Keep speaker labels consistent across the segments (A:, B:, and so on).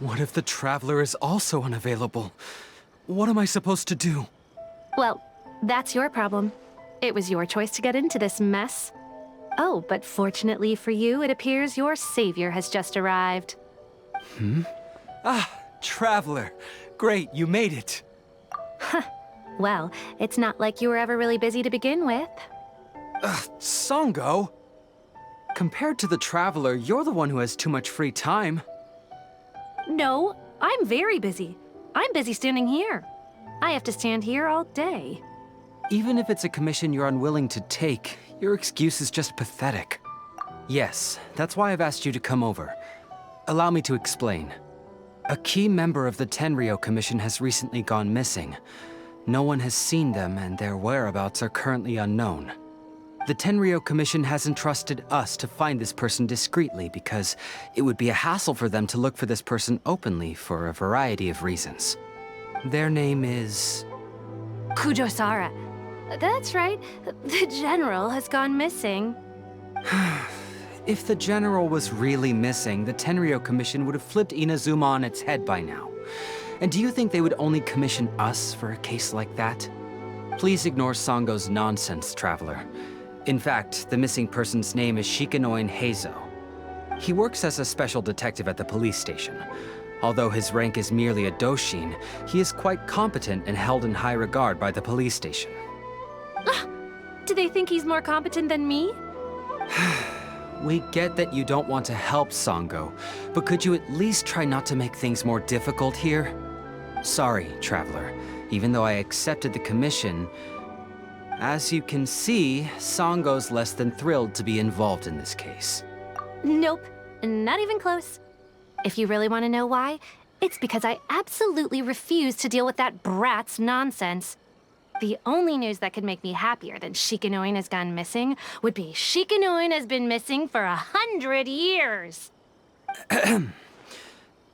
A: What if the Traveler is also unavailable? What am I supposed to do?
B: Well, that's your problem. It was your choice to get into this mess. Oh, but fortunately for you, it appears your savior has just arrived.
A: Ah, Traveler. Great, you made it.
B: Well, it's not like you were ever really busy to begin with.
A: Sango? Compared to the Traveler, you're the one who has too much free time.
B: No, I'm very busy. I'm busy standing here. I have to stand here all day.
A: Even if it's a commission you're unwilling to take, your excuse is just pathetic. Yes, that's why I've asked you to come over. Allow me to explain. A key member of the Tenryou Commission has recently gone missing. No one has seen them, and their whereabouts are currently unknown. The Tenryou Commission has entrusted us to find this person discreetly because it would be a hassle for them to look for this person openly for a variety of reasons. Their name is...
B: Kujosara. That's right. The General has gone missing.
A: If the General was really missing, the Tenryou Commission would have flipped Inazuma on its head by now. And do you think they would only commission us for a case like that? Please ignore Sango's nonsense, Traveler. In fact, the missing person's name is Shikanoin Heizou. He works as a special detective at the police station. Although his rank is merely a doshin, he is quite competent and held in high regard by the police station.
B: Do they think he's more competent than me?
A: We get that you don't want to help Sango, but could you at least try not to make things more difficult here? Sorry, Traveler. Even though I accepted the commission, as you can see, Sango's less than thrilled to be involved in this case.
B: Nope, not even close. If you really want to know why, it's because I absolutely refuse to deal with that brat's nonsense. The only news that could make me happier than Shikanoin has gone missing would be Shikanoin has been missing for 100 years.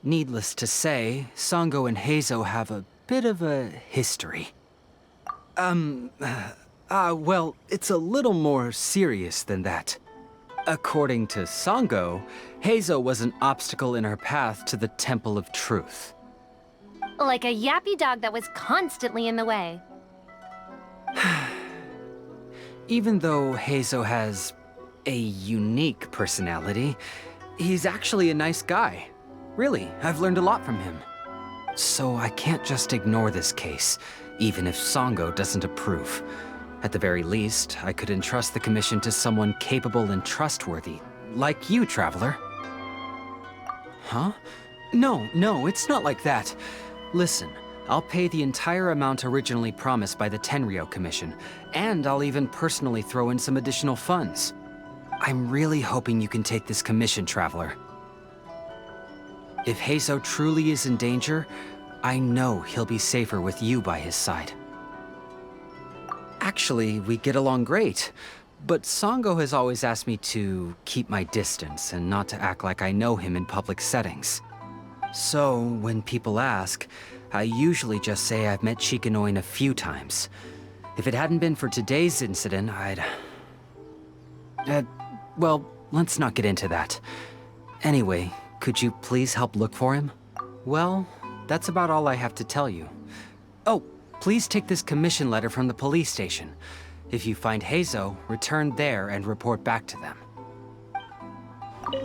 A: Needless to say, Sango and Heizou have a bit of a history. Well, it's a little more serious than that. According to Sango, Heizou was an obstacle in her path to the Temple of Truth.
B: Like a yappy dog that was constantly in the way.
A: Even though Heizou has a unique personality, he's actually a nice guy. Really, I've learned a lot from him. So I can't just ignore this case, even if Sango doesn't approve. At the very least, I could entrust the commission to someone capable and trustworthy, like you, Traveler. Huh? No, it's not like that. Listen, I'll pay the entire amount originally promised by the Tenryou Commission, and I'll even personally throw in some additional funds. I'm really hoping you can take this commission, Traveler. If Heizou truly is in danger, I know he'll be safer with you by his side. Actually, we get along great, but Sango has always asked me to keep my distance and not to act like I know him in public settings. So, when people ask, I usually just say I've met Shikanoin a few times. If it hadn't been for today's incident, well, let's not get into that. Anyway, could you please help look for him? Well, that's about all I have to tell you. Oh, please take this commission letter from the police station. If you find Heizou, return there and report back to them.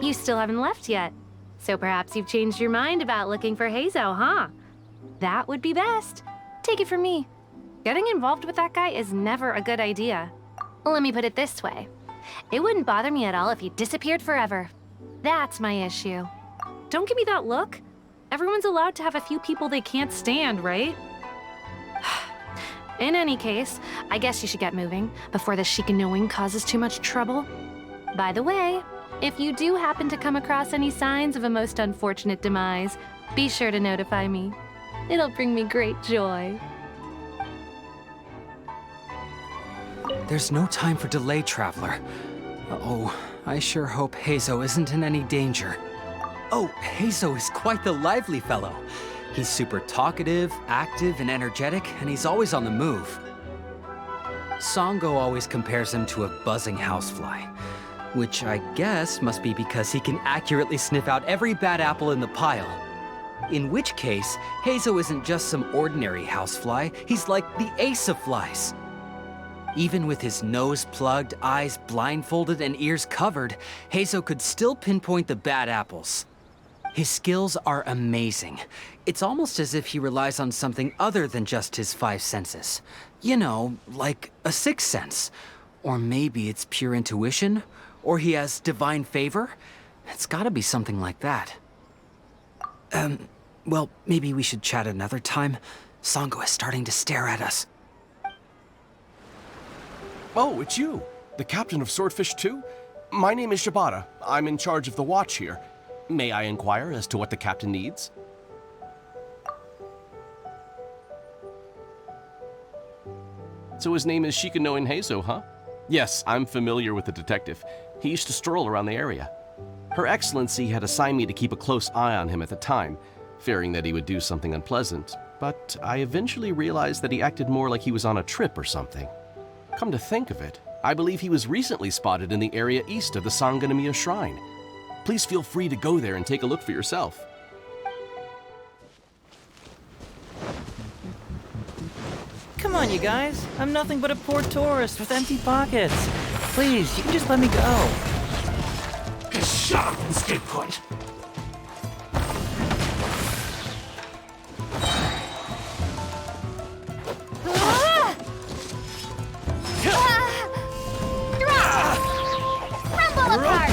B: You still haven't left yet. So perhaps you've changed your mind about looking for Heizou, huh? That would be best. Take it from me. Getting involved with that guy is never a good idea. Let me put it this way. It wouldn't bother me at all if he disappeared forever. That's my issue. Don't give me that look. Everyone's allowed to have a few people they can't stand, right? In any case, I guess you should get moving before the Shikanoin causes too much trouble. By the way, if you do happen to come across any signs of a most unfortunate demise, be sure to notify me. It'll bring me great joy.
A: There's no time for delay, Traveler. Oh, I sure hope Heizou isn't in any danger. Oh, Heizou is quite the lively fellow. He's super talkative, active, and energetic, and he's always on the move. Sango always compares him to a buzzing housefly, which I guess must be because he can accurately sniff out every bad apple in the pile. In which case, Heizou isn't just some ordinary housefly, he's like the ace of flies. Even with his nose plugged, eyes blindfolded, and ears covered, Heizou could still pinpoint the bad apples. His skills are amazing. It's almost as if he relies on something other than just his five senses. You know, like a sixth sense. Or maybe it's pure intuition, or he has divine favor. It's gotta be something like that. Well, maybe we should chat another time. Sango is starting to stare at us.
C: Oh, it's you, the captain of Swordfish 2? My name is Shibata. I'm in charge of the watch here. May I inquire as to what the captain needs? So his name is Shikanoin Heizou, huh? Yes, I'm familiar with the detective. He used to stroll around the area. Her Excellency had assigned me to keep a close eye on him at the time, fearing that he would do something unpleasant, but I eventually realized that he acted more like he was on a trip or something. Come to think of it, I believe he was recently spotted in the area east of the Sango Shrine. Please feel free to go there and take a look for yourself.
D: Come on, you guys. I'm nothing but a poor tourist with empty pockets. Please, you can just let me go.
E: Shut up and stay put.
B: Rumble apart!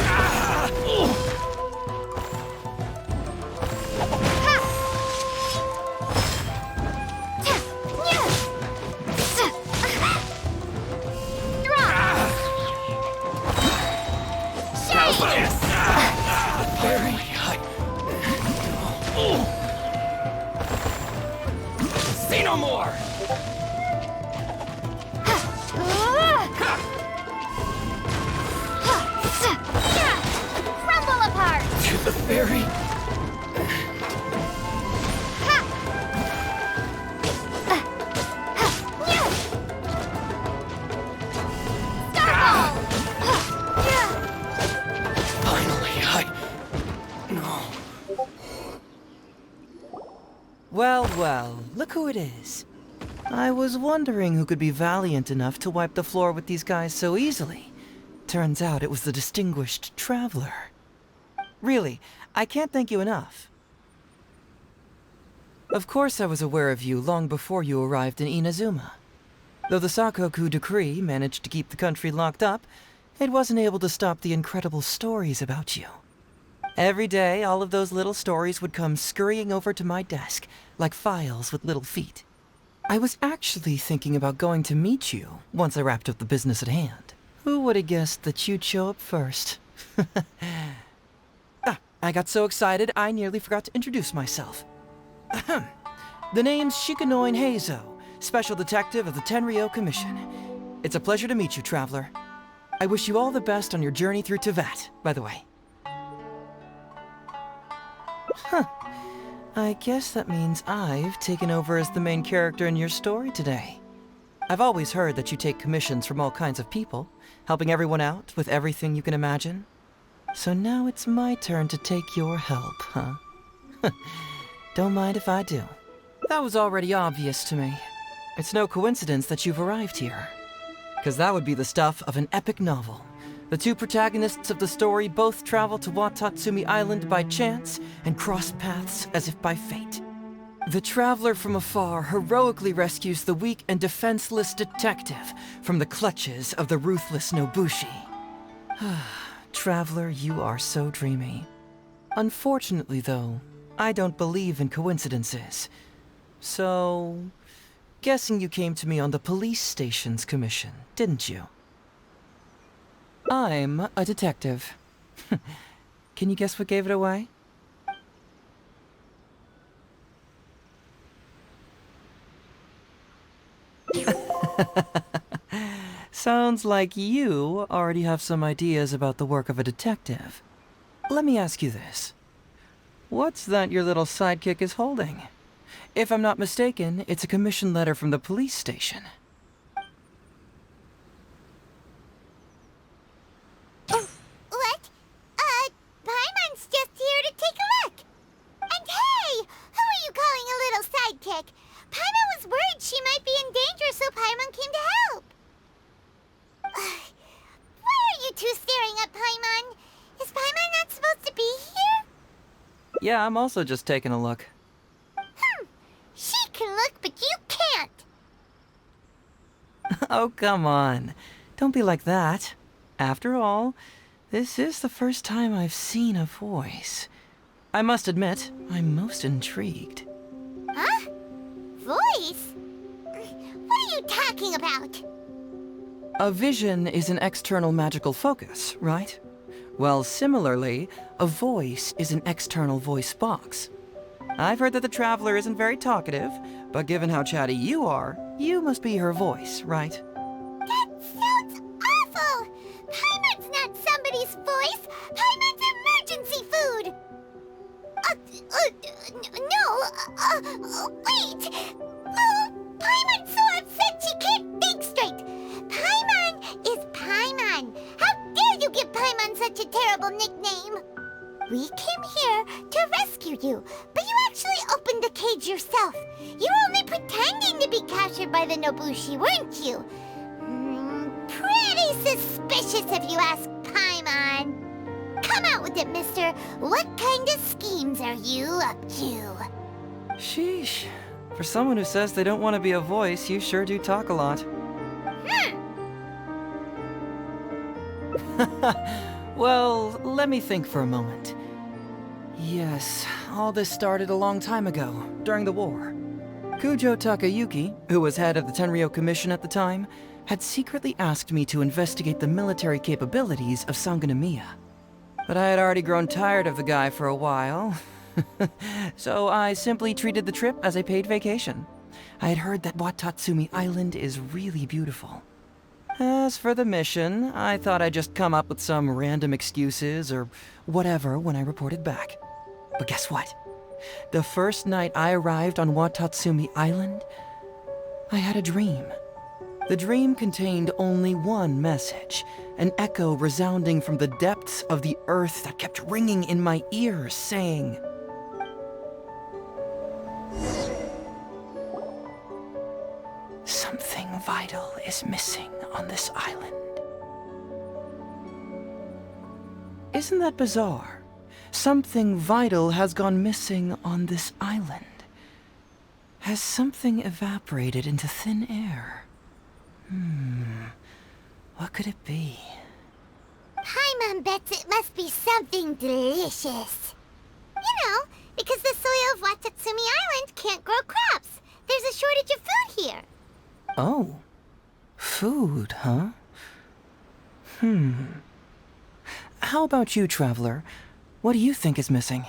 E: Say no more!
B: Rumble apart!
E: To the ferry?
D: Well, well, look who it is. I was wondering who could be valiant enough to wipe the floor with these guys so easily. Turns out it was the distinguished traveler. Really, I can't thank you enough. Of course I was aware of you long before you arrived in Inazuma. Though the Sakoku decree managed to keep the country locked up, it wasn't able to stop the incredible stories about you. Every day, all of those little stories would come scurrying over to my desk, like files with little feet. I was actually thinking about going to meet you once I wrapped up the business at hand. Who would have guessed that you'd show up first? I got so excited I nearly forgot to introduce myself. The name's Shikanoin Heizou, Special Detective of the Tenryou Commission. It's a pleasure to meet you, Traveler. I wish you all the best on your journey through Teyvat, by the way. Huh. I guess that means I've taken over as the main character in your story today. I've always heard that you take commissions from all kinds of people, helping everyone out with everything you can imagine. So now it's my turn to take your help, huh? Don't mind if I do. That was already obvious to me. It's no coincidence that you've arrived here. 'Cause that would be the stuff of an epic novel. The two protagonists of the story both travel to Watatsumi Island by chance and cross paths as if by fate. The traveler from afar heroically rescues the weak and defenseless detective from the clutches of the ruthless Nobushi. Traveler, you are so dreamy. Unfortunately, though, I don't believe in coincidences. So, guessing you came to me on the police station's commission, didn't you? I'm a detective. Can you guess what gave it away? Sounds like you already have some ideas about the work of a detective. Let me ask you this. What's that your little sidekick is holding? If I'm not mistaken, it's a commission letter from the police station.
F: What? Paimon's just here to take a look. And hey, sidekick. Paimon was worried she might be in danger, so Paimon came to help. Why are you two staring at Paimon? Is Paimon not supposed to be here?
D: Yeah, I'm also just taking a look.
F: She can look, but you can't.
D: Oh, come on. Don't be like that. After all, this is the first time I've seen a voice. I must admit, I'm most intrigued.
F: Huh? Voice? What are you talking about?
D: A vision is an external magical focus, right? Well, similarly, a voice is an external voice box. I've heard that the Traveler isn't very talkative, but given how chatty you are, you must be her voice, right?
F: That sounds awful! Paimon's not somebody's voice! Paimon's emergency food! Wait! Paimon's so upset she can't think straight! Paimon is Paimon! How dare you give Paimon such a terrible nickname? We came here to rescue you, but you actually opened the cage yourself. You were only pretending to be captured by the Nobushi, weren't you? Pretty suspicious if you ask Paimon. Come out with it, mister. What kind of schemes are you up to?
D: Sheesh. For someone who says they don't want to be a voice, you sure do talk a lot. Well, let me think for a moment. Yes, all this started a long time ago, during the war. Kujo Takayuki, who was head of the Tenryou Commission at the time, had secretly asked me to investigate the military capabilities of Sangonomiya. But I had already grown tired of the guy for a while, so I simply treated the trip as a paid vacation. I had heard that Watatsumi Island is really beautiful. As for the mission, I thought I'd just come up with some random excuses or whatever when I reported back. But guess what? The first night I arrived on Watatsumi Island, I had a dream. The dream contained only one message, an echo resounding from the depths of the earth that kept ringing in my ears, saying, "Something vital is missing on this island." Isn't that bizarre? Something vital has gone missing on this island. Has something evaporated into thin air? What could it be?
F: Paimon bets it must be something delicious. You know, because the soil of Watatsumi Island can't grow crops. There's a shortage of food here.
D: Oh. Food, huh? How about you, Traveler? What do you think is missing?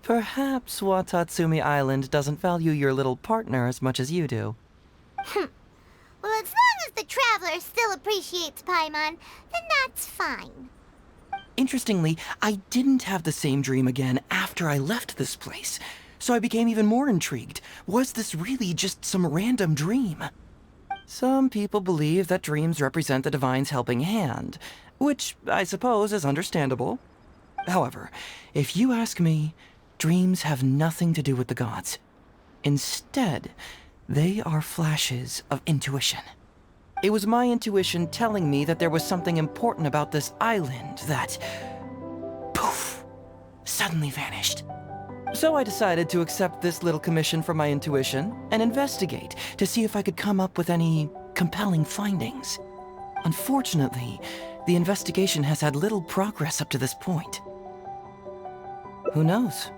D: Perhaps Watatsumi Island doesn't value your little partner as much as you do.
F: Well, as long as the Traveler still appreciates Paimon, then that's fine.
D: Interestingly, I didn't have the same dream again after I left this place, so I became even more intrigued. Was this really just some random dream? Some people believe that dreams represent the Divine's helping hand, which I suppose is understandable. However, if you ask me, dreams have nothing to do with the gods. Instead, they are flashes of intuition. It was my intuition telling me that there was something important about this island that, poof, suddenly vanished. So I decided to accept this little commission from my intuition and investigate to see if I could come up with any compelling findings. Unfortunately, the investigation has had little progress up to this point. Who knows?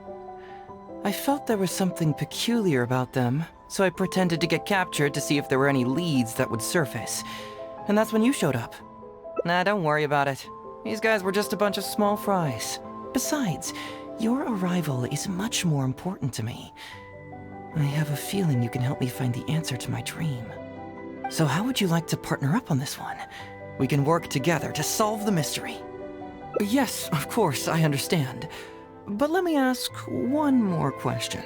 D: I felt there was something peculiar about them, so I pretended to get captured to see if there were any leads that would surface. And that's when you showed up. Nah, don't worry about it. These guys were just a bunch of small fries. Besides, your arrival is much more important to me. I have a feeling you can help me find the answer to my dream. So how would you like to partner up on this one? We can work together to solve the mystery. Yes, of course, I understand. But let me ask one more question.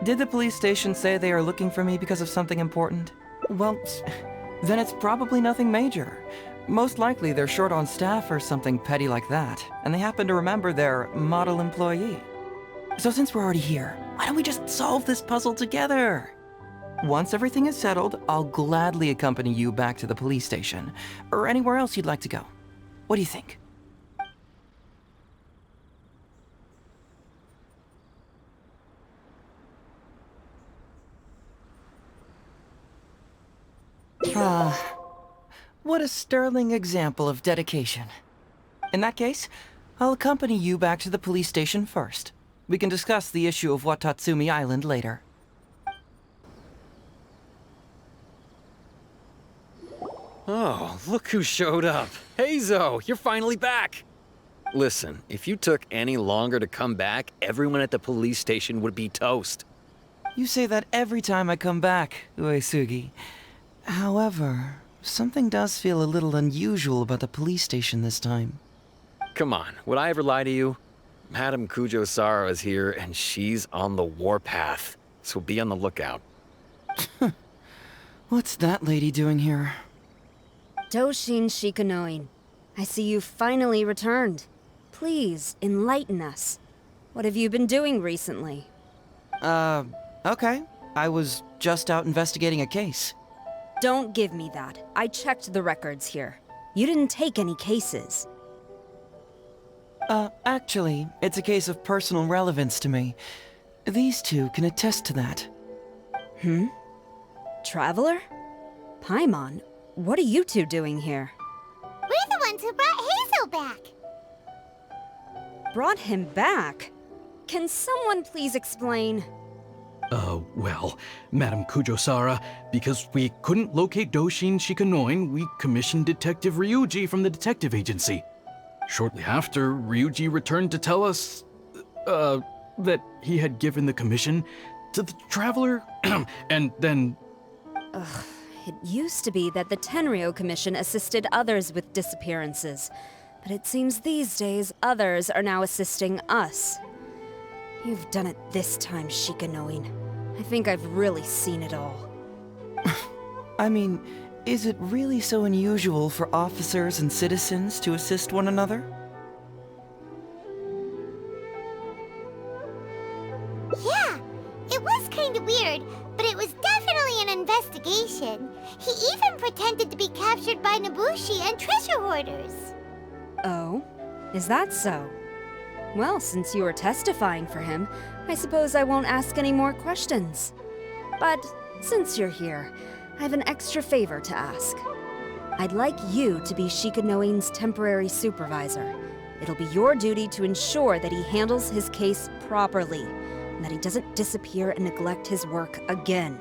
D: Did the police station say they are looking for me because of something important? Well, then it's probably nothing major. Most likely they're short on staff or something petty like that, and they happen to remember their model employee. So since we're already here, why don't we just solve this puzzle together? Once everything is settled, I'll gladly accompany you back to the police station, or anywhere else you'd like to go. What do you think? What a sterling example of dedication. In that case, I'll accompany you back to the police station first. We can discuss the issue of Watatsumi Island later.
G: Oh, look who showed up. Heizou, you're finally back! Listen, if you took any longer to come back, everyone at the police station would be toast.
D: You say that every time I come back, Uesugi. However, something does feel a little unusual about the police station this time.
G: Come on, would I ever lie to you? Madame Kujo-Sara is here, and she's on the warpath, so be on the lookout.
D: What's that lady doing here?
H: Doshin Shikanoin, I see you finally returned. Please, enlighten us. What have you been doing recently?
D: Okay. I was just out investigating a case.
H: Don't give me that. I checked the records here. You didn't take any cases.
D: Actually, it's a case of personal relevance to me. These two can attest to that.
H: Traveler? Paimon, what are you two doing here?
F: We're the ones who brought Heizou back.
H: Brought him back? Can someone please explain?
I: Well, Madame Kujo-Sara, because we couldn't locate Doshin Shikanoin, we commissioned Detective Ryuji from the detective agency. Shortly after, Ryuji returned to tell us, that he had given the commission to the Traveler, and then...
H: It used to be that the Tenryo Commission assisted others with disappearances, but it seems these days others are now assisting us. You've done it this time, Shikanoin. I think I've really seen it all.
D: I mean, is it really so unusual for officers and citizens to assist one another?
F: Yeah, it was kind of weird, but it was definitely an investigation. He even pretended to be captured by Nobushi and treasure hoarders.
H: Oh? Is that so? Well, since you are testifying for him, I suppose I won't ask any more questions. But since you're here, I have an extra favor to ask. I'd like you to be Shikanoin's temporary supervisor. It'll be your duty to ensure that he handles his case properly, and that he doesn't disappear and neglect his work again.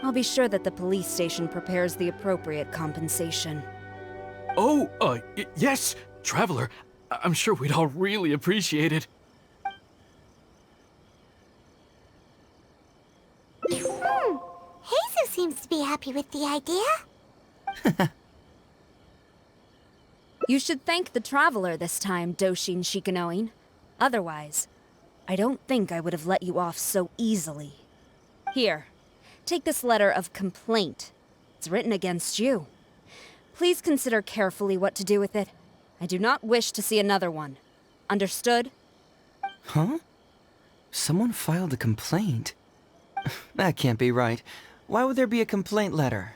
H: I'll be sure that the police station prepares the appropriate compensation.
I: Yes, Traveler. I'm sure we'd all really appreciate it.
F: Heizou seems to be happy with the idea.
H: You should thank the Traveler this time, Doshin Shikanoin. Otherwise, I don't think I would have let you off so easily. Here, take this letter of complaint. It's written against you. Please consider carefully what to do with it. I do not wish to see another one. Understood?
D: Huh? Someone filed a complaint? That can't be right. Why would there be a complaint letter?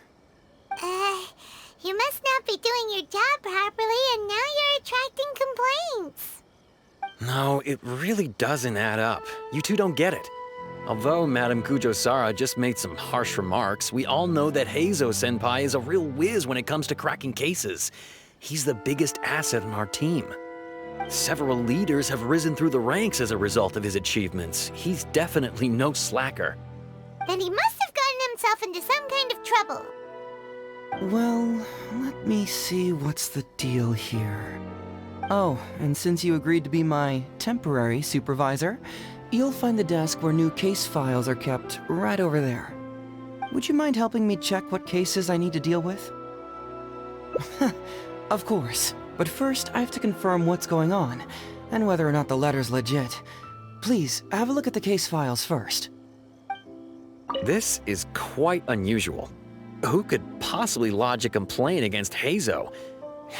F: You must not be doing your job properly, and now you're attracting complaints.
G: No, it really doesn't add up. You two don't get it. Although Madame Kujo-Sara just made some harsh remarks, we all know that Heizou-senpai is a real whiz when it comes to cracking cases. He's the biggest asset on our team. Several leaders have risen through the ranks as a result of his achievements. He's definitely no slacker.
F: Then he must have gotten himself into some kind of trouble.
D: Well, let me see what's the deal here. Oh, and since you agreed to be my temporary supervisor, you'll find the desk where new case files are kept right over there. Would you mind helping me check what cases I need to deal with? Of course, but first I have to confirm what's going on, and whether or not the letter's legit. Please, have a look at the case files first.
G: This is quite unusual. Who could possibly lodge a complaint against Heizou?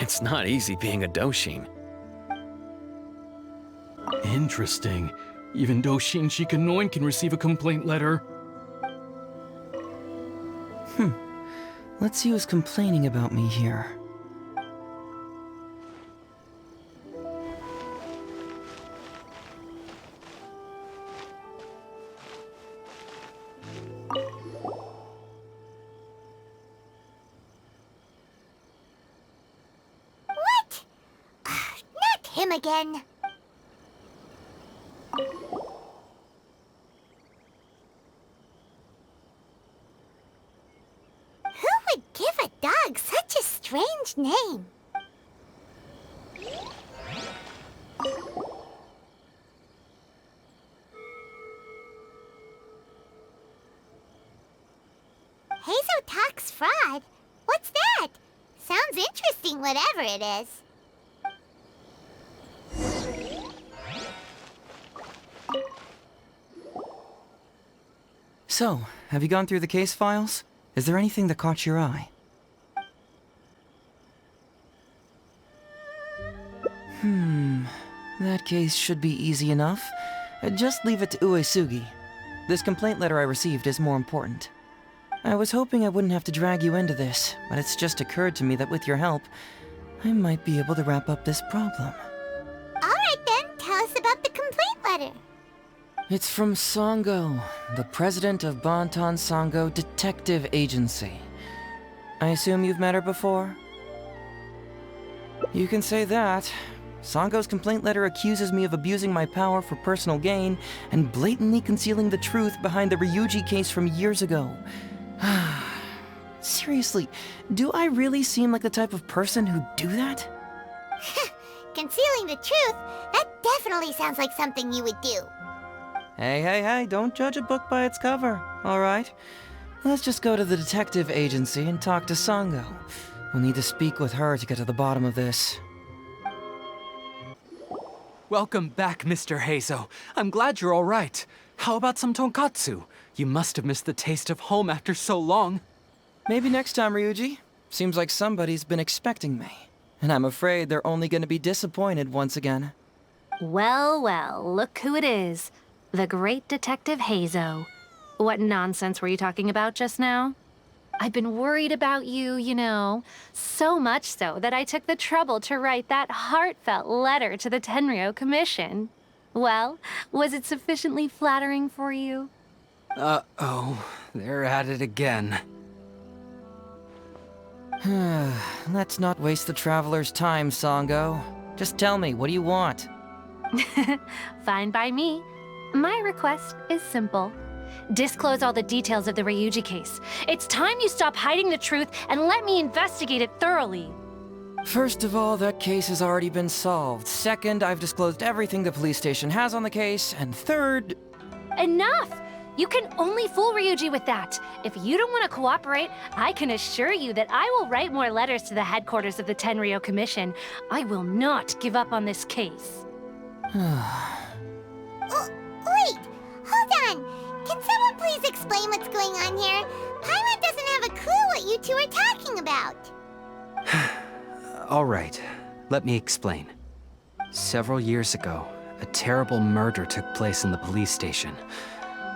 G: It's not easy being a Doshin.
I: Interesting. Even Doshin Shikanoin can receive a complaint letter.
D: Let's see who's complaining about me here.
F: What? Not him again. Who would give a dog such a strange name? Heizou talks fraud? What's that? Sounds interesting, whatever it is.
D: So, have you gone through the case files? Is there anything that caught your eye? That case should be easy enough. Just leave it to Uesugi. This complaint letter I received is more important. I was hoping I wouldn't have to drag you into this, but it's just occurred to me that with your help, I might be able to wrap up this problem.
F: Alright then, tell us about the complaint letter.
D: It's from Sango, the president of Bantan Sango Detective Agency. I assume you've met her before? You can say that. Sango's complaint letter accuses me of abusing my power for personal gain and blatantly concealing the truth behind the Ryuji case from years ago. Seriously, do I really seem like the type of person who'd do that?
F: Concealing the truth? That definitely sounds like something you would do.
D: Hey, don't judge a book by its cover, alright? Let's just go to the detective agency and talk to Sango. We'll need to speak with her to get to the bottom of this.
A: Welcome back, Mr. Heizou. I'm glad you're all right. How about some tonkatsu? You must have missed the taste of home after so long.
D: Maybe next time, Ryuji. Seems like somebody's been expecting me. And I'm afraid they're only gonna be disappointed once again.
B: Well, look who it is. The great Detective Heizou. What nonsense were you talking about just now? I've been worried about you, you know. So much so that I took the trouble to write that heartfelt letter to the Tenryou Commission. Well, was it sufficiently flattering for you?
A: Uh-oh, they're at it again.
D: Let's not waste the traveler's time, Sango. Just tell me, what do you want?
B: Fine by me. My request is simple. Disclose all the details of the Ryuji case. It's time you stop hiding the truth and let me investigate it thoroughly.
D: First of all, that case has already been solved. Second, I've disclosed everything the police station has on the case. And third...
B: Enough! You can only fool Ryuji with that. If you don't want to cooperate, I can assure you that I will write more letters to the headquarters of the Tenryou Commission. I will not give up on this case.
F: Oh, wait! Hold on! Can someone please explain what's going on here? Paimon doesn't have a clue what you two are talking about.
A: All right, let me explain. Several years ago, a terrible murder took place in the police station.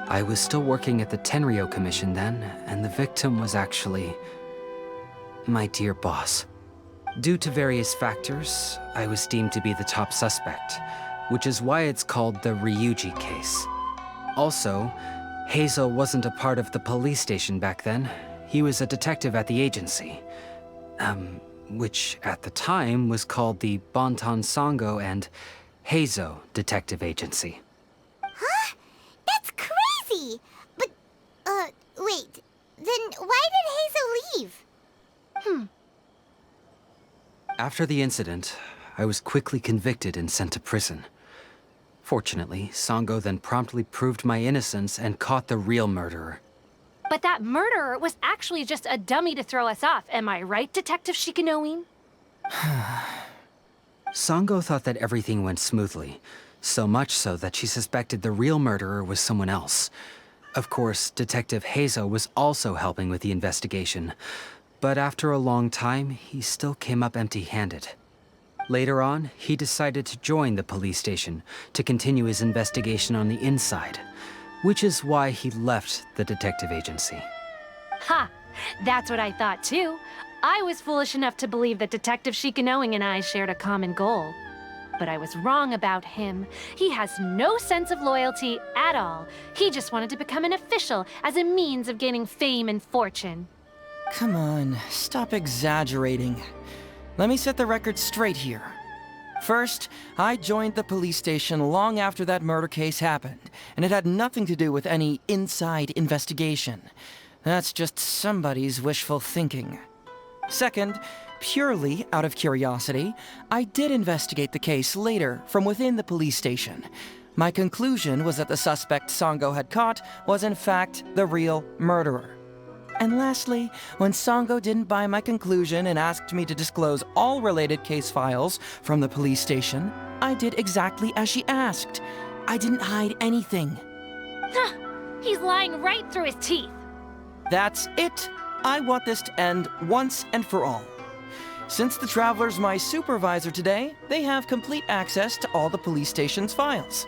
A: I was still working at the Tenryou Commission then, and the victim was actually my dear boss. Due to various factors, I was deemed to be the top suspect, which is why it's called the Ryuji case. Also, Heizou wasn't a part of the police station back then. He was a detective at the agency. Which at the time was called the Bantan Sango and Heizou Detective Agency.
F: Huh? That's crazy! But, wait. Then why did Heizou leave?
A: After the incident, I was quickly convicted and sent to prison. Fortunately, Sango then promptly proved my innocence and caught the real murderer.
B: But that murderer was actually just a dummy to throw us off, am I right, Detective Shikanoin?
A: Sango thought that everything went smoothly, so much so that she suspected the real murderer was someone else. Of course, Detective Heizou was also helping with the investigation. But after a long time, he still came up empty-handed. Later on, he decided to join the police station to continue his investigation on the inside, which is why he left the detective agency.
B: Ha! That's what I thought too. I was foolish enough to believe that Detective Shikanoin and I shared a common goal. But I was wrong about him. He has no sense of loyalty at all. He just wanted to become an official as a means of gaining fame and fortune.
D: Come on, stop exaggerating. Let me set the record straight here. First, I joined the police station long after that murder case happened, and it had nothing to do with any inside investigation. That's just somebody's wishful thinking. Second, purely out of curiosity, I did investigate the case later from within the police station. My conclusion was that the suspect Sango had caught was in fact the real murderer. And lastly, when Sango didn't buy my conclusion and asked me to disclose all related case files from the police station, I did exactly as she asked. I didn't hide anything.
B: He's lying right through his teeth.
D: That's it. I want this to end once and for all. Since the Traveler's my supervisor today, they have complete access to all the police station's files.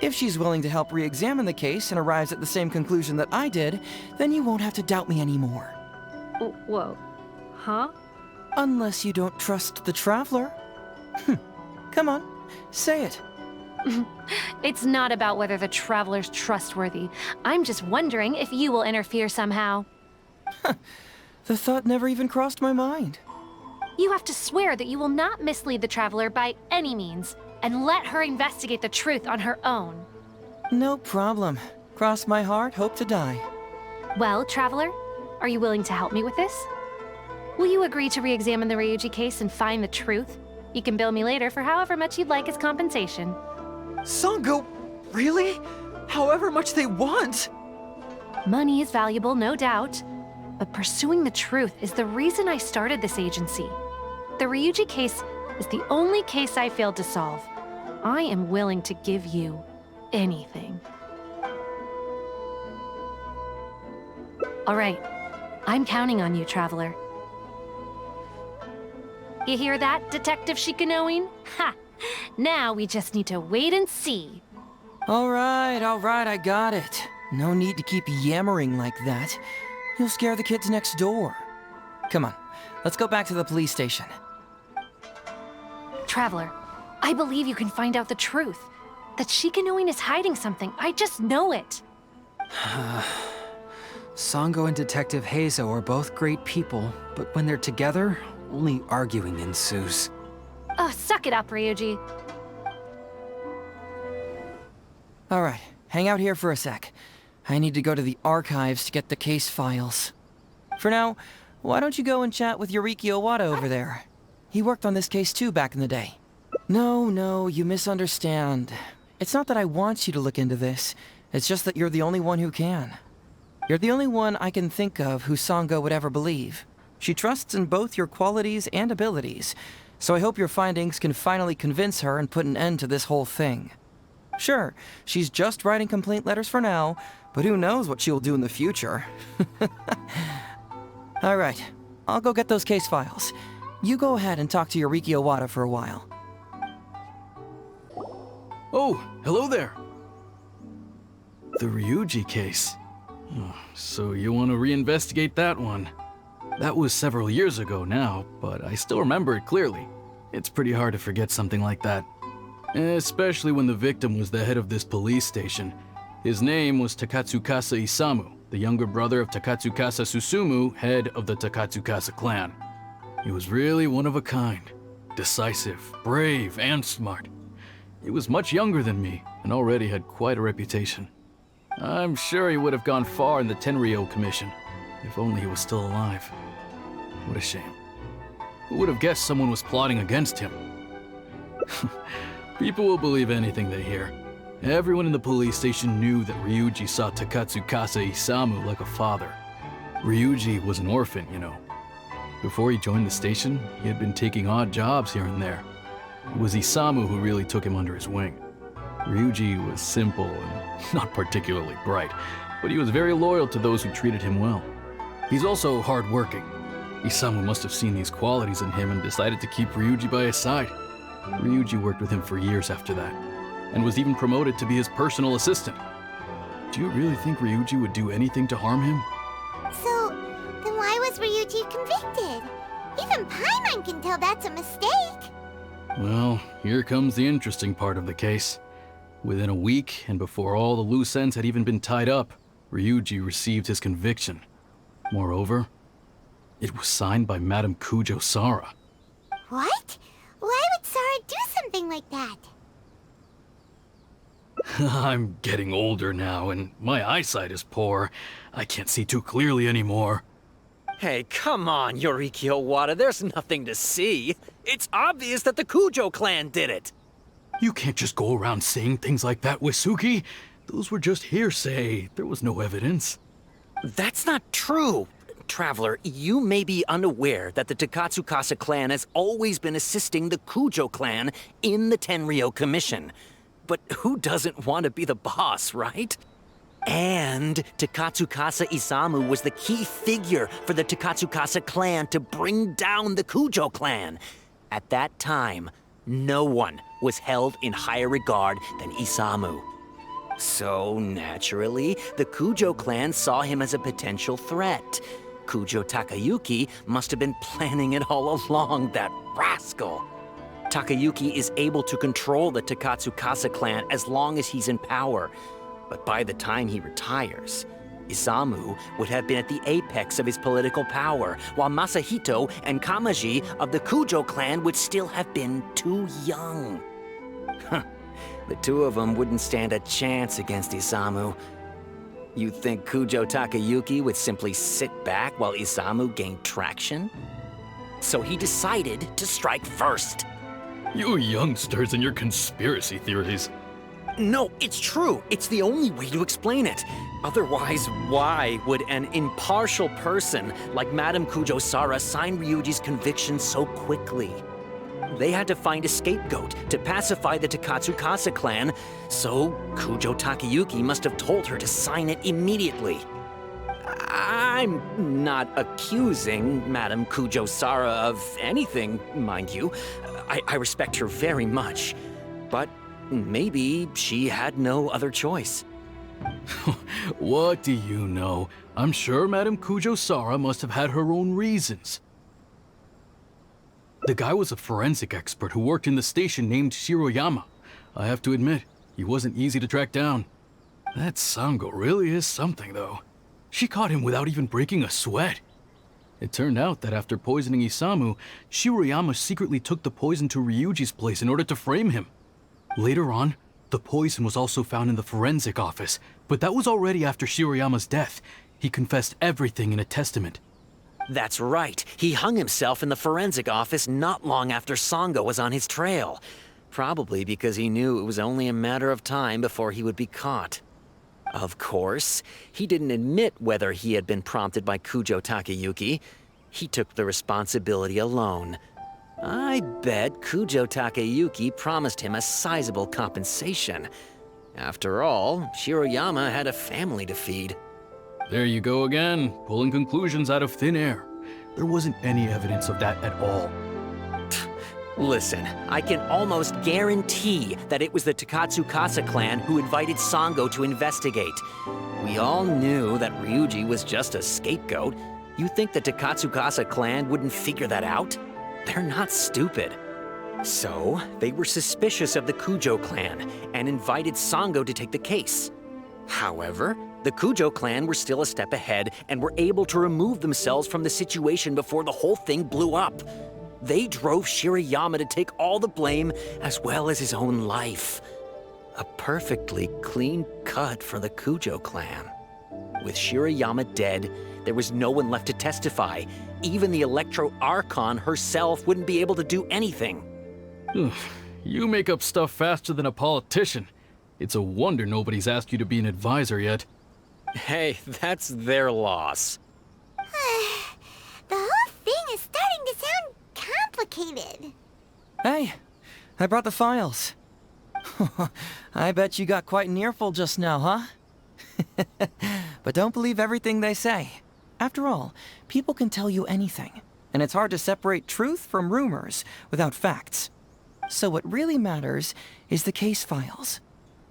D: If she's willing to help re-examine the case and arrives at the same conclusion that I did, then you won't have to doubt me anymore.
B: Whoa. Huh?
D: Unless you don't trust the Traveler. Come on, say it.
B: It's not about whether the Traveler's trustworthy. I'm just wondering if you will interfere somehow.
D: The thought never even crossed my mind.
B: You have to swear that you will not mislead the Traveler by any means, and let her investigate the truth on her own.
D: No problem. Cross my heart, hope to die.
B: Well, Traveler, are you willing to help me with this? Will you agree to re-examine the Ryuji case and find the truth? You can bill me later for however much you'd like as compensation.
A: Sango, really? However much they want?
B: Money is valuable, no doubt. But pursuing the truth is the reason I started this agency. The Ryuji case is the only case I failed to solve. I am willing to give you anything. All right, I'm counting on you, Traveler. You hear that, Detective Shikanoin? Ha! Now we just need to wait and see.
D: All right, I got it. No need to keep yammering like that. You'll scare the kids next door. Come on, let's go back to the police station.
B: Traveler, I believe you can find out the truth. That Shikanoin is hiding something. I just know it.
A: Sango and Detective Heizou are both great people, but when they're together, only arguing ensues.
B: Oh, suck it up, Ryuji.
D: All right, hang out here for a sec. I need to go to the archives to get the case files. For now, why don't you go and chat with Yoriki Owada over there? He worked on this case too back in the day. No, you misunderstand. It's not that I want you to look into this. It's just that you're the only one who can. You're the only one I can think of who Sango would ever believe. She trusts in both your qualities and abilities, so I hope your findings can finally convince her and put an end to this whole thing. Sure, she's just writing complaint letters for now, but who knows what she will do in the future. All right, I'll go get those case files. You go ahead and talk to Yoriki Owada for a while.
I: Oh, hello there. The Ryuji case. So you want to reinvestigate that one? That was several years ago now, but I still remember it clearly. It's pretty hard to forget something like that. Especially when the victim was the head of this police station. His name was Takatsukasa Isamu, the younger brother of Takatsukasa Susumu, head of the Takatsukasa clan. He was really one of a kind. Decisive, brave, and smart. He was much younger than me, and already had quite a reputation. I'm sure he would have gone far in the Tenryou Commission, if only he was still alive. What a shame. Who would have guessed someone was plotting against him? People will believe anything they hear. Everyone in the police station knew that Ryuji saw Takatsukasa Isamu like a father. Ryuji was an orphan, you know. Before he joined the station, he had been taking odd jobs here and there. It was Isamu who really took him under his wing. Ryuji was simple and not particularly bright, but he was very loyal to those who treated him well. He's also hardworking. Isamu must have seen these qualities in him and decided to keep Ryuji by his side. Ryuji worked with him for years after that, and was even promoted to be his personal assistant. Do you really think Ryuji would do anything to harm him?
F: So, then why was Ryuji convicted? Even Paimon can tell that's a mistake.
I: Well, here comes the interesting part of the case. Within a week, and before all the loose ends had even been tied up, Ryuji received his conviction. Moreover, it was signed by Madame Kujo Sara.
F: What? Why would Sara do something like that?
I: I'm getting older now, and my eyesight is poor. I can't see too clearly anymore.
G: Hey, come on, Yoriki Owada, there's nothing to see. It's obvious that the Kujo clan did it.
I: You can't just go around saying things like that, Wisuki. Those were just hearsay. There was no evidence.
G: That's not true. Traveler, you may be unaware that the Takatsukasa clan has always been assisting the Kujo clan in the Tenryou Commission. But who doesn't want to be the boss, right? And Takatsukasa Isamu was the key figure for the Takatsukasa clan to bring down the Kujo clan. At that time, no one was held in higher regard than Isamu. So, naturally, the Kujo clan saw him as a potential threat. Kujo Takayuki must have been planning it all along, that rascal. Takayuki is able to control the Takatsukasa clan as long as he's in power. But by the time he retires, Isamu would have been at the apex of his political power, while Masahito and Kamaji of the Kujo clan would still have been too young. The two of them wouldn't stand a chance against Isamu. You think Kujo Takayuki would simply sit back while Isamu gained traction? So he decided to strike first.
I: You youngsters and your conspiracy theories.
G: No, it's true. It's the only way to explain it. Otherwise, why would an impartial person like Madame Kujo Sara sign Ryuji's conviction so quickly? They had to find a scapegoat to pacify the Takatsukasa clan, so Kujo Takayuki must have told her to sign it immediately. I'm not accusing Madame Kujo Sara of anything, mind you. I respect her very much, but maybe she had no other choice.
I: What do you know? I'm sure Madame Kujo Sara must have had her own reasons. The guy was a forensic expert who worked in the station named Shiroyama. I have to admit, he wasn't easy to track down. That Sango really is something, though. She caught him without even breaking a sweat. It turned out that after poisoning Isamu, Shiroyama secretly took the poison to Ryuji's place in order to frame him. Later on, the poison was also found in the forensic office, but that was already after Shiroyama's death. He confessed everything in a testament.
G: That's right. He hung himself in the forensic office not long after Sango was on his trail. Probably because he knew it was only a matter of time before he would be caught. Of course, he didn't admit whether he had been prompted by Kujo Takayuki. He took the responsibility alone. I bet Kujo Takayuki promised him a sizable compensation. After all, Shiroyama had a family to feed.
I: There you go again, pulling conclusions out of thin air. There wasn't any evidence of that at all.
G: Listen, I can almost guarantee that it was the Takatsukasa clan who invited Sango to investigate. We all knew that Ryuji was just a scapegoat. You think the Takatsukasa clan wouldn't figure that out? They're not stupid. So, they were suspicious of the Kujo clan and invited Sango to take the case. However, the Kujo clan were still a step ahead and were able to remove themselves from the situation before the whole thing blew up. They drove Shiroyama to take all the blame as well as his own life. A perfectly clean cut for the Kujo clan. With Shiroyama dead, there was no one left to testify. Even the Electro Archon herself wouldn't be able to do anything.
I: You make up stuff faster than a politician. It's a wonder nobody's asked you to be an advisor yet.
G: Hey, that's their loss.
F: The whole thing is starting to sound complicated.
D: Hey, I brought the files. I bet you got quite an earful just now, huh? But don't believe everything they say. After all, people can tell you anything. and it's hard to separate truth from rumors without facts. So what really matters is the case files.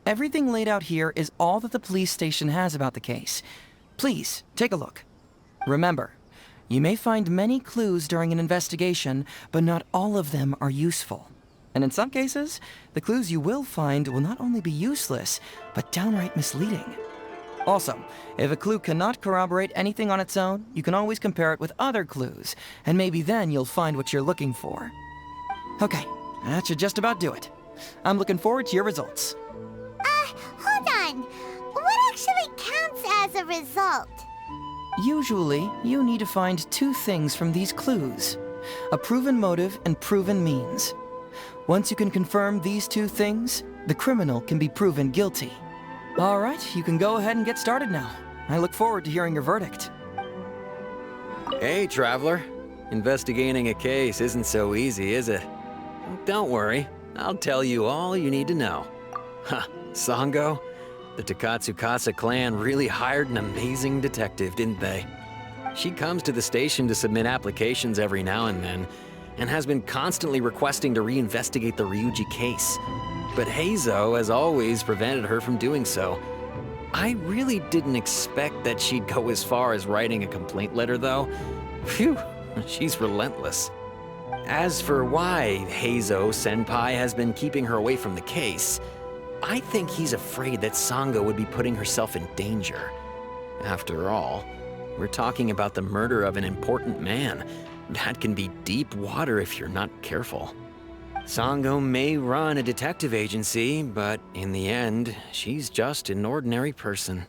D: Everything laid out here is all that the police station has about the case. Please, take a look. Remember, you may find many clues during an investigation, but not all of them are useful. And in some cases, the clues you will find will not only be useless, but downright misleading. Also, if a clue cannot corroborate anything on its own, you can always compare it with other clues, and maybe then you'll find what you're looking for. Okay, that should just about do it. I'm looking forward to your results.
F: Hold on. What actually counts as a result?
D: Usually, you need to find two things from these clues: a proven motive and proven means. Once you can confirm these two things, the criminal can be proven guilty. All right, you can go ahead and get started now. I look forward to hearing your verdict.
G: Hey, traveler. Investigating a case isn't so easy, is it? Don't worry, I'll tell you all you need to know. Ha, Sango? The Takatsukasa clan really hired an amazing detective, didn't they? She comes to the station to submit applications every now and then, and has been constantly requesting to reinvestigate the Ryuji case. But Heizou has always prevented her from doing so. I really didn't expect that she'd go as far as writing a complaint letter, though. Phew, she's relentless. As for why Heizou Senpai has been keeping her away from the case, I think he's afraid that Sango would be putting herself in danger. After all, we're talking about the murder of an important man. That can be deep water if you're not careful. Sango may run a detective agency, but in the end, she's just an ordinary person.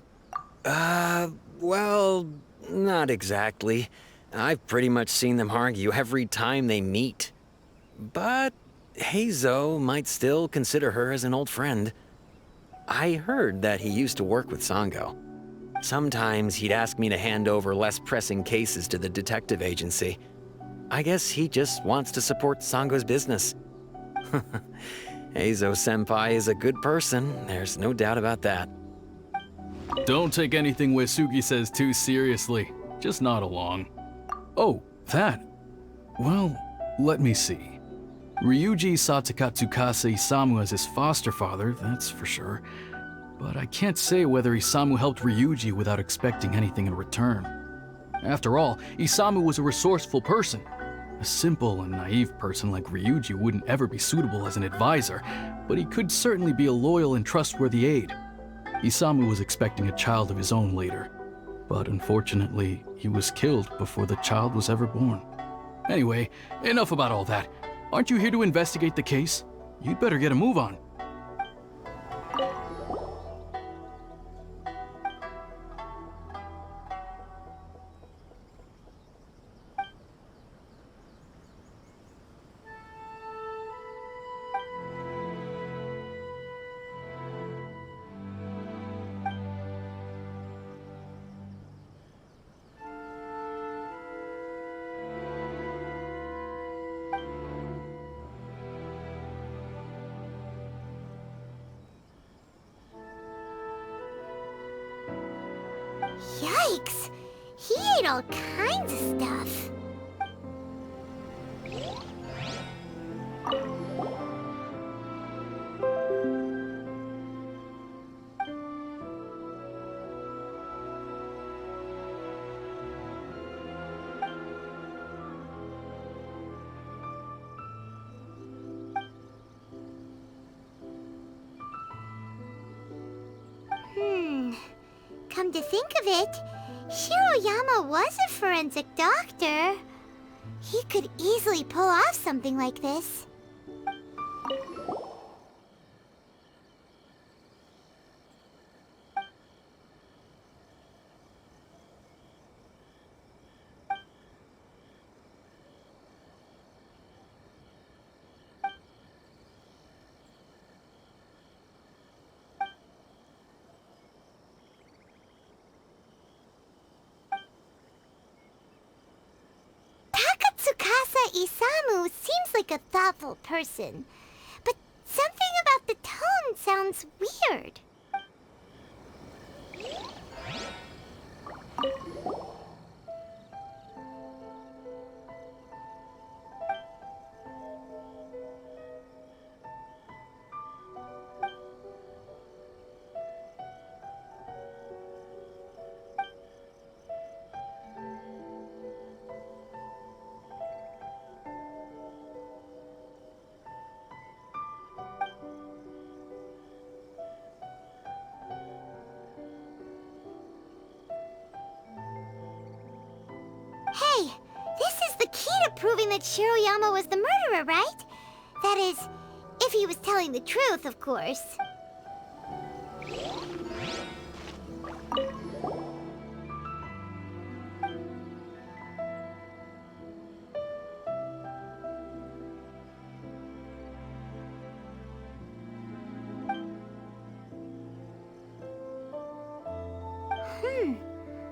G: Well, not exactly. I've pretty much seen them argue every time they meet. But Heizou might still consider her as an old friend. I heard that he used to work with Sango. Sometimes he'd ask me to hand over less pressing cases to the detective agency. I guess he just wants to support Sango's business. Heizou Senpai is a good person, there's no doubt about that.
I: Don't take anything Uesugi says too seriously. Just nod along. Oh, that. Well, let me see. Ryuji saw Takatsukasa Isamu as his foster father, that's for sure. But I can't say whether Isamu helped Ryuji without expecting anything in return. After all, Isamu was a resourceful person. A simple and naive person like Ryuji wouldn't ever be suitable as an advisor, but he could certainly be a loyal and trustworthy aide. Isamu was expecting a child of his own later, but unfortunately, he was killed before the child was ever born. Anyway, enough about all that. Aren't you here to investigate the case? You'd better get a move on.
F: Yikes! He ate all kinds of stuff. Come to think of it, Shiroyama was a forensic doctor. He could easily pull off something like this. Isamu seems like a thoughtful person, but something about the tone sounds weird. proving that Shiroyama was the murderer, right? That is, if he was telling the truth, of course.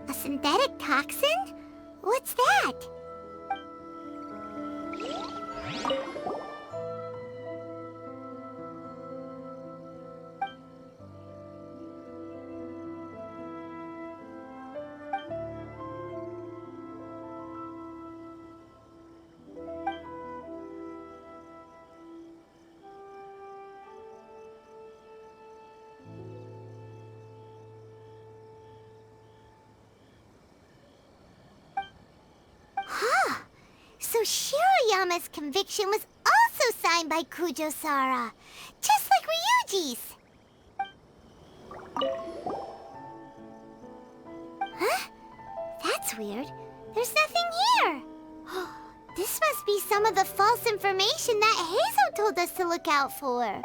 F: A synthetic toxin? What's that? So Shiroyama's conviction was also signed by Kujo-Sara, just like Ryuji's. Huh? That's weird. There's nothing here. This must be some of the false information that Heizou told us to look out for.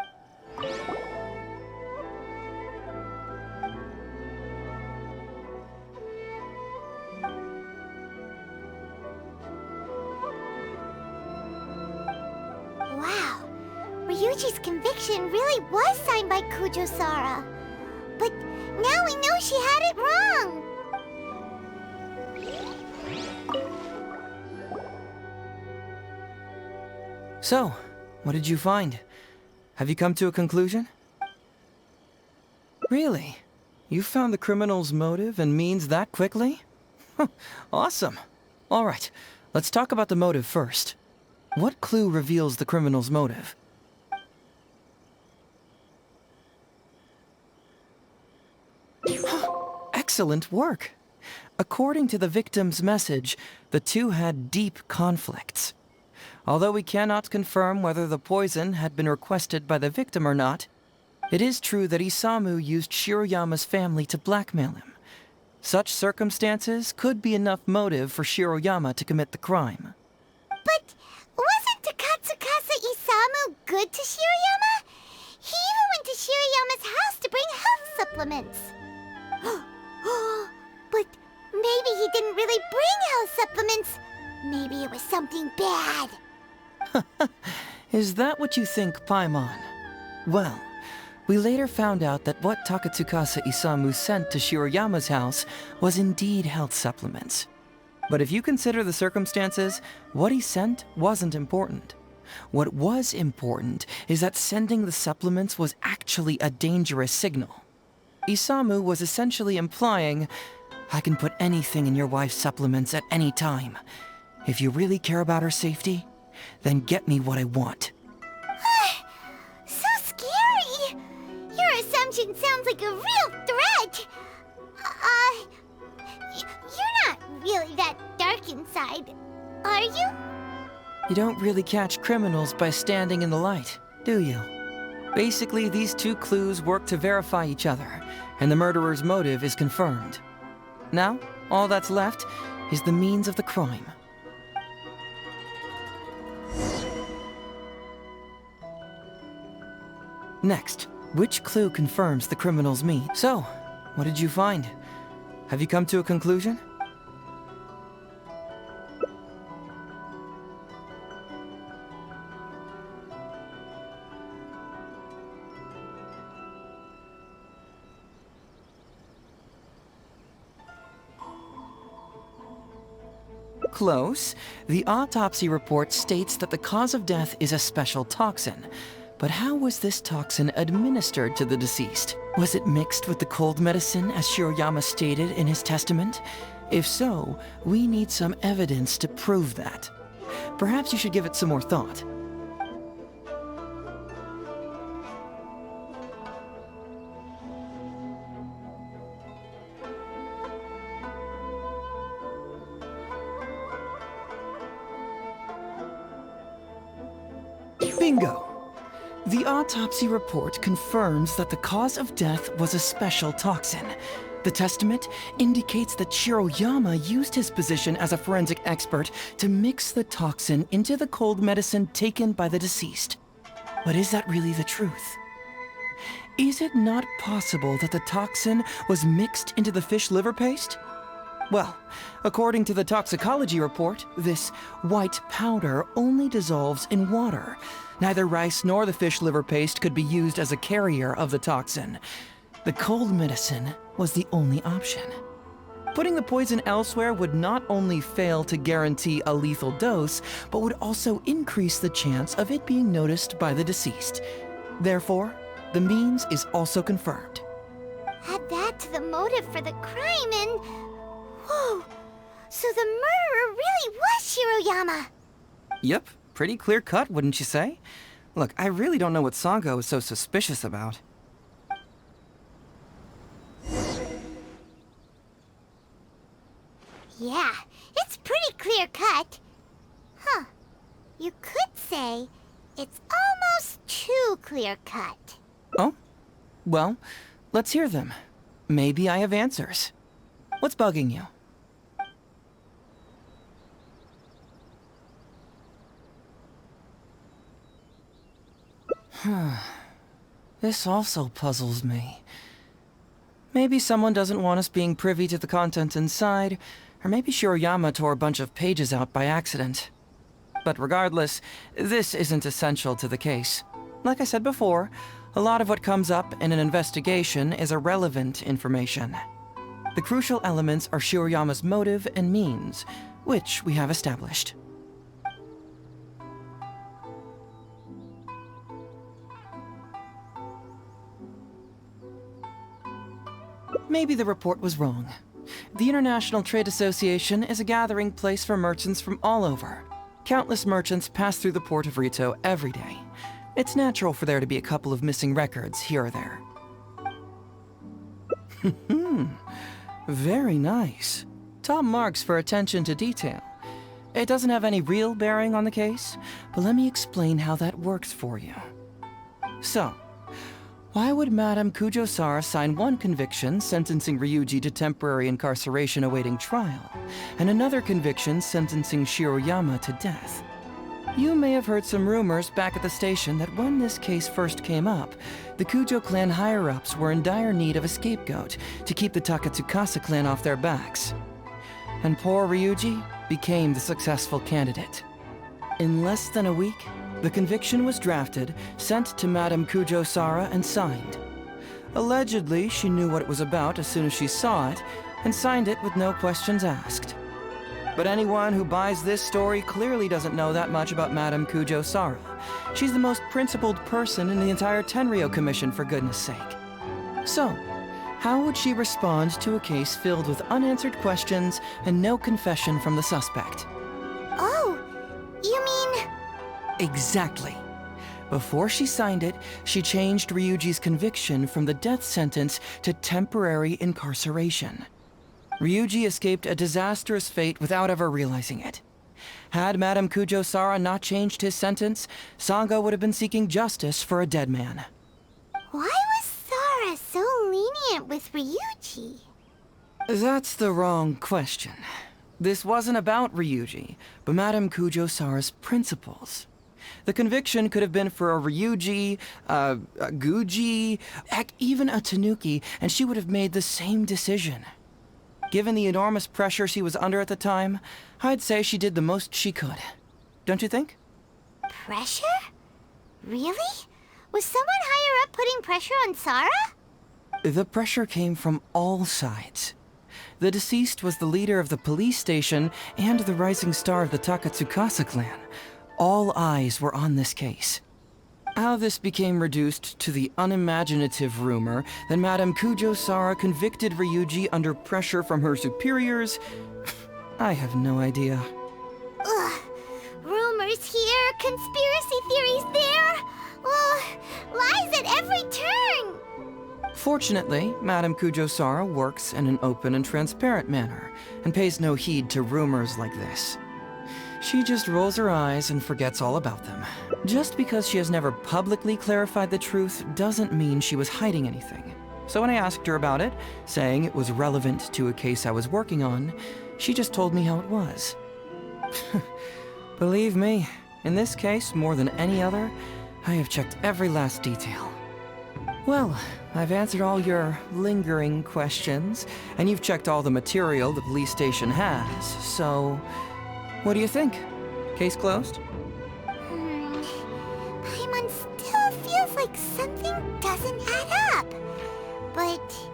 F: Wow, Ryuji's conviction really was signed by Kujo-Sara. But now we know she had it wrong.
D: So, what did you find? Have you come to a conclusion? Really? You found the criminal's motive and means that quickly? Awesome. All right, let's talk about the motive first. What clue reveals the criminal's motive? Excellent work. According to the victim's message, the two had deep conflicts. Although we cannot confirm whether the poison had been requested by the victim or not, it is true that Isamu used Shiroyama's family to blackmail him. Such circumstances could be enough motive for Shiroyama to commit the crime.
F: But wasn't Takatsukasa Isamu good to Shiroyama? He even went to Shiroyama's house to bring health supplements. But maybe he didn't really bring health supplements. Maybe it was something bad.
D: Is that what you think, Paimon? Well, we later found out that what Takatsukasa Isamu sent to Shiroyama's house was indeed health supplements. But if you consider the circumstances, what he sent wasn't important. What was important is that sending the supplements was actually a dangerous signal. Isamu was essentially implying, I can put anything in your wife's supplements at any time. If you really care about her safety, then get me what I want.
F: So scary! Your assumption sounds like a real threat! You're not really that dark inside, are you?
D: You don't really catch criminals by standing in the light, do you? Basically, these two clues work to verify each other, and the murderer's motive is confirmed. Now, all that's left is the means of the crime. Next, which clue confirms the criminal's mean? So, what did you find? Have you come to a conclusion? Close. The autopsy report states that the cause of death is a special toxin. But how was this toxin administered to the deceased? Was it mixed with the cold medicine, as Shiroyama stated in his testament? If so, we need some evidence to prove that. Perhaps you should give it some more thought. Bingo! The autopsy report confirms that the cause of death was a special toxin. The testament indicates that Shiroyama used his position as a forensic expert to mix the toxin into the cold medicine taken by the deceased. But is that really the truth? Is it not possible that the toxin was mixed into the fish liver paste? Well, according to the toxicology report, this white powder only dissolves in water. Neither rice nor the fish liver paste could be used as a carrier of the toxin. The cold medicine was the only option. Putting the poison elsewhere would not only fail to guarantee a lethal dose, but would also increase the chance of it being noticed by the deceased. Therefore, the means is also confirmed.
F: Add that to the motive for the crime and... Whoa! So the murderer really was Shiroyama!
D: Yep, pretty clear cut, wouldn't you say? Look, I really don't know what Sango is so suspicious about.
F: Yeah, it's pretty clear cut. Huh. You could say it's almost too clear cut.
D: Oh? Well, let's hear them. Maybe I have answers. What's bugging you? This also puzzles me. Maybe someone doesn't want us being privy to the content inside, or maybe Shiroyama tore a bunch of pages out by accident. But regardless, this isn't essential to the case. Like I said before, a lot of what comes up in an investigation is irrelevant information. The crucial elements are Shiroyama's motive and means, which we have established. Maybe the report was wrong. The International Trade Association is a gathering place for merchants from all over. Countless merchants pass through the port of Rito every day. It's natural for there to be a couple of missing records here or there. Very nice. Top marks for attention to detail. It doesn't have any real bearing on the case, but let me explain how that works for you. So, why would Madame Kujo-Sara sign one conviction sentencing Ryuji to temporary incarceration awaiting trial, and another conviction sentencing Shiroyama to death? You may have heard some rumors back at the station that when this case first came up, the Kujo clan higher-ups were in dire need of a scapegoat to keep the Takatsukasa clan off their backs. And poor Ryuji became the successful candidate. In less than a week, the conviction was drafted, sent to Madame Kujo-Sara, and signed. Allegedly, she knew what it was about as soon as she saw it, and signed it with no questions asked. But anyone who buys this story clearly doesn't know that much about Madame Kujo-Sara. She's the most principled person in the entire Tenryou Commission, for goodness sake. So, how would she respond to a case filled with unanswered questions and no confession from the suspect?
F: Oh, you mean...
D: Exactly. Before she signed it, she changed Ryuji's conviction from the death sentence to temporary incarceration. Ryuji escaped a disastrous fate without ever realizing it. Had Madame Kujo-Sara not changed his sentence, Sango would have been seeking justice for a dead man.
F: Why was Sara so lenient with Ryuji?
D: That's the wrong question. This wasn't about Ryuji, but Madame Kujo-Sara's principles. The conviction could have been for a Ryuji, a Guji, heck, even a Tanuki, and she would have made the same decision. Given the enormous pressure she was under at the time, I'd say she did the most she could. Don't you think?
F: Pressure? Really? Was someone higher up putting pressure on Sara?
D: The pressure came from all sides. The deceased was the leader of the police station and the rising star of the Takatsukasa clan. All eyes were on this case. How this became reduced to the unimaginative rumor that Madame Kujo-Sara convicted Ryuji under pressure from her superiors, I have no idea.
F: Ugh. Rumors here, conspiracy theories there. Lies at every turn.
D: Fortunately, Madame Kujo-Sara works in an open and transparent manner, and pays no heed to rumors like this. She just rolls her eyes and forgets all about them. Just because she has never publicly clarified the truth doesn't mean she was hiding anything. So when I asked her about it, saying it was relevant to a case I was working on, she just told me how it was. Believe me, in this case, more than any other, I have checked every last detail. Well, I've answered all your lingering questions, and you've checked all the material the police station has, so what do you think? Case closed?
F: Paimon still feels like something doesn't add up. But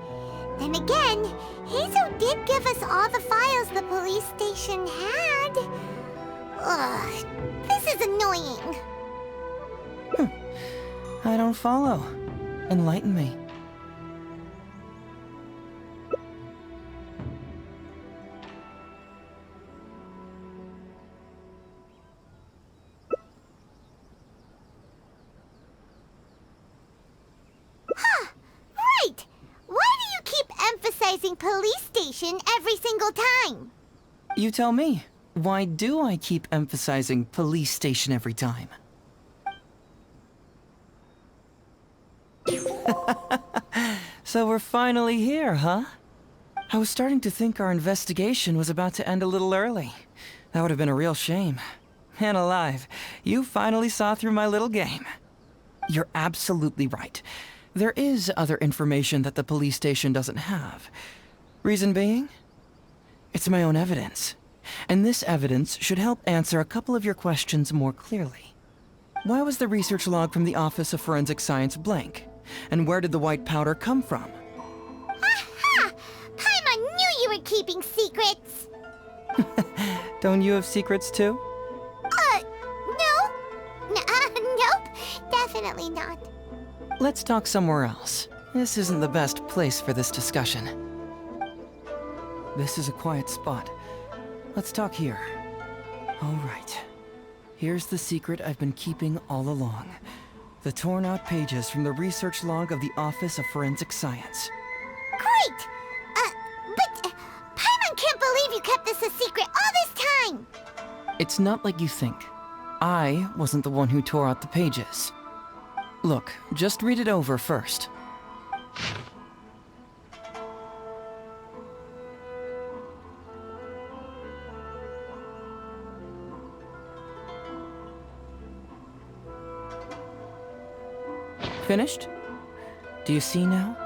F: then again, Heizou did give us all the files the police station had. Ugh, this is annoying.
D: I don't follow. Enlighten me.
F: Right! Why do you keep emphasizing police station every single time?
D: You tell me. Why do I keep emphasizing police station every time? So we're finally here, huh? I was starting to think our investigation was about to end a little early. That would have been a real shame. Man alive, you finally saw through my little game. You're absolutely right. There is other information that the police station doesn't have. Reason being? It's my own evidence. And this evidence should help answer a couple of your questions more clearly. Why was the research log from the Office of Forensic Science blank? And where did the white powder come from?
F: Aha! Paimon knew you were keeping secrets!
D: Don't you have secrets too?
F: No? Nope, definitely not.
D: Let's talk somewhere else. This isn't the best place for this discussion. This is a quiet spot. Let's talk here. All right. Here's the secret I've been keeping all along. The torn out pages from the research log of the Office of Forensic Science.
F: Great! But Paimon can't believe you kept this a secret all this time!
D: It's not like you think. I wasn't the one who tore out the pages. Look, just read it over first. Finished? Do you see now?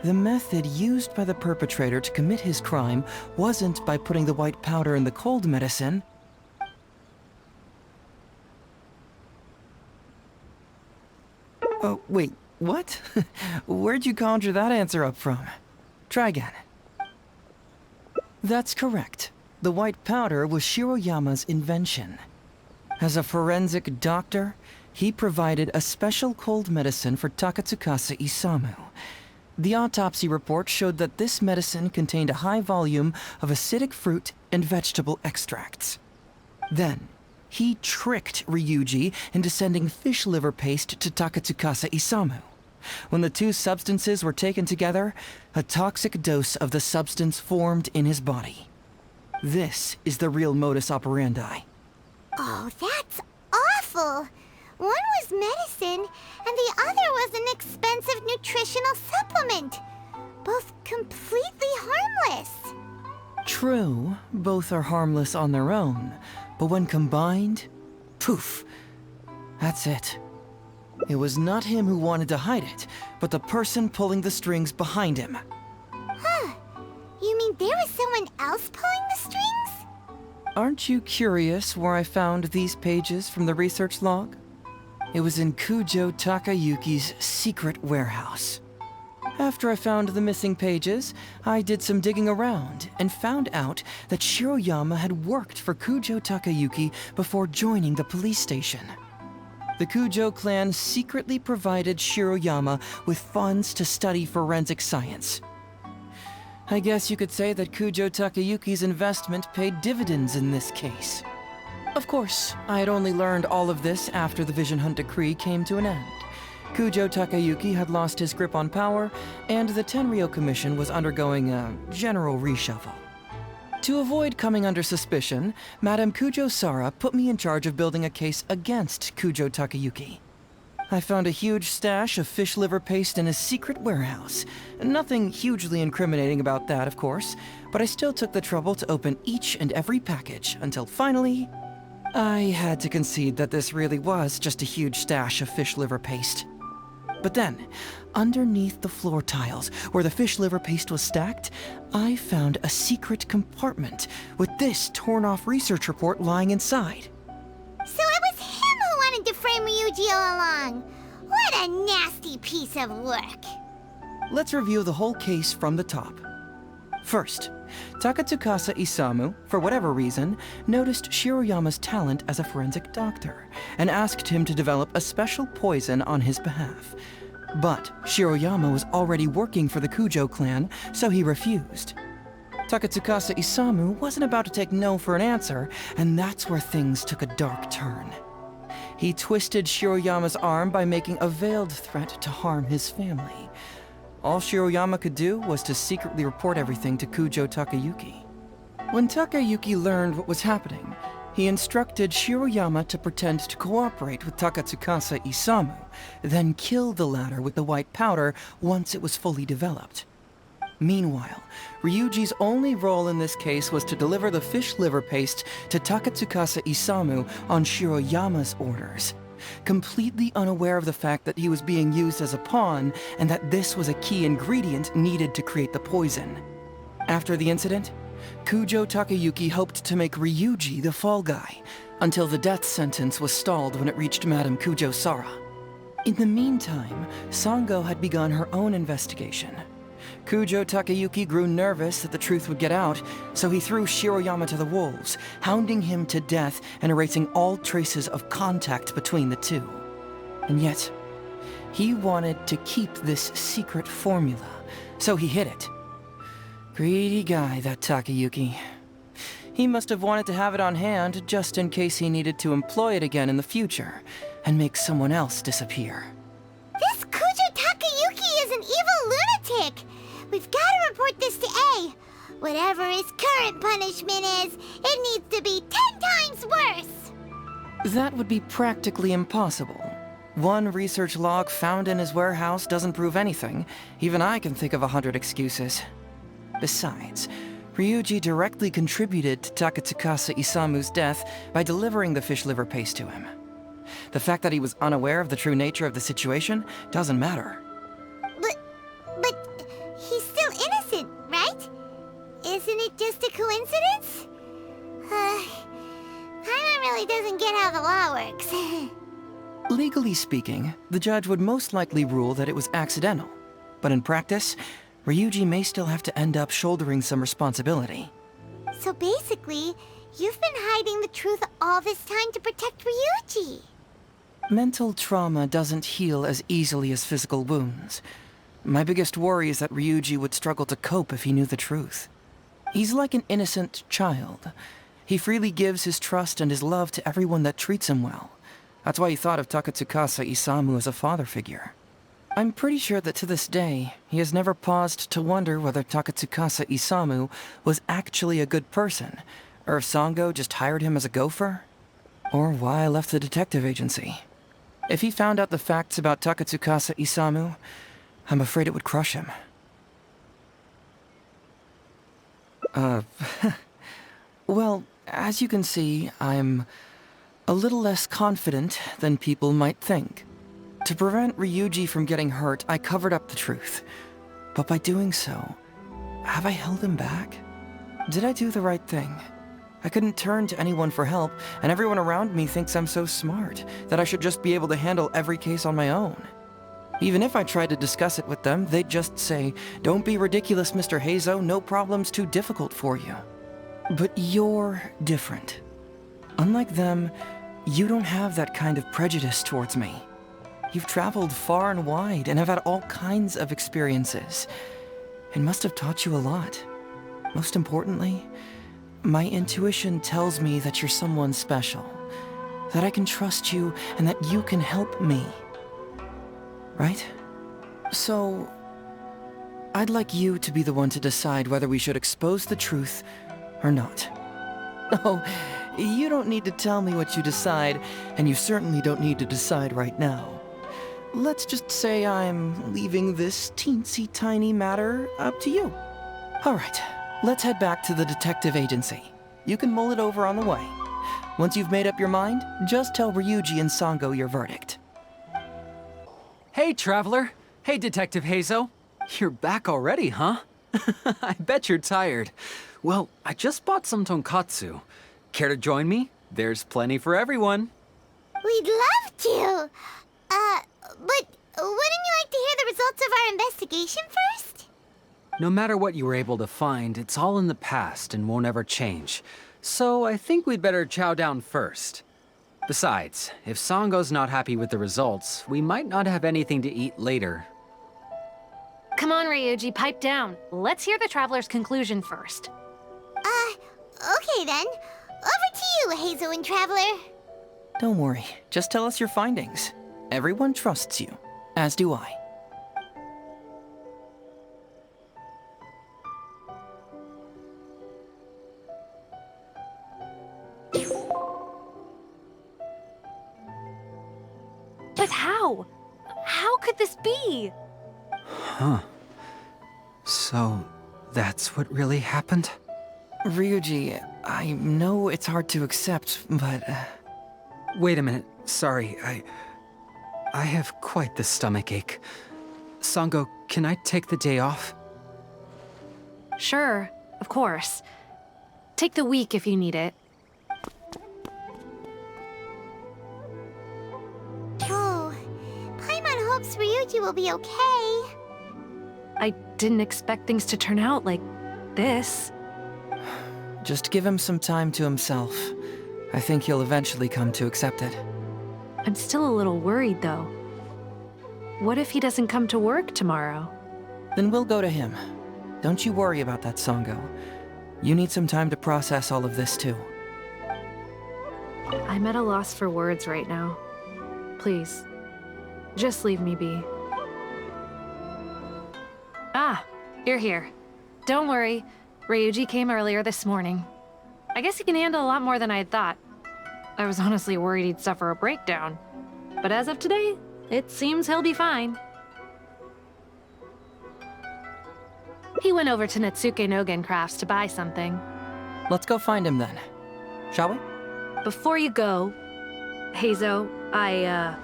D: The method used by the perpetrator to commit his crime wasn't by putting the white powder in the cold medicine. Oh, wait, what? Where'd you conjure that answer up from? Try again. That's correct. The white powder was Shiroyama's invention. As a forensic doctor, he provided a special cold medicine for Takatsukasa Isamu. The autopsy report showed that this medicine contained a high volume of acidic fruit and vegetable extracts. Then, he tricked Ryuji into sending fish liver paste to Takatsukasa Isamu. When the two substances were taken together, a toxic dose of the substance formed in his body. This is the real modus operandi.
F: Oh, that's awful! One was medicine, and the other was an expensive nutritional supplement. Both completely harmless.
D: True, both are harmless on their own, but when combined, poof, that's it. It was not him who wanted to hide it, but the person pulling the strings behind him.
F: Huh. You mean there was someone else pulling the strings?
D: Aren't you curious where I found these pages from the research log? It was in Kujo Takayuki's secret warehouse. After I found the missing pages, I did some digging around and found out that Shiroyama had worked for Kujo Takayuki before joining the police station. The Kujo clan secretly provided Shiroyama with funds to study forensic science. I guess you could say that Kujo Takayuki's investment paid dividends in this case. Of course, I had only learned all of this after the Vision Hunt decree came to an end. Kujo Takayuki had lost his grip on power, and the Tenryou Commission was undergoing a general reshuffle. To avoid coming under suspicion, Madame Kujo Sara put me in charge of building a case against Kujo Takayuki. I found a huge stash of fish liver paste in a secret warehouse. Nothing hugely incriminating about that, of course, but I still took the trouble to open each and every package until finally, I had to concede that this really was just a huge stash of fish liver paste. But then, underneath the floor tiles, where the fish liver paste was stacked, I found a secret compartment with this torn-off research report lying inside.
F: So it was him who wanted to frame Ryuji all along. What a nasty piece of work.
D: Let's review the whole case from the top. First, Takatsukasa Isamu, for whatever reason, noticed Shiroyama's talent as a forensic doctor and asked him to develop a special poison on his behalf. But Shiroyama was already working for the Kujo clan, so he refused. Takatsukasa Isamu wasn't about to take no for an answer, and that's where things took a dark turn. He twisted Shiroyama's arm by making a veiled threat to harm his family. All Shiroyama could do was to secretly report everything to Kujo Takayuki. When Takayuki learned what was happening, he instructed Shiroyama to pretend to cooperate with Takatsukasa Isamu, then kill the latter with the white powder once it was fully developed. Meanwhile, Ryuji's only role in this case was to deliver the fish liver paste to Takatsukasa Isamu on Shiroyama's orders, completely unaware of the fact that he was being used as a pawn and that this was a key ingredient needed to create the poison. After the incident, Kujo Takayuki hoped to make Ryuji the fall guy, until the death sentence was stalled when it reached Madame Kujo Sara. In the meantime, Sango had begun her own investigation. Kujo Takayuki grew nervous that the truth would get out, so he threw Shiroyama to the wolves, hounding him to death and erasing all traces of contact between the two. And yet, he wanted to keep this secret formula, so he hid it. Greedy guy, that Takayuki. He must have wanted to have it on hand just in case he needed to employ it again in the future, and make someone else disappear.
F: This Kujo Takayuki is an evil lunatic. We've got to report this to A. Whatever his current punishment is, it needs to be 10 times worse.
D: That would be practically impossible. One research log found in his warehouse doesn't prove anything. Even I can think of 100 excuses. Besides, Ryuji directly contributed to Takatsukasa Isamu's death by delivering the fish liver paste to him. The fact that he was unaware of the true nature of the situation doesn't matter.
F: But he's still innocent, right? Isn't it just a coincidence? Paimon really doesn't get how the law works.
D: Legally speaking, the judge would most likely rule that it was accidental. But in practice, Ryuji may still have to end up shouldering some responsibility.
F: So basically, you've been hiding the truth all this time to protect Ryuji.
D: Mental trauma doesn't heal as easily as physical wounds. My biggest worry is that Ryuji would struggle to cope if he knew the truth. He's like an innocent child. He freely gives his trust and his love to everyone that treats him well. That's why he thought of Takatsukasa Isamu as a father figure. I'm pretty sure that to this day, he has never paused to wonder whether Takatsukasa Isamu was actually a good person, or if Sango just hired him as a gopher, or why I left the detective agency. If he found out the facts about Takatsukasa Isamu, I'm afraid it would crush him. Well, as you can see, I'm a little less confident than people might think. To prevent Ryuji from getting hurt, I covered up the truth. But by doing so, have I held him back? Did I do the right thing? I couldn't turn to anyone for help, and everyone around me thinks I'm so smart that I should just be able to handle every case on my own. Even if I tried to discuss it with them, they'd just say, "Don't be ridiculous, Mr. Heizou, no problem's too difficult for you." But you're different. Unlike them, you don't have that kind of prejudice towards me. You've traveled far and wide and have had all kinds of experiences. It must have taught you a lot. Most importantly, my intuition tells me that you're someone special, that I can trust you and that you can help me. Right? So, I'd like you to be the one to decide whether we should expose the truth or not. Oh, you don't need to tell me what you decide, and you certainly don't need to decide right now. let's just say I'm leaving this teensy tiny matter up to you. All right, let's head back to the detective agency. You can mull it over on the way. Once you've made up your mind, just tell Ryuji and Sango your verdict.
A: Hey, Traveler. Hey, Detective Heizou. You're back already, huh? I bet you're tired. Well, I just bought some tonkatsu. Care to join me? There's plenty for everyone.
F: We'd love to. But wouldn't you like to hear the results of our investigation first?
A: No matter what you were able to find, it's all in the past and won't ever change. So I think we'd better chow down first. Besides, if Sango's not happy with the results, we might not have anything to eat later.
B: Come on, Ryuji, pipe down. Let's hear the Traveler's conclusion first.
F: Okay then. Over to you, Heizou and Traveler.
D: Don't worry, just tell us your findings. Everyone trusts you, as do I.
B: But how? How could this be?
A: Huh. So, that's what really happened?
D: Ryuji, I know it's hard to accept, but...
A: Wait a minute. Sorry, I have quite the stomachache. Sango, can I take the day off?
B: Sure, of course. Take the week if you need it.
F: Oh, Paimon hopes Ryuji will be okay.
B: I didn't expect things to turn out like this.
D: Just give him some time to himself. I think he'll eventually come to accept it.
B: I'm still a little worried, though. What if he doesn't come to work tomorrow?
D: Then we'll go to him. Don't you worry about that, Sango. You need some time to process all of this, too.
B: I'm at a loss for words right now. Please, just leave me be. Ah, you're here. Don't worry. Ryuji came earlier this morning. I guess he can handle a lot more than I had thought. I was honestly worried he'd suffer a breakdown. But as of today, it seems he'll be fine. He went over to Natsuke Nogen Crafts to buy something.
D: Let's go find him then. Shall we?
B: Before you go, Heizou, I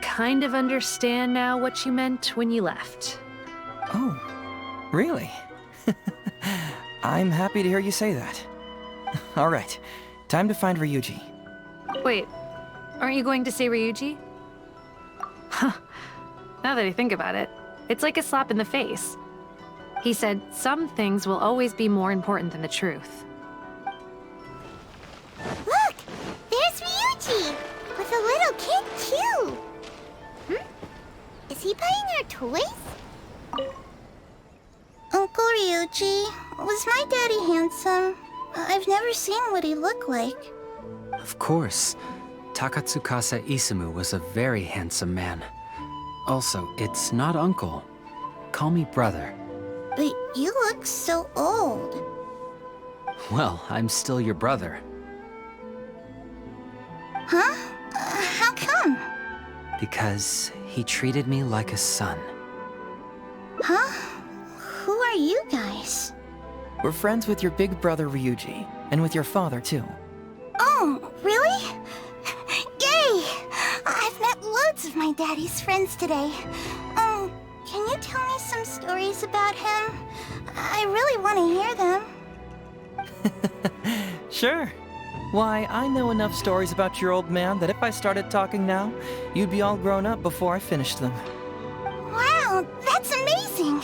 B: kind of understand now what you meant when you left.
D: Oh, really? I'm happy to hear you say that. All right, time to find Ryuji.
B: Wait, aren't you going to say Ryuji? Huh. Now that I think about it, it's like a slap in the face. He said some things will always be more important than the truth.
F: Look! There's Ryuji! With a little kid, too! Is he buying our toys? Uncle Ryuji, was my daddy handsome? I've never seen what he looked like.
A: Of course. Takatsukasa Isumu was a very handsome man. Also, it's not uncle. Call me brother.
F: But you look so old.
A: Well, I'm still your brother.
F: Huh? How come?
A: Because he treated me like a son.
F: Huh? Who are you guys?
D: We're friends with your big brother Ryuji, and with your father, too.
F: Oh, really? Yay! I've met loads of my daddy's friends today. Can you tell me some stories about him? I really want to hear them.
D: Sure. Why, I know enough stories about your old man that if I started talking now, you'd be all grown up before I finished them.
F: Wow, that's amazing!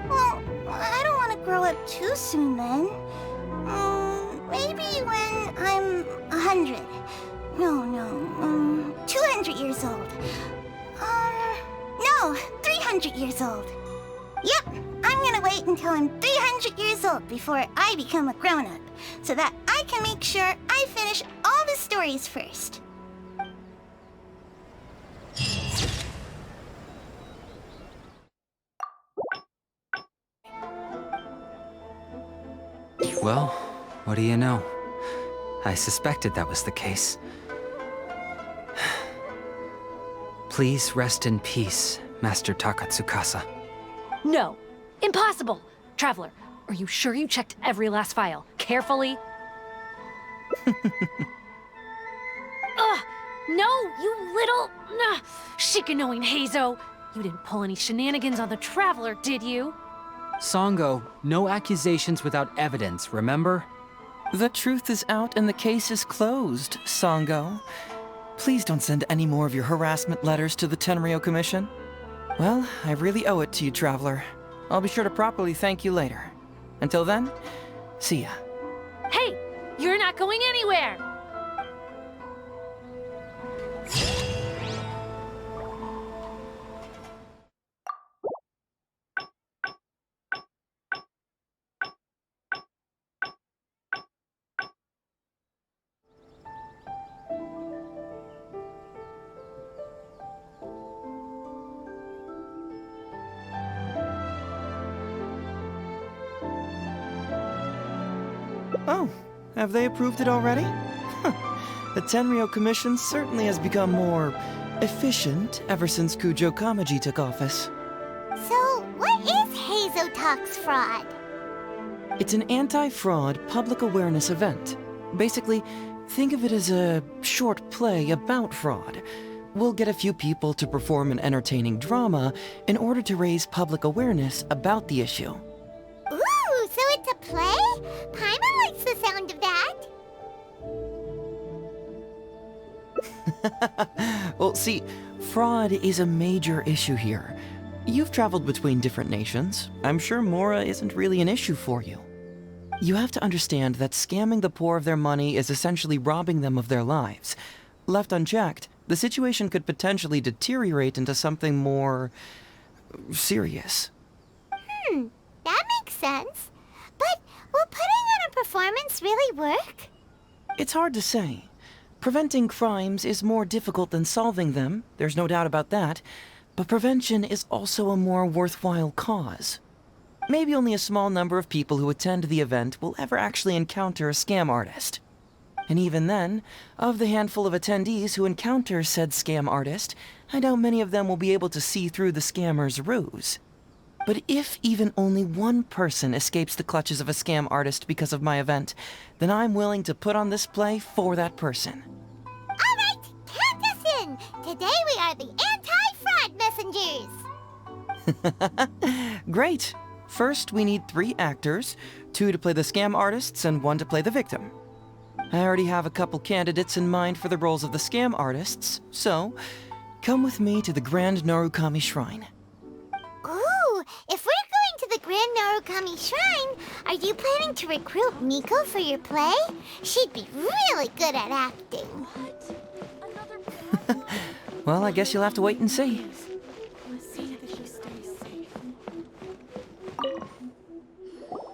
F: Well, I don't want to grow up too soon then. Maybe when I'm 100. No, 200 years old. No, 300 years old. Yep, I'm gonna wait until I'm 300 years old before I become a grown-up, so that I can make sure I finish all the stories first.
A: Well, what do you know? I suspected that was the case. Please rest in peace, Master Takatsukasa.
B: No! Impossible! Traveler, are you sure you checked every last file? Carefully? Ugh! No, you little... Shikanoin Heizou! You didn't pull any shenanigans on the Traveler, did you?
A: Sango, no accusations without evidence, remember?
D: The truth is out and the case is closed, Sango. Please don't send any more of your harassment letters to the Tenryou Commission. Well, I really owe it to you, Traveler. I'll be sure to properly thank you later. Until then, see ya.
B: Hey! You're not going anywhere!
D: Oh, have they approved it already? The Tenryou Commission certainly has become more efficient ever since Kujo Kamaji took office.
F: So, what is Heizou Talks fraud?
D: It's an anti-fraud public awareness event. Basically, think of it as a short play about fraud. We'll get a few people to perform an entertaining drama in order to raise public awareness about the issue.
F: Ooh, so it's a play? Paimon likes the sound of that.
D: Well, see, fraud is a major issue here. You've traveled between different nations. I'm sure Mora isn't really an issue for you. You have to understand that scamming the poor of their money is essentially robbing them of their lives. Left unchecked, the situation could potentially deteriorate into something more serious.
F: That makes sense. But will putting on a performance really work?
D: It's hard to say. Preventing crimes is more difficult than solving them, there's no doubt about that, but prevention is also a more worthwhile cause. Maybe only a small number of people who attend the event will ever actually encounter a scam artist. And even then, of the handful of attendees who encounter said scam artist, I doubt many of them will be able to see through the scammer's ruse. But if even only one person escapes the clutches of a scam artist because of my event, then I'm willing to put on this play for that person.
F: All right, count us in. Today we are the anti-fraud messengers.
D: Great. First, we need 3 actors, 2 to play the scam artists and 1 to play the victim. I already have a couple candidates in mind for the roles of the scam artists, so come with me to the Grand Narukami Shrine.
F: Ooh, if we're going to the Grand Narukami Shrine, are you planning to recruit Miko for your play? She'd be really good at acting.
D: Well, I guess you'll have to wait and see.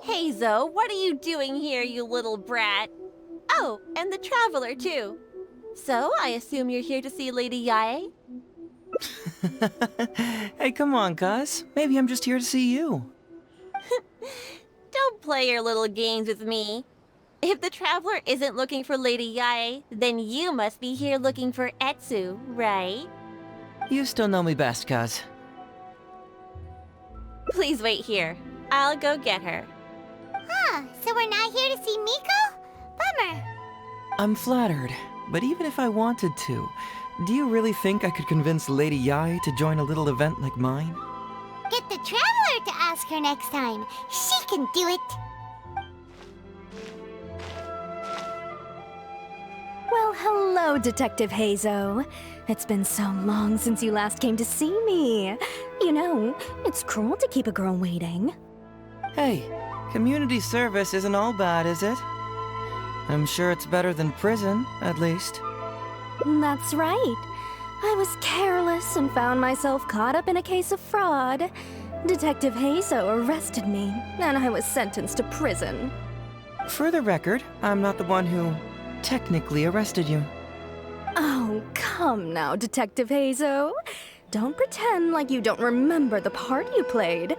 J: Heizou, what are you doing here, you little brat? Oh, and the Traveler, too. So, I assume you're here to see Lady Yae?
D: Hey, come on, cuz. Maybe I'm just here to see you.
J: Don't play your little games with me. If the Traveler isn't looking for Lady Yae, then you must be here looking for Etsu, right?
D: You still know me best, cuz.
J: Please wait here. I'll go get her.
F: Huh, so we're not here to see Miko? Bummer.
D: I'm flattered, but even if I wanted to, do you really think I could convince Lady Yae to join a little event like mine?
F: Get the Traveler to ask her next time. She can do it.
H: Well, hello, Detective Heizou. It's been so long since you last came to see me. You know, it's cruel to keep a girl waiting.
D: Hey, community service isn't all bad, is it? I'm sure it's better than prison, at least.
H: That's right. I was careless and found myself caught up in a case of fraud. Detective Heizou arrested me, and I was sentenced to prison.
D: For the record, I'm not the one who technically arrested you.
H: Oh, come now, Detective Heizou. Don't pretend like you don't remember the part you played.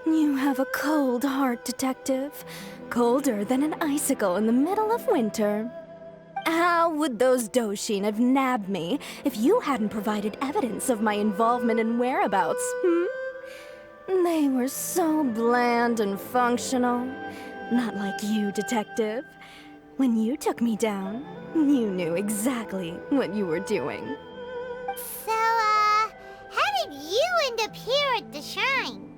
H: You have a cold heart, Detective. Colder than an icicle in the middle of winter. How would those Doshin have nabbed me if you hadn't provided evidence of my involvement and whereabouts, They were so bland and functional. Not like you, Detective. When you took me down, you knew exactly what you were doing.
F: So, how did you end up here at the Shrine?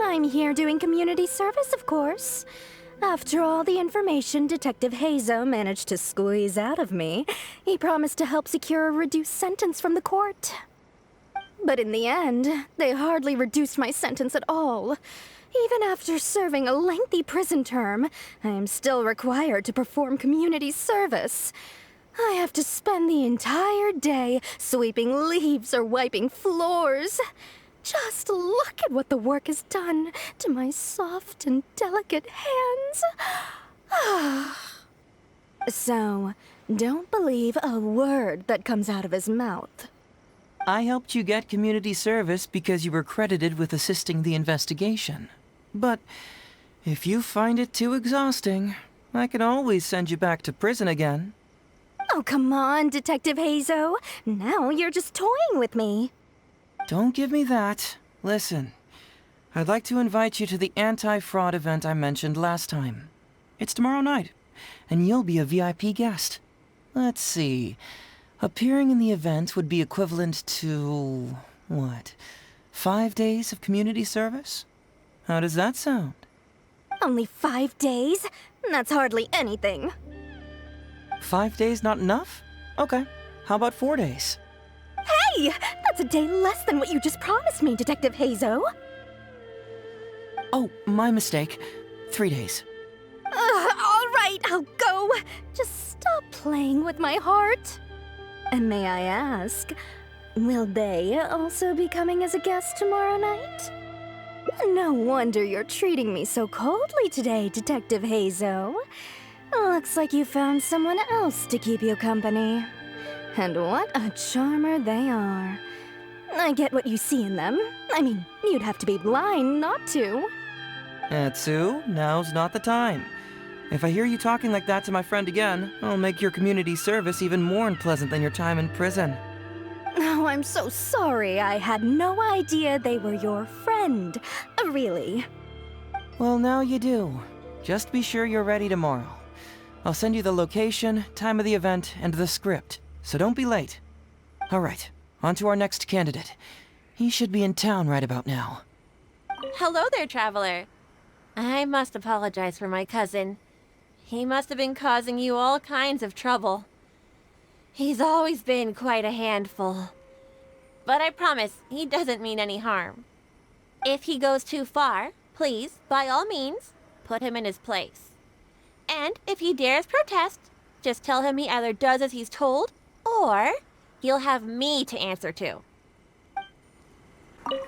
H: I'm here doing community service, of course. After all the information Detective Heizou managed to squeeze out of me, he promised to help secure a reduced sentence from the court. But in the end, they hardly reduced my sentence at all. Even after serving a lengthy prison term, I am still required to perform community service. I have to spend the entire day sweeping leaves or wiping floors. Just look at what the work has done to my soft and delicate hands. So, don't believe a word that comes out of his mouth.
D: I helped you get community service because you were credited with assisting the investigation. But if you find it too exhausting, I can always send you back to prison again.
H: Oh, come on, Detective Heizou. Now you're just toying with me.
D: Don't give me that. Listen, I'd like to invite you to the anti-fraud event I mentioned last time. It's tomorrow night, and you'll be a VIP guest. Let's see. Appearing in the event would be equivalent to, what, 5 days of community service? How does that sound?
H: Only 5 days? That's hardly anything.
D: 5 days not enough? Okay, how about 4 days?
H: Hey! That's a day less than what you just promised me, Detective Heizou.
D: Oh, my mistake. 3 days.
H: All right, I'll go. Just stop playing with my heart. And may I ask, will they also be coming as a guest tomorrow night? No wonder you're treating me so coldly today, Detective Heizou. Looks like you found someone else to keep you company. And what a charmer they are. I get what you see in them. I mean, you'd have to be blind not to.
D: Etsu, now's not the time. If I hear you talking like that to my friend again, I'll make your community service even more unpleasant than your time in prison.
H: Oh, I'm so sorry. I had no idea they were your friend. Really.
D: Well, now you do. Just be sure you're ready tomorrow. I'll send you the location, time of the event, and the script, so don't be late. All right, on to our next candidate. He should be in town right about now.
J: Hello there, traveler. I must apologize for my cousin. He must have been causing you all kinds of trouble. He's always been quite a handful. But I promise, he doesn't mean any harm. If he goes too far, please, by all means, put him in his place. And if he dares protest, just tell him he either does as he's told, or he'll have me to answer to.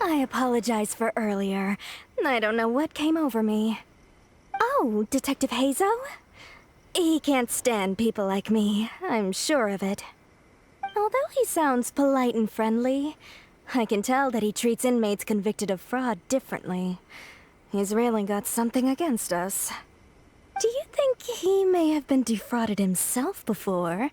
H: I apologize for earlier. I don't know what came over me. Oh, Detective Heizou? He can't stand people like me, I'm sure of it. Although he sounds polite and friendly, I can tell that he treats inmates convicted of fraud differently. He's really got something against us. Do you think he may have been defrauded himself before?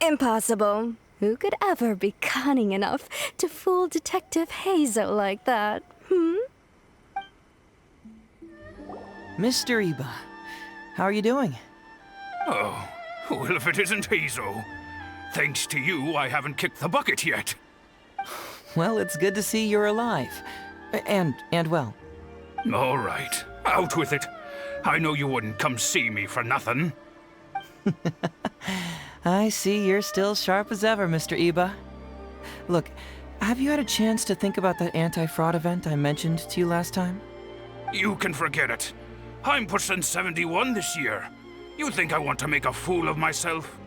H: Impossible. Who could ever be cunning enough to fool Detective Heizou like that,
D: Mr. Iba, how are you doing?
E: Oh, well, if it isn't Heizou. Thanks to you, I haven't kicked the bucket yet.
D: Well, it's good to see you're alive. And well.
E: All right, out with it. I know you wouldn't come see me for nothing.
D: I see you're still sharp as ever, Mr. Iba. Look, have you had a chance to think about that anti-fraud event I mentioned to you last time?
E: You can forget it. I'm pushing 71 this year. You think I want to make a fool of myself?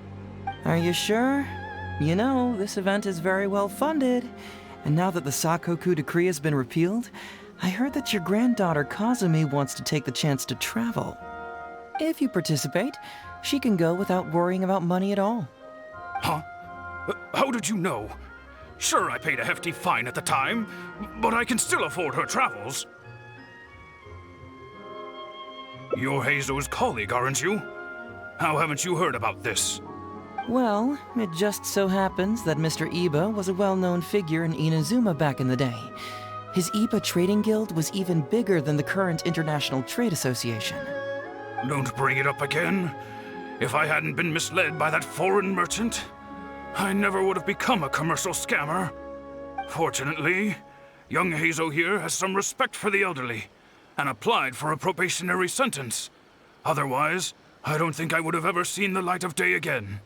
D: Are you sure? You know, this event is very well funded. And now that the Sakoku decree has been repealed, I heard that your granddaughter Kazumi wants to take the chance to travel. If you participate, she can go without worrying about money at all.
E: Huh? How did you know? Sure, I paid a hefty fine at the time, but I can still afford her travels. You're Heizou's colleague, aren't you? How haven't you heard about this?
D: Well, it just so happens that Mr. Iba was a well-known figure in Inazuma back in the day. His Iba Trading Guild was even bigger than the current International Trade Association.
E: Don't bring it up again. If I hadn't been misled by that foreign merchant, I never would have become a commercial scammer. Fortunately, young Heizou here has some respect for the elderly and applied for a probationary sentence. Otherwise, I don't think I would have ever seen the light of day again.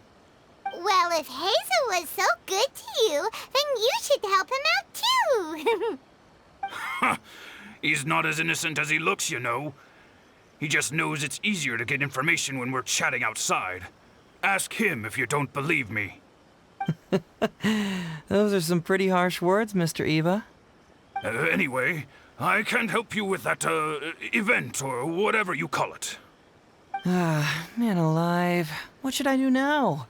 F: Well, if Heizou was so good to you, then you should help him out too.
E: He's not as innocent as he looks, you know. He just knows it's easier to get information when we're chatting outside. Ask him if you don't believe me.
D: Those are some pretty harsh words, Mr. Iba.
E: Anyway, I can't help you with that, event or whatever you call it.
D: Ah, man alive. What should I do now?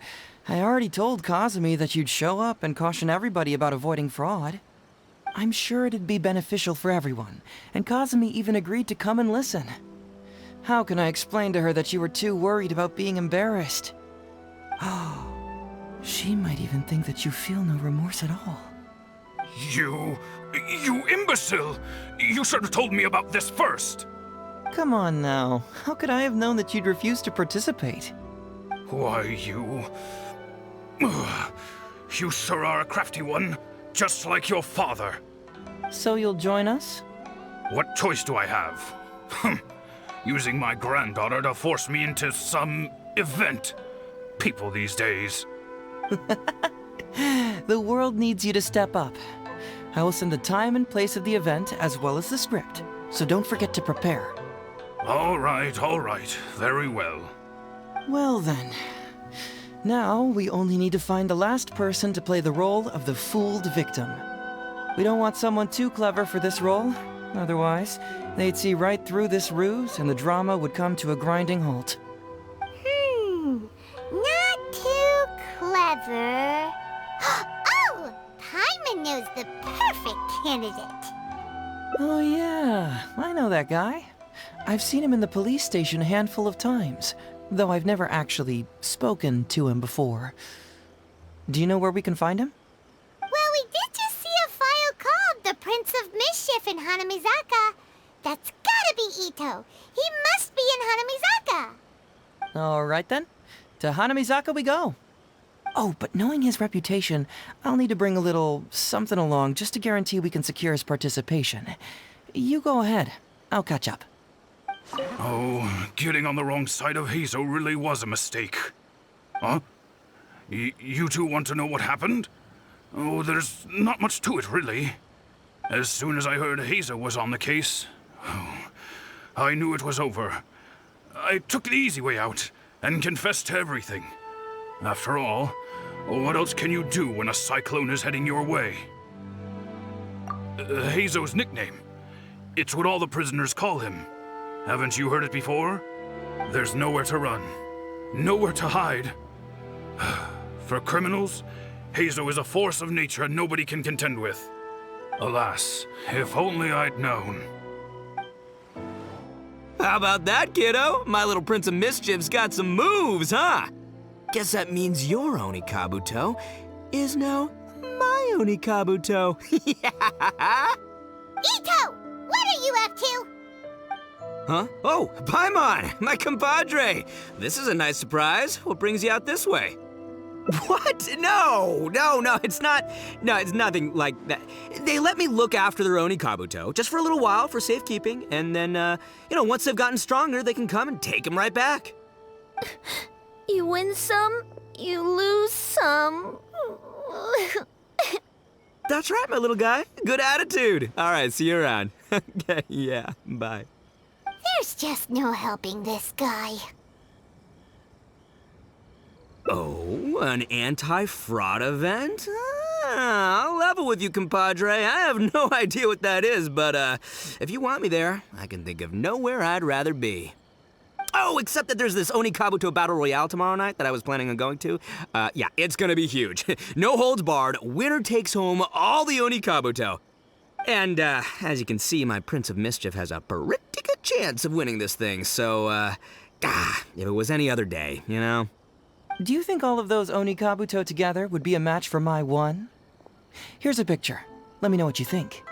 D: I already told Kazumi that you'd show up and caution everybody about avoiding fraud. I'm sure it'd be beneficial for everyone, and Kazumi even agreed to come and listen. How can I explain to her that you were too worried about being embarrassed? Oh, she might even think that you feel no remorse at all.
E: You imbecile! You should have told me about this first!
D: Come on now. How could I have known that you'd refuse to participate?
E: Why, you... You sure are a crafty one, just like your father.
D: So you'll join us?
E: What choice do I have? Using my granddaughter to force me into some event. People these days.
D: The world needs you to step up. I will send the time and place of the event as well as the script, so don't forget to prepare.
E: All right, very well.
D: Well then. Now, we only need to find the last person to play the role of the fooled victim. We don't want someone too clever for this role. Otherwise, they'd see right through this ruse and the drama would come to a grinding halt.
F: Not too clever. Oh! Paimon knows the perfect candidate.
D: Oh yeah, I know that guy. I've seen him in the police station a handful of times, though I've never actually spoken to him before. Do you know where we can find him?
F: Well, we did just see a file called the Prince of Mischief in Hanamizaka. That's gotta be Ito. He must be in Hanamizaka.
D: Alright then. To Hanamizaka we go. Oh, but knowing his reputation, I'll need to bring a little something along just to guarantee we can secure his participation. You go ahead. I'll catch up.
E: Oh, getting on the wrong side of Heizou really was a mistake. Huh? You two want to know what happened? Oh, there's not much to it, really. As soon as I heard Heizou was on the case, I knew it was over. I took the easy way out and confessed to everything. After all, what else can you do when a cyclone is heading your way? Heizou's nickname. It's what all the prisoners call him. Haven't you heard it before? There's nowhere to run, nowhere to hide. For criminals, Heizou is a force of nature nobody can contend with. Alas, if only I'd known.
K: How about that, kiddo? My little Prince of Mischief's got some moves, huh? Guess that means your Onikabuto is now my Onikabuto.
F: Ito! What are you up to?
K: Huh? Oh, Paimon, my compadre. This is a nice surprise. What brings you out this way? What? No, it's not. No, it's nothing like that. They let me look after their Onikabuto just for a little while for safekeeping, and then, once they've gotten stronger, they can come and take them right back.
J: You win some, you lose some.
K: That's right, my little guy. Good attitude. All right, see you around. Okay, yeah, bye.
F: There's just no helping this guy.
K: Oh, an anti-fraud event? I'll level with you, compadre. I have no idea what that is, but if you want me there, I can think of nowhere I'd rather be. Oh, except that there's this Onikabuto Battle Royale tomorrow night that I was planning on going to. Yeah, it's gonna be huge. No holds barred, winner takes home all the Onikabuto. And, as you can see, my Prince of Mischief has a pretty good chance of winning this thing, so, if it was any other day, you know?
D: Do you think all of those Onikabuto together would be a match for my one? Here's a picture. Let me know what you think.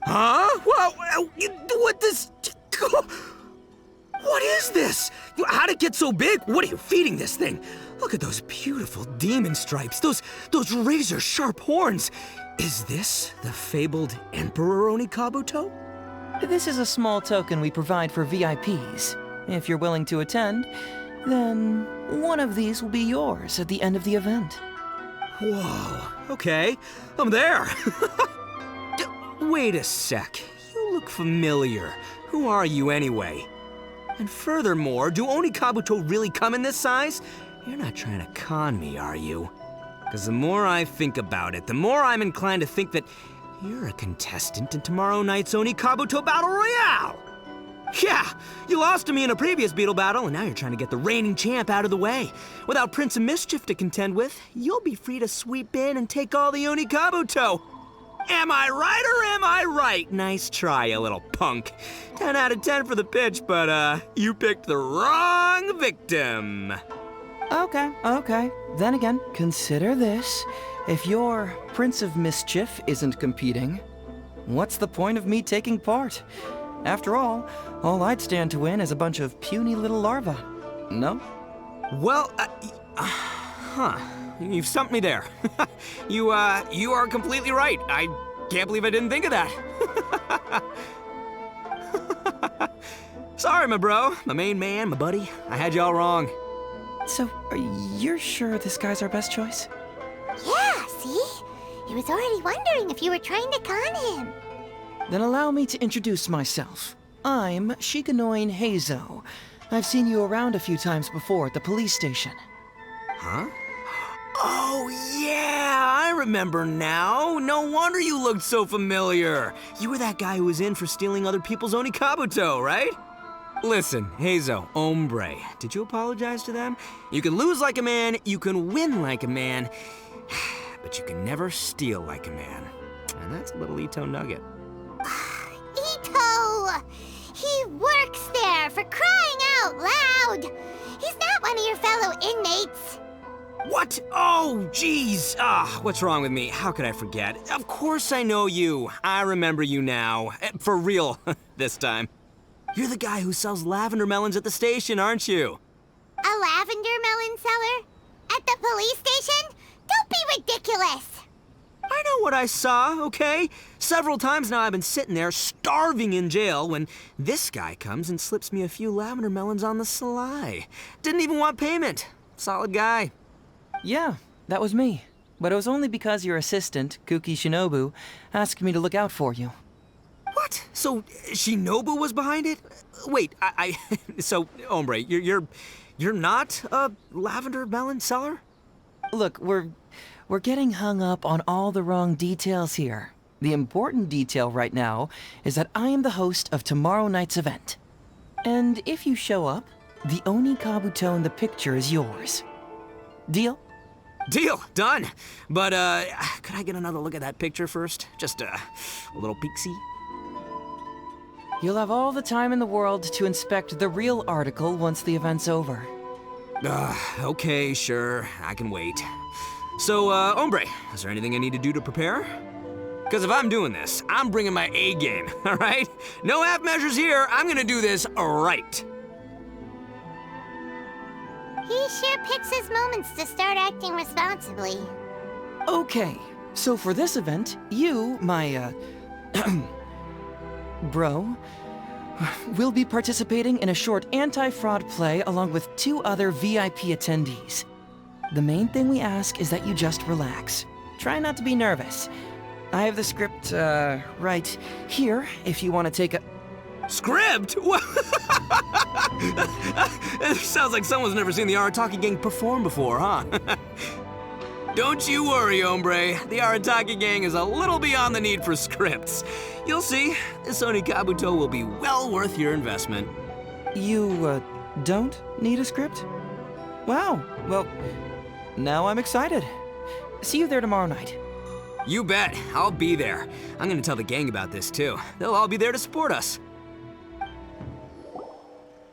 K: Huh? What this? What is this? How'd it get so big? What are you feeding this thing? Look at those beautiful demon stripes, those razor-sharp horns. Is this the fabled Emperor Onikabuto?
D: This is a small token we provide for VIPs. If you're willing to attend, then one of these will be yours at the end of the event.
K: Whoa, okay, I'm there. Wait a sec, you look familiar. Who are you anyway? And furthermore, do Onikabuto really come in this size? You're not trying to con me, are you? Because the more I think about it, the more I'm inclined to think that you're a contestant in tomorrow night's Onikabuto Battle Royale! Yeah, you lost to me in a previous Beetle battle, and now you're trying to get the reigning champ out of the way. Without Prince of Mischief to contend with, you'll be free to sweep in and take all the Onikabuto. Am I right or am I right? Nice try, you little punk. 10 out of 10 for the pitch, but you picked the wrong victim.
D: Okay. Then again, consider this. If your Prince of Mischief isn't competing, what's the point of me taking part? After all I'd stand to win is a bunch of puny little larvae. No?
K: Well, you've stumped me there. You are completely right. I can't believe I didn't think of that. Sorry, my bro, my main man, my buddy. I had you all wrong.
D: So, are you sure this guy's our best choice?
F: Yeah, see? He was already wondering if you were trying to con him.
D: Then allow me to introduce myself. I'm Shikanoin Heizou. I've seen you around a few times before at the police station.
K: Huh? Oh, yeah, I remember now. No wonder you looked so familiar. You were that guy who was in for stealing other people's Onikabuto, right? Listen, Heizou, hombre, did you apologize to them? You can lose like a man, you can win like a man, but you can never steal like a man. And that's a little Ito nugget.
F: Ito! He works there, for crying out loud! He's not one of your fellow inmates.
K: What? Oh, jeez. What's wrong with me? How could I forget? Of course I know you. I remember you now. For real, this time. You're the guy who sells lavender melons at the station, aren't you?
F: A lavender melon seller? At the police station? Don't be ridiculous!
K: I know what I saw, okay? Several times now I've been sitting there starving in jail when this guy comes and slips me a few lavender melons on the sly. Didn't even want payment. Solid guy.
D: Yeah, that was me. But it was only because your assistant, Kuki Shinobu, asked me to look out for you.
K: What? So Shinobu was behind it? Wait, so hombre, you're not a lavender melon seller?
D: Look, we're getting hung up on all the wrong details here. The important detail right now is that I am the host of tomorrow night's event. And if you show up, the Onikabuto in the picture is yours. Deal?
K: Deal, done. But could I get another look at that picture first? Just a little peek-see?
D: You'll have all the time in the world to inspect the real article once the event's over.
K: Okay, sure, I can wait. So, hombre, is there anything I need to do to prepare? Because if I'm doing this, I'm bringing my A game, all right? No half measures here, I'm gonna do this right.
F: He sure picks his moments to start acting responsibly.
D: Okay, so for this event, you, my, bro, will be participating in a short anti-fraud play along with 2 other VIP attendees. The main thing we ask is that you just relax. Try not to be nervous. I have the script, right here, if you want to take a...
K: Script? What? It sounds like someone's never seen the Arataki Gang perform before, huh? Don't you worry, hombre. The Arataki Gang is a little beyond the need for scripts. You'll see, this Onikabuto will be well worth your investment.
D: You, don't need a script? Wow, well, now I'm excited. See you there tomorrow night.
K: You bet, I'll be there. I'm gonna tell the gang about this too. They'll all be there to support us.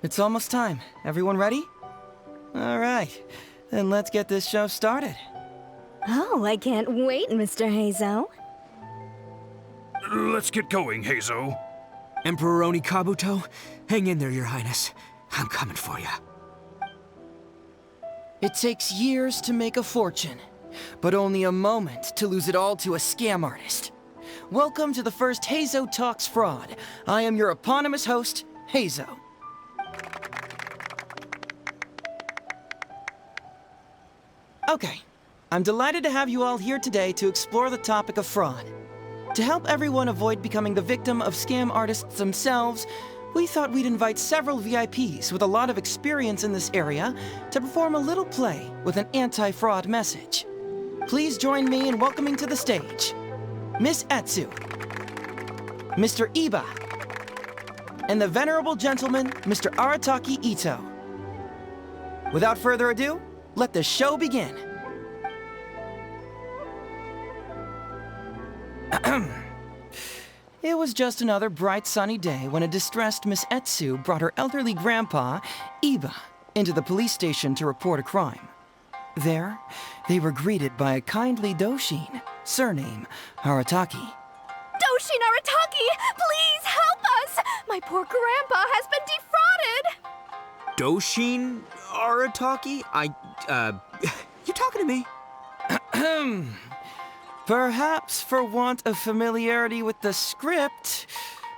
D: It's almost time. Everyone ready? All right, then let's get this show started.
H: Oh, I can't wait, Mr. Heizou.
E: Let's get going, Heizou.
K: Emperor Onikabuto, hang in there, Your Highness. I'm coming for you.
D: It takes years to make a fortune, but only a moment to lose it all to a scam artist. Welcome to the first Heizou Talks Fraud. I am your eponymous host, Heizou. Okay, I'm delighted to have you all here today to explore the topic of fraud. To help everyone avoid becoming the victim of scam artists themselves, we thought we'd invite several VIPs with a lot of experience in this area to perform a little play with an anti-fraud message. Please join me in welcoming to the stage Miss Etsu, Mr. Iba, and the venerable gentleman, Mr. Arataki Ito. Without further ado, let the show begin. It was just another bright sunny day when a distressed Miss Etsu brought her elderly grandpa, Iba, into the police station to report a crime. There, they were greeted by a kindly Doshin, surname Arataki.
H: Doshin Arataki, please help us! My poor grandpa has been defrauded!
K: Doshin Arataki? You talking to me?
D: Perhaps for want of familiarity with the script,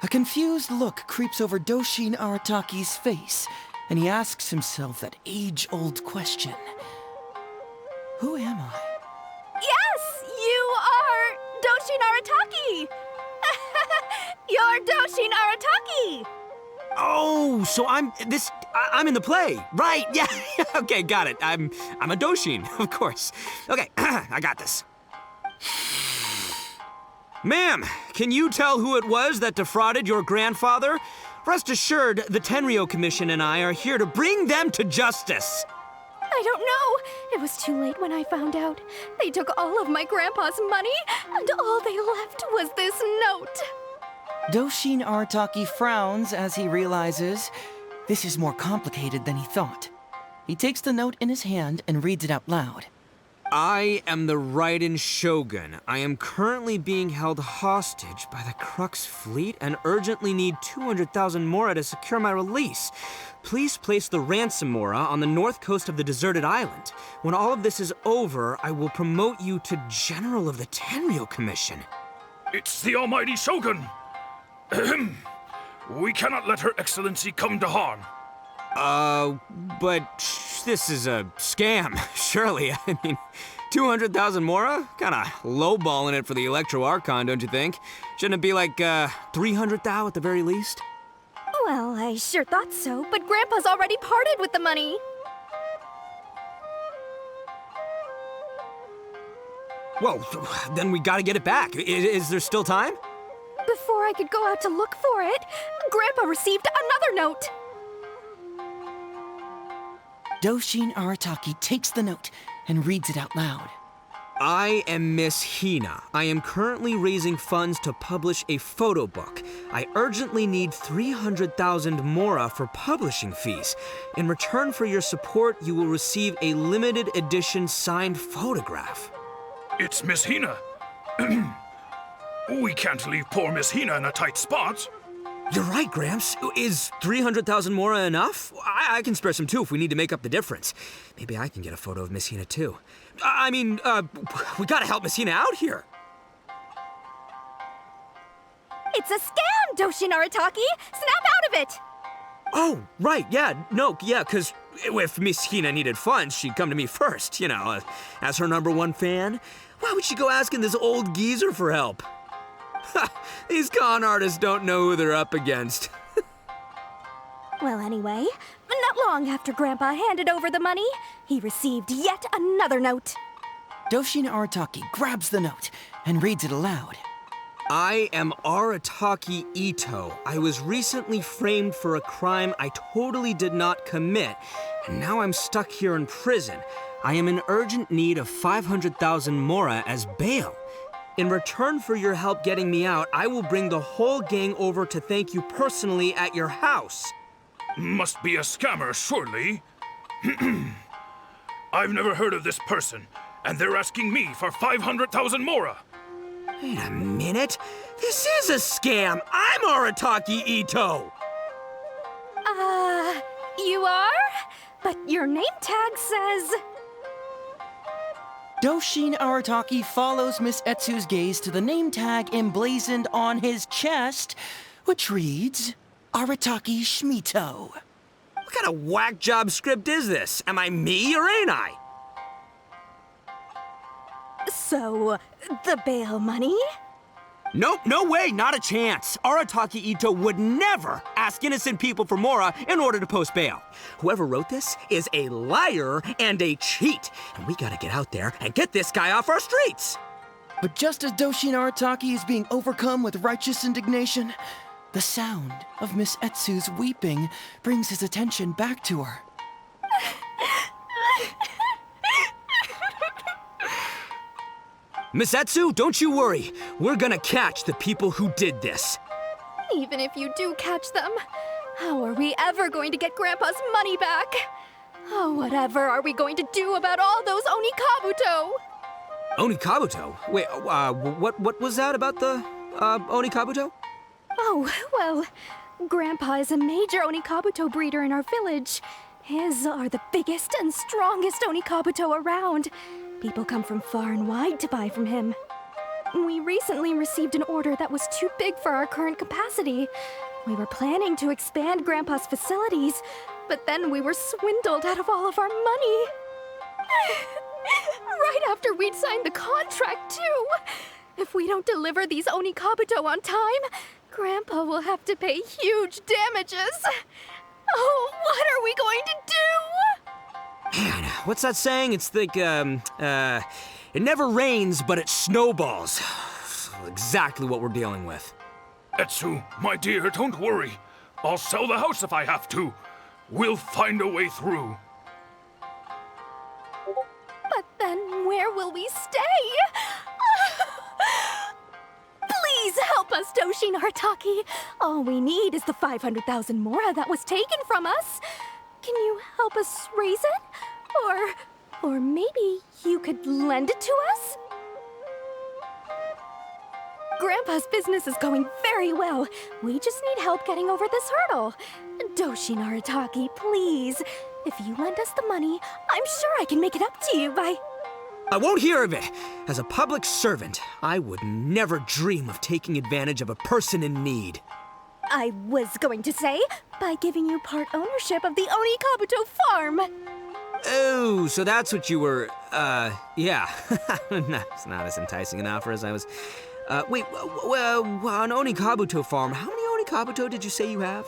D: a confused look creeps over Doshin Arataki's face, and he asks himself that age-old question. Who am I?
H: Yes, you are Doshin Arataki! You're Doshin Arataki!
K: Oh, so I'm in the play. Right, yeah. Okay, got it. I'm a Doshin, of course. Okay, I got this. Ma'am, can you tell who it was that defrauded your grandfather? Rest assured, the Tenryou Commission and I are here to bring them to justice.
H: I don't know. It was too late when I found out. They took all of my grandpa's money, and all they left was this note.
D: Doshin Arataki frowns as he realizes this is more complicated than he thought. He takes the note in his hand and reads it out loud.
K: I am the Raiden Shogun. I am currently being held hostage by the Crux fleet and urgently need 200,000 mora to secure my release. Please place the ransom mora on the north coast of the deserted island. When all of this is over, I will promote you to General of the Tenryou Commission.
E: It's the almighty Shogun! We cannot let Her Excellency come to harm.
K: But this is a scam, surely. I mean, 200,000 mora? Kinda lowballing it for the Electro Archon, don't you think? Shouldn't it be like, 300,000 at the very least?
H: Well, I sure thought so, but Grandpa's already parted with the money.
K: Well, then we gotta get it back. Is there still time?
H: Before I could go out to look for it, Grandpa received another note.
D: Doshin Arataki takes the note and reads it out loud.
K: I am Miss Hina. I am currently raising funds to publish a photo book. I urgently need 300,000 mora for publishing fees. In return for your support, you will receive a limited edition signed photograph.
E: It's Miss Hina. We can't leave poor Miss Hina in a tight spot.
K: You're right, Gramps. Is 300,000 mora enough? I can spare some too if we need to make up the difference. Maybe I can get a photo of Miss Hina too. We gotta help Miss Hina out here.
H: It's a scam, Doshin Arataki! Snap out of it!
K: Oh, right, cause if Miss Hina needed funds, she'd come to me first, as her #1 fan. Why would she go asking this old geezer for help? These con artists don't know who they're up against.
H: Well, anyway, not long after Grandpa handed over the money, he received yet another note.
D: Doshin Arataki grabs the note and reads it aloud.
K: I am Arataki Ito. I was recently framed for a crime I totally did not commit, and now I'm stuck here in prison. I am in urgent need of 500,000 mora as bail. In return for your help getting me out, I will bring the whole gang over to thank you personally at your house.
E: Must be a scammer, surely. I've never heard of this person, and they're asking me for 500,000 mora.
K: Wait a minute. This is a scam. I'm Arataki Ito.
H: You are? But your name tag says...
D: Doshin Arataki follows Miss Etsu's gaze to the name tag emblazoned on his chest, which reads, Arataki Shmito.
K: What kind of whack job script is this? Am I me or ain't I?
H: So, the bail money?
K: Nope, no way, not a chance. Arataki Ito would never ask innocent people for mora in order to post bail. Whoever wrote this is a liar and a cheat, and we gotta get out there and get this guy off our streets.
D: But just as Doshin Arataki is being overcome with righteous indignation, the sound of Miss Etsu's weeping brings his attention back to her.
K: Miss Etsu, don't you worry. We're gonna catch the people who did this.
H: Even if you do catch them, how are we ever going to get Grandpa's money back? Oh, whatever are we going to do about all those Onikabuto?
K: Onikabuto? Wait, what was that about the, Onikabuto?
H: Oh, well, Grandpa is a major Onikabuto breeder in our village. His are the biggest and strongest Onikabuto around. People come from far and wide to buy from him. We recently received an order that was too big for our current capacity. We were planning to expand Grandpa's facilities, but then we were swindled out of all of our money. Right after we'd signed the contract, too. If we don't deliver these Onikabuto on time, Grandpa will have to pay huge damages. Oh, what are we going to do?
K: Man, what's that saying? It's like, it never rains, but it snowballs. Exactly what we're dealing with.
E: Etsu, my dear, don't worry. I'll sell the house if I have to. We'll find a way through.
H: But then where will we stay? Please help us, Doshin Arataki. All we need is the 500,000 mora that was taken from us. Can you help us raise it? Or maybe you could lend it to us? Grandpa's business is going very well. We just need help getting over this hurdle. Doshin Arataki, please. If you lend us the money, I'm sure I can make it up to you by...
K: I won't hear of it. As a public servant, I would never dream of taking advantage of a person in need.
H: I was going to say, by giving you part ownership of the Onikabuto farm.
K: Oh, so that's what you were, yeah. That's not as enticing an offer as I was... wait, an Onikabuto farm, how many Onikabuto did you say you have?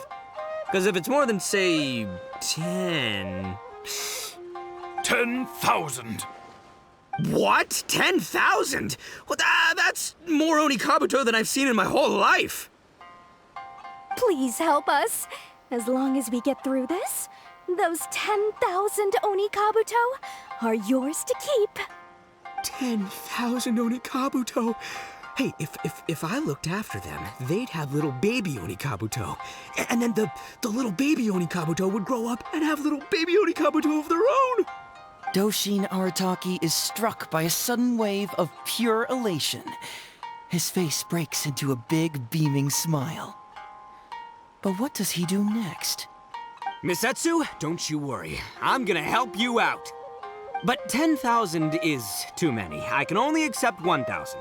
K: Because if it's more than, say, 10...
E: 10,000.
K: What? 10,000? Well, that's more Onikabuto than I've seen in my whole life.
H: Please help us. As long as we get through this, those 10,000 Onikabuto are yours to keep.
K: 10,000 Onikabuto? Hey, if I looked after them, they'd have little baby Onikabuto. And then the little baby Onikabuto would grow up and have little baby Onikabuto of their own.
D: Doshin Arataki is struck by a sudden wave of pure elation. His face breaks into a big, beaming smile. But what does he do next?
K: Miss Etsu, don't you worry. I'm gonna help you out. But 10,000 is too many. I can only accept 1,000.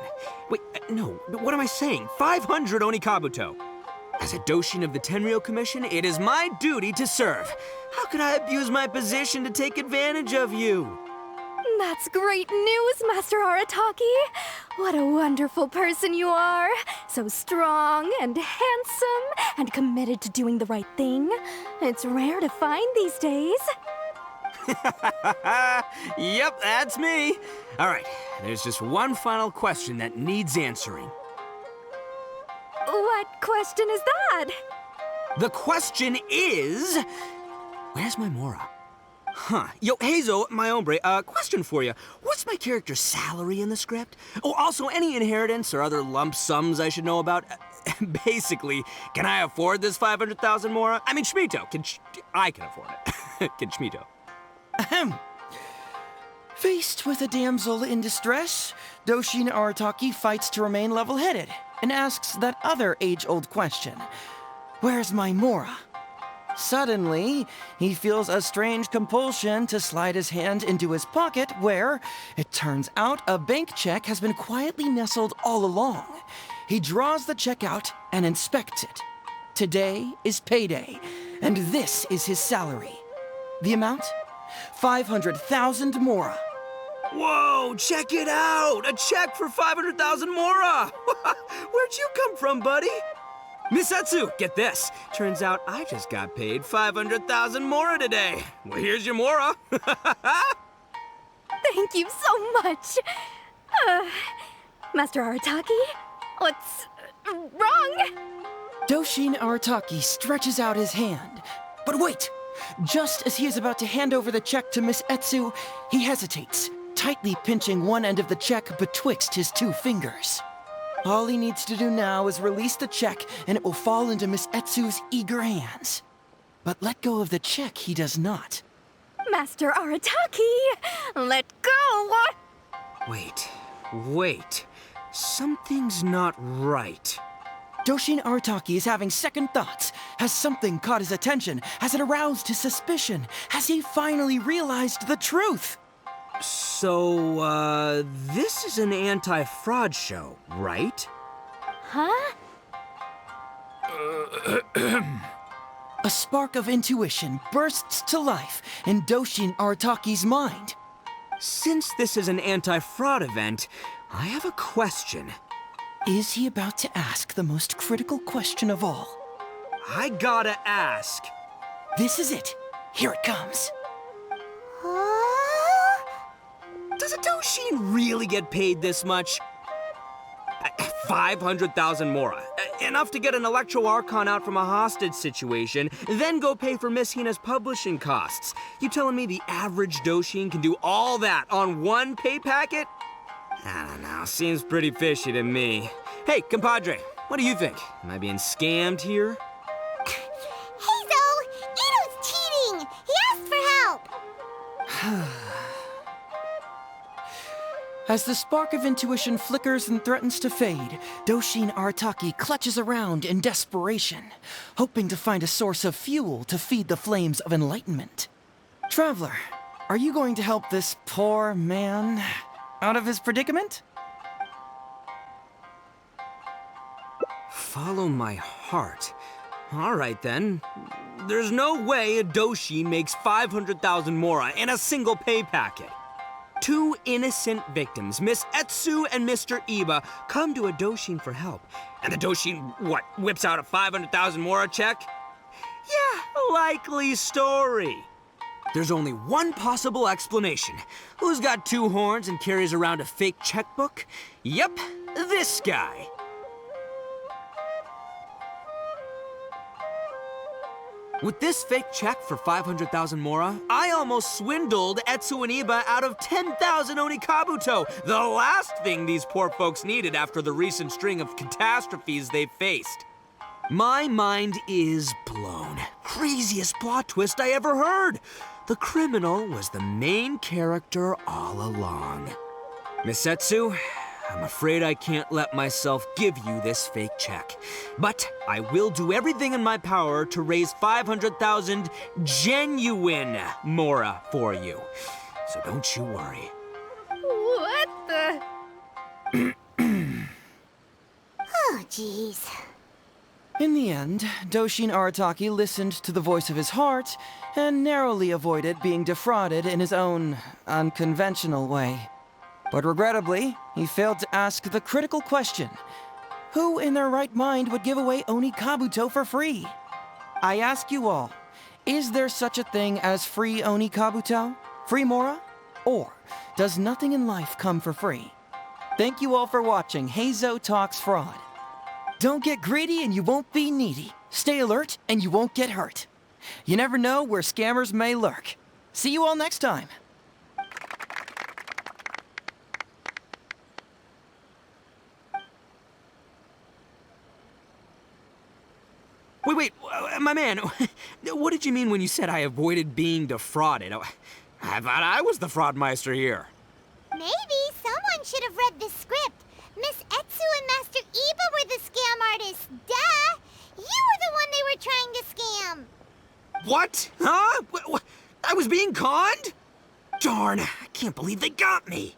K: Wait, no, what am I saying? 500 Onikabuto. As a Doshin of the Tenryou Commission, it is my duty to serve. How could I abuse my position to take advantage of you?
H: That's great news, Master Arataki. What a wonderful person you are. So strong and handsome and committed to doing the right thing. It's rare to find these days.
K: Yep, that's me. All right, there's just one final question that needs answering.
H: What question is that?
K: The question is... Where's my mora? Huh. Yo, Heizou, my hombre, question for you. What's my character's salary in the script? Oh, also, any inheritance or other lump sums I should know about? Basically, can I afford this 500,000 mora? I mean, Shmito, I can afford it. Can Shmito?
D: Ahem. Faced with a damsel in distress, Doshin Arataki fights to remain level-headed and asks that other age-old question. Where's my mora? Suddenly, he feels a strange compulsion to slide his hand into his pocket where, it turns out, a bank check has been quietly nestled all along. He draws the check out and inspects it. Today is payday, and this is his salary. The amount? 500,000 mora.
K: Whoa, check it out! A check for 500,000 mora! Where'd you come from, buddy? Misatsu, get this. Turns out I just got paid 500,000 mora today. Well, here's your mora.
H: Thank you so much. Master Arataki, what's wrong?
D: Doshin Arataki stretches out his hand. But wait! Just as he is about to hand over the check to Miss Etsu, he hesitates, tightly pinching one end of the check betwixt his two fingers. All he needs to do now is release the check, and it will fall into Miss Etsu's eager hands. But let go of the check he does not.
H: Master Arataki, let go!
K: Wait. Something's not right.
D: Doshin Arataki is having second thoughts. Has something caught his attention? Has it aroused his suspicion? Has he finally realized the truth?
K: So, this is an anti-fraud show, right?
H: Huh?
D: A spark of intuition bursts to life in Doshin Arataki's mind.
K: Since this is an anti-fraud event, I have a question.
D: Is he about to ask the most critical question of all?
K: I gotta ask.
D: This is it. Here it comes.
K: Does a Doshin really get paid this much? 500,000 mora. Enough to get an Electro Archon out from a hostage situation, then go pay for Miss Hina's publishing costs. You telling me the average Doshin can do all that on one pay packet? I don't know, seems pretty fishy to me. Hey, compadre, what do you think? Am I being scammed here?
F: Heizou! Ito's cheating! He asked for help!
D: As the spark of intuition flickers and threatens to fade, Doshin Arataki clutches around in desperation, hoping to find a source of fuel to feed the flames of enlightenment. Traveler, are you going to help this poor man out of his predicament?
K: Follow my heart. All right, then. There's no way a Doshin makes 500,000 mora in a single pay packet. Two innocent victims, Miss Etsu and Mr. Iba, come to a Doshin for help. And the Doshin, whips out a 500,000 mora check? Yeah, likely story. There's only one possible explanation. Who's got two horns and carries around a fake checkbook? Yep, this guy. With this fake check for 500,000 mora, I almost swindled Etsu and Iba out of 10,000 Onikabuto, the last thing these poor folks needed after the recent string of catastrophes they've faced. My mind is blown. Craziest plot twist I ever heard. The criminal was the main character all along. Miss Etsu, I'm afraid I can't let myself give you this fake check. But I will do everything in my power to raise 500,000 genuine mora for you. So don't you worry.
H: What the?
F: Oh, jeez.
D: In the end, Doshin Arataki listened to the voice of his heart and narrowly avoided being defrauded in his own unconventional way. But regrettably, he failed to ask the critical question. Who in their right mind would give away Onikabuto for free? I ask you all, is there such a thing as free Onikabuto? Free mora? Or does nothing in life come for free? Thank you all for watching Heizou Talks Fraud. Don't get greedy and you won't be needy. Stay alert and you won't get hurt. You never know where scammers may lurk. See you all next time.
K: Wait, my man, what did you mean when you said I avoided being defrauded? I thought I was the fraudmeister here.
F: Maybe someone should have read the script. Miss Etsu and Master Eba were the scam artists. Duh! You were the one they were trying to scam.
K: What? Huh? I was being conned? Darn, I can't believe they got me.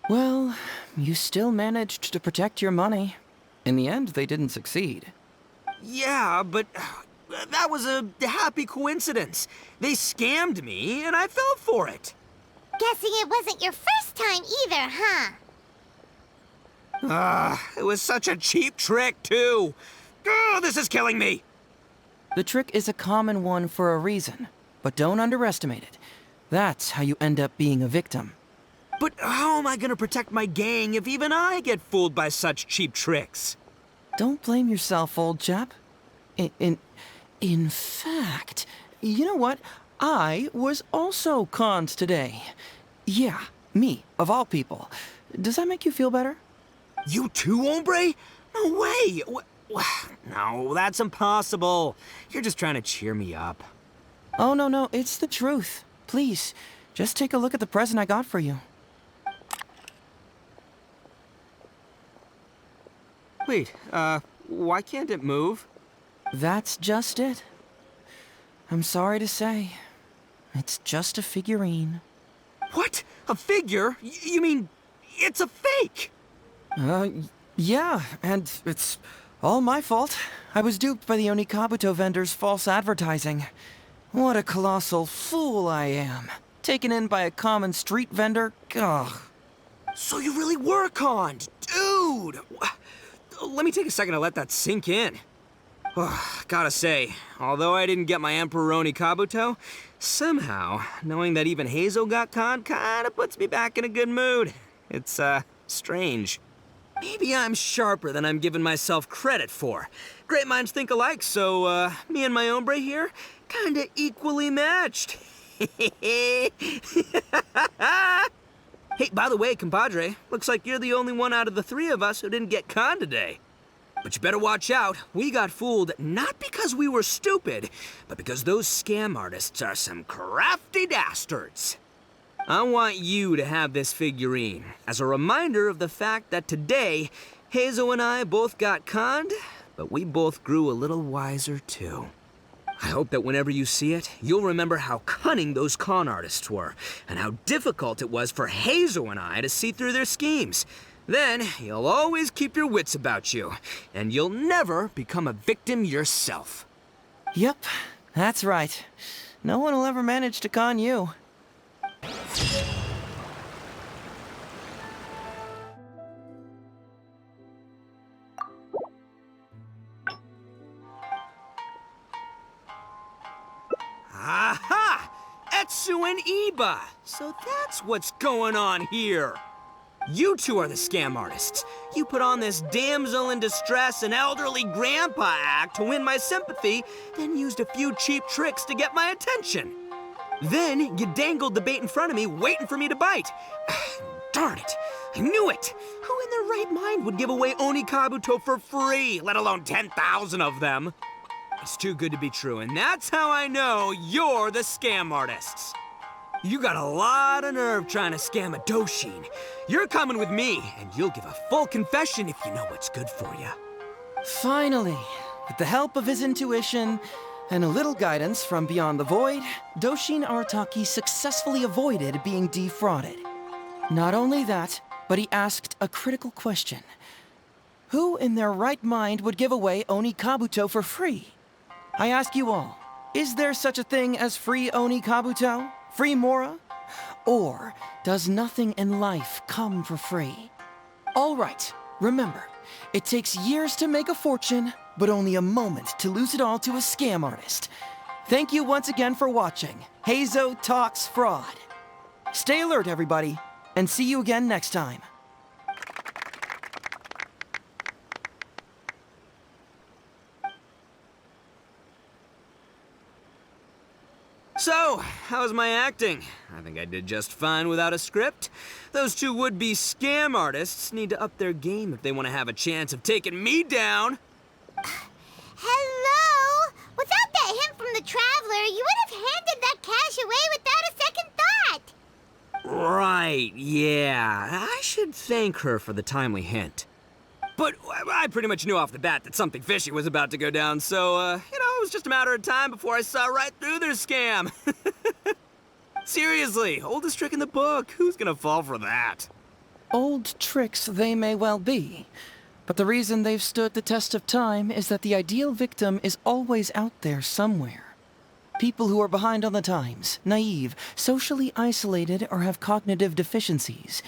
D: Well, you still managed to protect your money. In the end, they didn't succeed.
K: Yeah, but that was a happy coincidence. They scammed me, and I fell for it.
F: Guessing it wasn't your first time either, huh?
K: It was such a cheap trick, too. This is killing me.
D: The trick is a common one for a reason, but don't underestimate it. That's how you end up being a victim.
K: But how am I gonna protect my gang if even I get fooled by such cheap tricks?
D: Don't blame yourself, old chap. In fact, you know what? I was also conned today. Yeah, me, of all people. Does that make you feel better?
K: You too, hombre? No way! No, that's impossible. You're just trying to cheer me up.
D: Oh, no, it's the truth. Please, just take a look at the present I got for you.
K: Wait, why can't it move?
D: That's just it. I'm sorry to say, it's just a figurine.
K: What? A figure? You mean, it's a fake?
D: Yeah, and it's all my fault. I was duped by the Onikabuto vendor's false advertising. What a colossal fool I am. Taken in by a common street vendor? Ugh.
K: So you really were conned, dude! Let me take a second to let that sink in. Gotta say, although I didn't get my Emperor Onikabuto, somehow, knowing that even Heizou got conned kinda puts me back in a good mood. It's, strange. Maybe I'm sharper than I'm giving myself credit for. Great minds think alike, so, me and my hombre here, kinda equally matched. Hey, by the way, compadre, looks like you're the only one out of the three of us who didn't get conned today. But you better watch out. We got fooled not because we were stupid, but because those scam artists are some crafty dastards. I want you to have this figurine as a reminder of the fact that today, Heizou and I both got conned, but we both grew a little wiser too. I hope that whenever you see it, you'll remember how cunning those con artists were, and how difficult it was for Heizou and I to see through their schemes. Then, you'll always keep your wits about you, and you'll never become a victim yourself.
D: Yep, that's right. No one will ever manage to con you.
K: Aha! Etsu and Eba! So that's what's going on here. You two are the scam artists. You put on this damsel in distress and elderly grandpa act to win my sympathy, then used a few cheap tricks to get my attention. Then you dangled the bait in front of me, waiting for me to bite. Darn it, I knew it. Who in their right mind would give away Onikabuto for free, let alone 10,000 of them? It's too good to be true, and that's how I know you're the scam artists. You got a lot of nerve trying to scam a Doshin. You're coming with me, and you'll give a full confession if you know what's good for you.
D: Finally, with the help of his intuition and a little guidance from beyond the void, Doshin Arataki successfully avoided being defrauded. Not only that, but he asked a critical question. Who in their right mind would give away Onikabuto for free? I ask you all, is there such a thing as free Onikabuto? Free Mora? Or does nothing in life come for free? All right, remember, it takes years to make a fortune, but only a moment to lose it all to a scam artist. Thank you once again for watching Heizou Talks Fraud. Stay alert, everybody, and see you again next time.
K: So, how's my acting? I think I did just fine without a script. Those two would-be scam artists need to up their game if they want to have a chance of taking me down.
F: Hello? Without that hint from the Traveler, you would have handed that cash away without a second thought.
K: Right, yeah. I should thank her for the timely hint. But I pretty much knew off the bat that something fishy was about to go down, so, it was just a matter of time before I saw right through their scam. Seriously, oldest trick in the book. Who's gonna fall for that?
D: Old tricks they may well be, but the reason they've stood the test of time is that the ideal victim is always out there somewhere. People who are behind on the times, naive, socially isolated, or have cognitive deficiencies.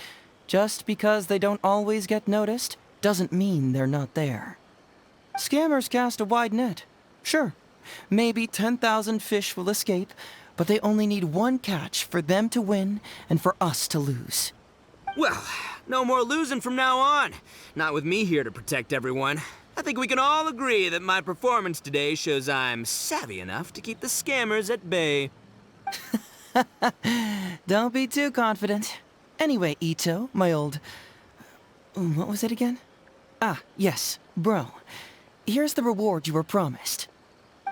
D: Just because they don't always get noticed doesn't mean they're not there. Scammers cast a wide net. Sure, maybe 10,000 fish will escape, but they only need one catch for them to win and for us to lose.
K: Well, no more losing from now on. Not with me here to protect everyone. I think we can all agree that my performance today shows I'm savvy enough to keep the scammers at bay.
D: Don't be too confident. Anyway, Ito, my old... What was it again? Ah, yes, bro. Here's the reward you were promised.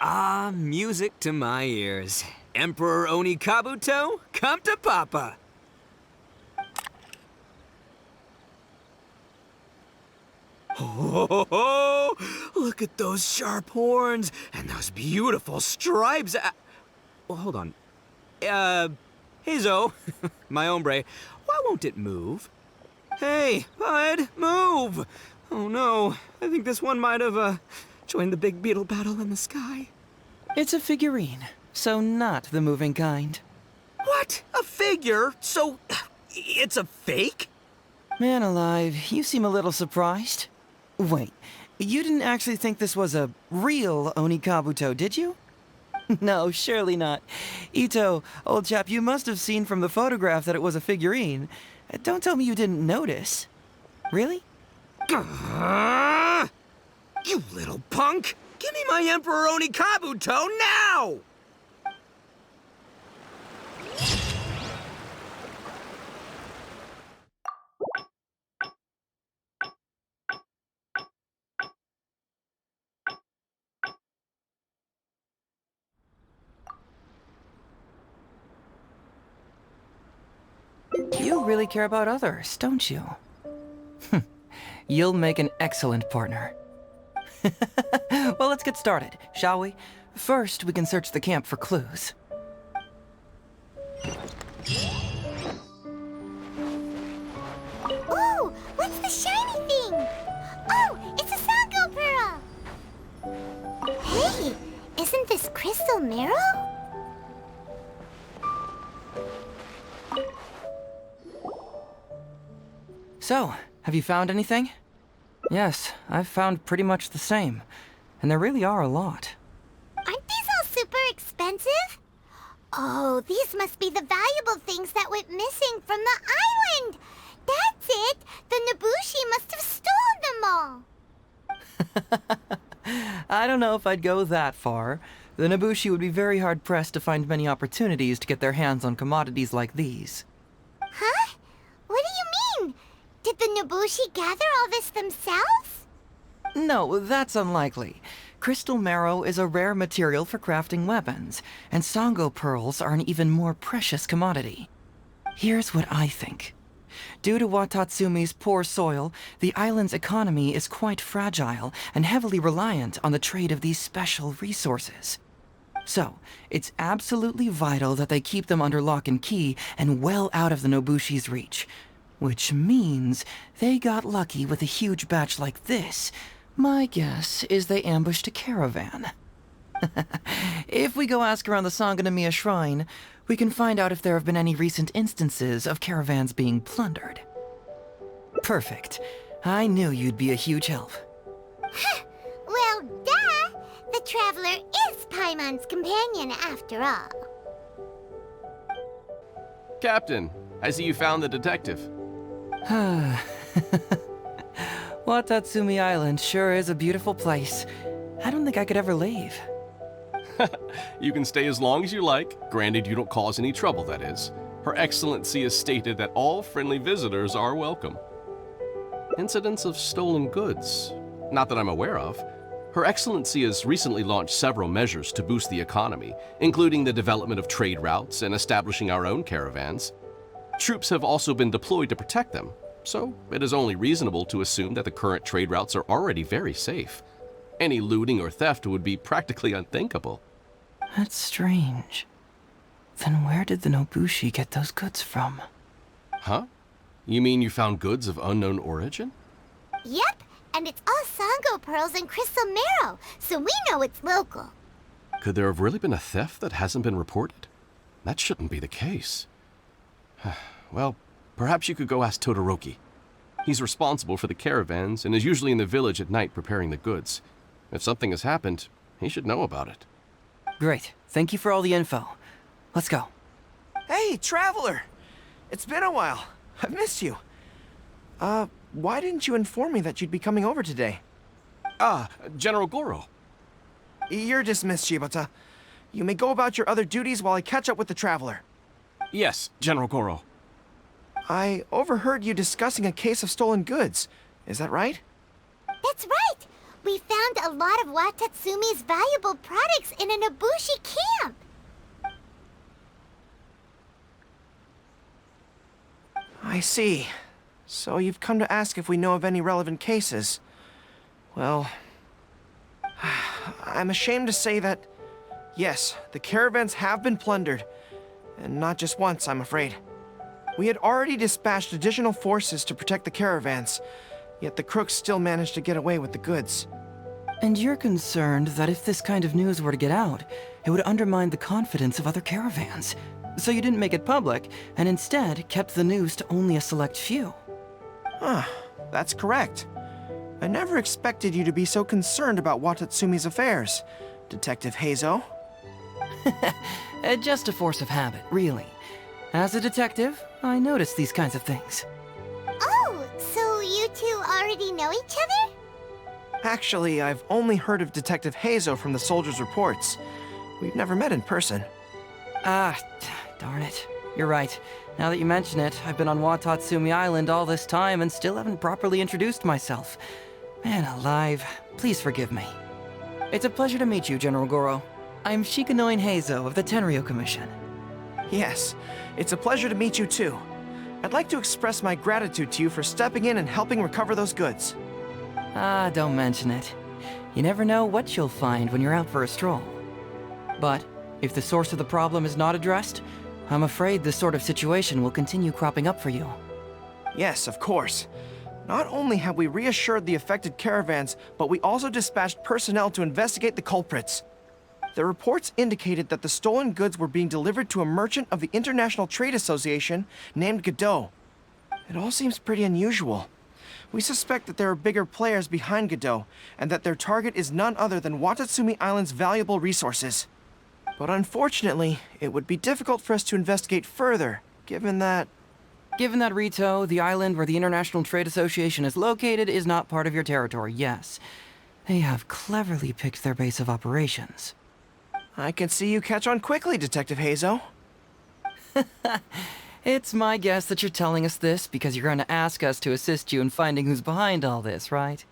K: Ah, music to my ears. Emperor Onikabuto, come to Papa. Oh, look at those sharp horns and those beautiful stripes. Well, hold on. Heizou, my hombre, why won't it move? Hey, bud, move! Oh no, I think this one might have, joined the big beetle battle in the sky.
D: It's a figurine, so not the moving kind.
K: What? A figure? So, it's a fake?
D: Man alive, you seem a little surprised. Wait, you didn't actually think this was a real Onikabuto, did you? No, surely not. Ito, old chap, you must have seen from the photograph that it was a figurine. Don't tell me you didn't notice. Really?
K: You little punk! Give me my Emperor Onikabuto now!
D: You really care about others, don't you? You'll make an excellent partner. Well, let's get started, shall we? First, we can search the camp for clues.
F: Ooh, what's the shiny thing? Oh, it's a Sango pearl! Hey, isn't this crystal marrow?
D: So, have you found anything? Yes, I've found pretty much the same. And there really are a lot.
F: Aren't these all super expensive? Oh, these must be the valuable things that went missing from the island! That's it! The Nobushi must have stolen them all!
D: I don't know if I'd go that far. The Nobushi would be very hard-pressed to find many opportunities to get their hands on commodities like these.
F: Huh? What do you mean? Did the Nobushi gather all this themselves?
D: No, that's unlikely. Crystal marrow is a rare material for crafting weapons, and Sango pearls are an even more precious commodity. Here's what I think. Due to Watatsumi's poor soil, the island's economy is quite fragile and heavily reliant on the trade of these special resources. So, it's absolutely vital that they keep them under lock and key and well out of the Nobushi's reach. Which means they got lucky with a huge batch like this. My guess is they ambushed a caravan. If we go ask around the Sangonomiya Shrine, we can find out if there have been any recent instances of caravans being plundered. Perfect. I knew you'd be a huge help.
F: Well, duh! The Traveler is Paimon's companion after all.
C: Captain, I see you found the detective.
D: Watatsumi Island sure is a beautiful place. I don't think I could ever leave.
C: You can stay as long as you like, granted you don't cause any trouble, that is. Her Excellency has stated that all friendly visitors are welcome. Incidents of stolen goods? Not that I'm aware of. Her Excellency has recently launched several measures to boost the economy, including the development of trade routes and establishing our own caravans. Troops have also been deployed to protect them, so it is only reasonable to assume that the current trade routes are already very safe. Any looting or theft would be practically unthinkable.
D: That's strange. Then where did the Nobushi get those goods from?
C: Huh? You mean you found goods of unknown origin?
F: Yep, and it's all Sango pearls and crystal marrow, so we know it's local.
C: Could there have really been a theft that hasn't been reported? That shouldn't be the case. Well, perhaps you could go ask Todoroki. He's responsible for the caravans and is usually in the village at night preparing the goods. If something has happened, he should know about it.
D: Great. Thank you for all the info. Let's go.
L: Hey, Traveler! It's been a while. I've missed you. Why didn't you inform me that you'd be coming over today?
C: General Goro.
L: You're dismissed, Shibata. You may go about your other duties while I catch up with the Traveler.
C: Yes, General Goro.
L: I overheard you discussing a case of stolen goods. Is that right?
F: That's right! We found a lot of Watatsumi's valuable products in a Nobushi camp!
L: I see. So you've come to ask if we know of any relevant cases. Well, I'm ashamed to say that, yes, the caravans have been plundered. And not just once, I'm afraid. We had already dispatched additional forces to protect the caravans, yet the crooks still managed to get away with the goods.
D: And you're concerned that if this kind of news were to get out, it would undermine the confidence of other caravans. So you didn't make it public, and instead kept the news to only a select few.
L: That's correct. I never expected you to be so concerned about Watatsumi's affairs, Detective Heizou.
D: Just a force of habit, really. As a detective, I notice these kinds of things.
F: Oh, so you two already know each other?
L: Actually, I've only heard of Detective Heizou from the soldiers' reports. We've never met in person.
D: Darn it. You're right. Now that you mention it, I've been on Watatsumi Island all this time and still haven't properly introduced myself. Man alive, please forgive me. It's a pleasure to meet you, General Goro. I'm Shikanoin Heizou of the Tenryo Commission.
L: Yes, it's a pleasure to meet you too. I'd like to express my gratitude to you for stepping in and helping recover those goods.
D: Don't mention it. You never know what you'll find when you're out for a stroll. But if the source of the problem is not addressed, I'm afraid this sort of situation will continue cropping up for you.
L: Yes, of course. Not only have we reassured the affected caravans, but we also dispatched personnel to investigate the culprits. The reports indicated that the stolen goods were being delivered to a merchant of the International Trade Association named Godot. It all seems pretty unusual. We suspect that there are bigger players behind Godot, and that their target is none other than Watatsumi Island's valuable resources. But unfortunately, it would be difficult for us to investigate further, given that
D: Rito, the island where the International Trade Association is located, is not part of your territory, yes. They have cleverly picked their base of operations.
L: I can see you catch on quickly, Detective Heizou.
D: It's my guess that you're telling us this because you're going to ask us to assist you in finding who's behind all this, right?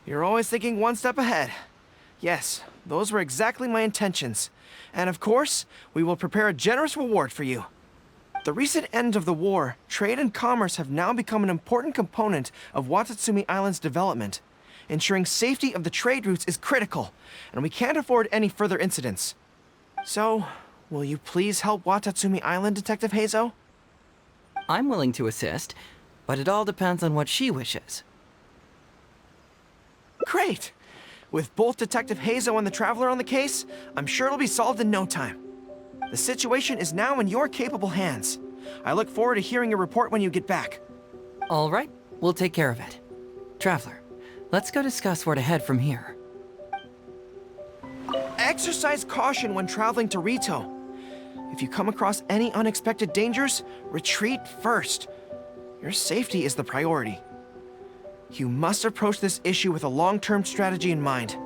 L: You're always thinking one step ahead. Yes, those were exactly my intentions. And of course, we will prepare a generous reward for you. The recent end of the war, trade and commerce have now become an important component of Watatsumi Island's development. Ensuring safety of the trade routes is critical, and we can't afford any further incidents. So, will you please help Watatsumi Island, Detective Heizou?
D: I'm willing to assist, but it all depends on what she wishes.
L: Great! With both Detective Heizou and the Traveler on the case, I'm sure it'll be solved in no time. The situation is now in your capable hands. I look forward to hearing your report when you get back.
D: All right, we'll take care of it. Traveler, let's go discuss where to head from here.
L: Exercise caution when traveling to Rito. If you come across any unexpected dangers, retreat first. Your safety is the priority. You must approach this issue with a long-term strategy in mind.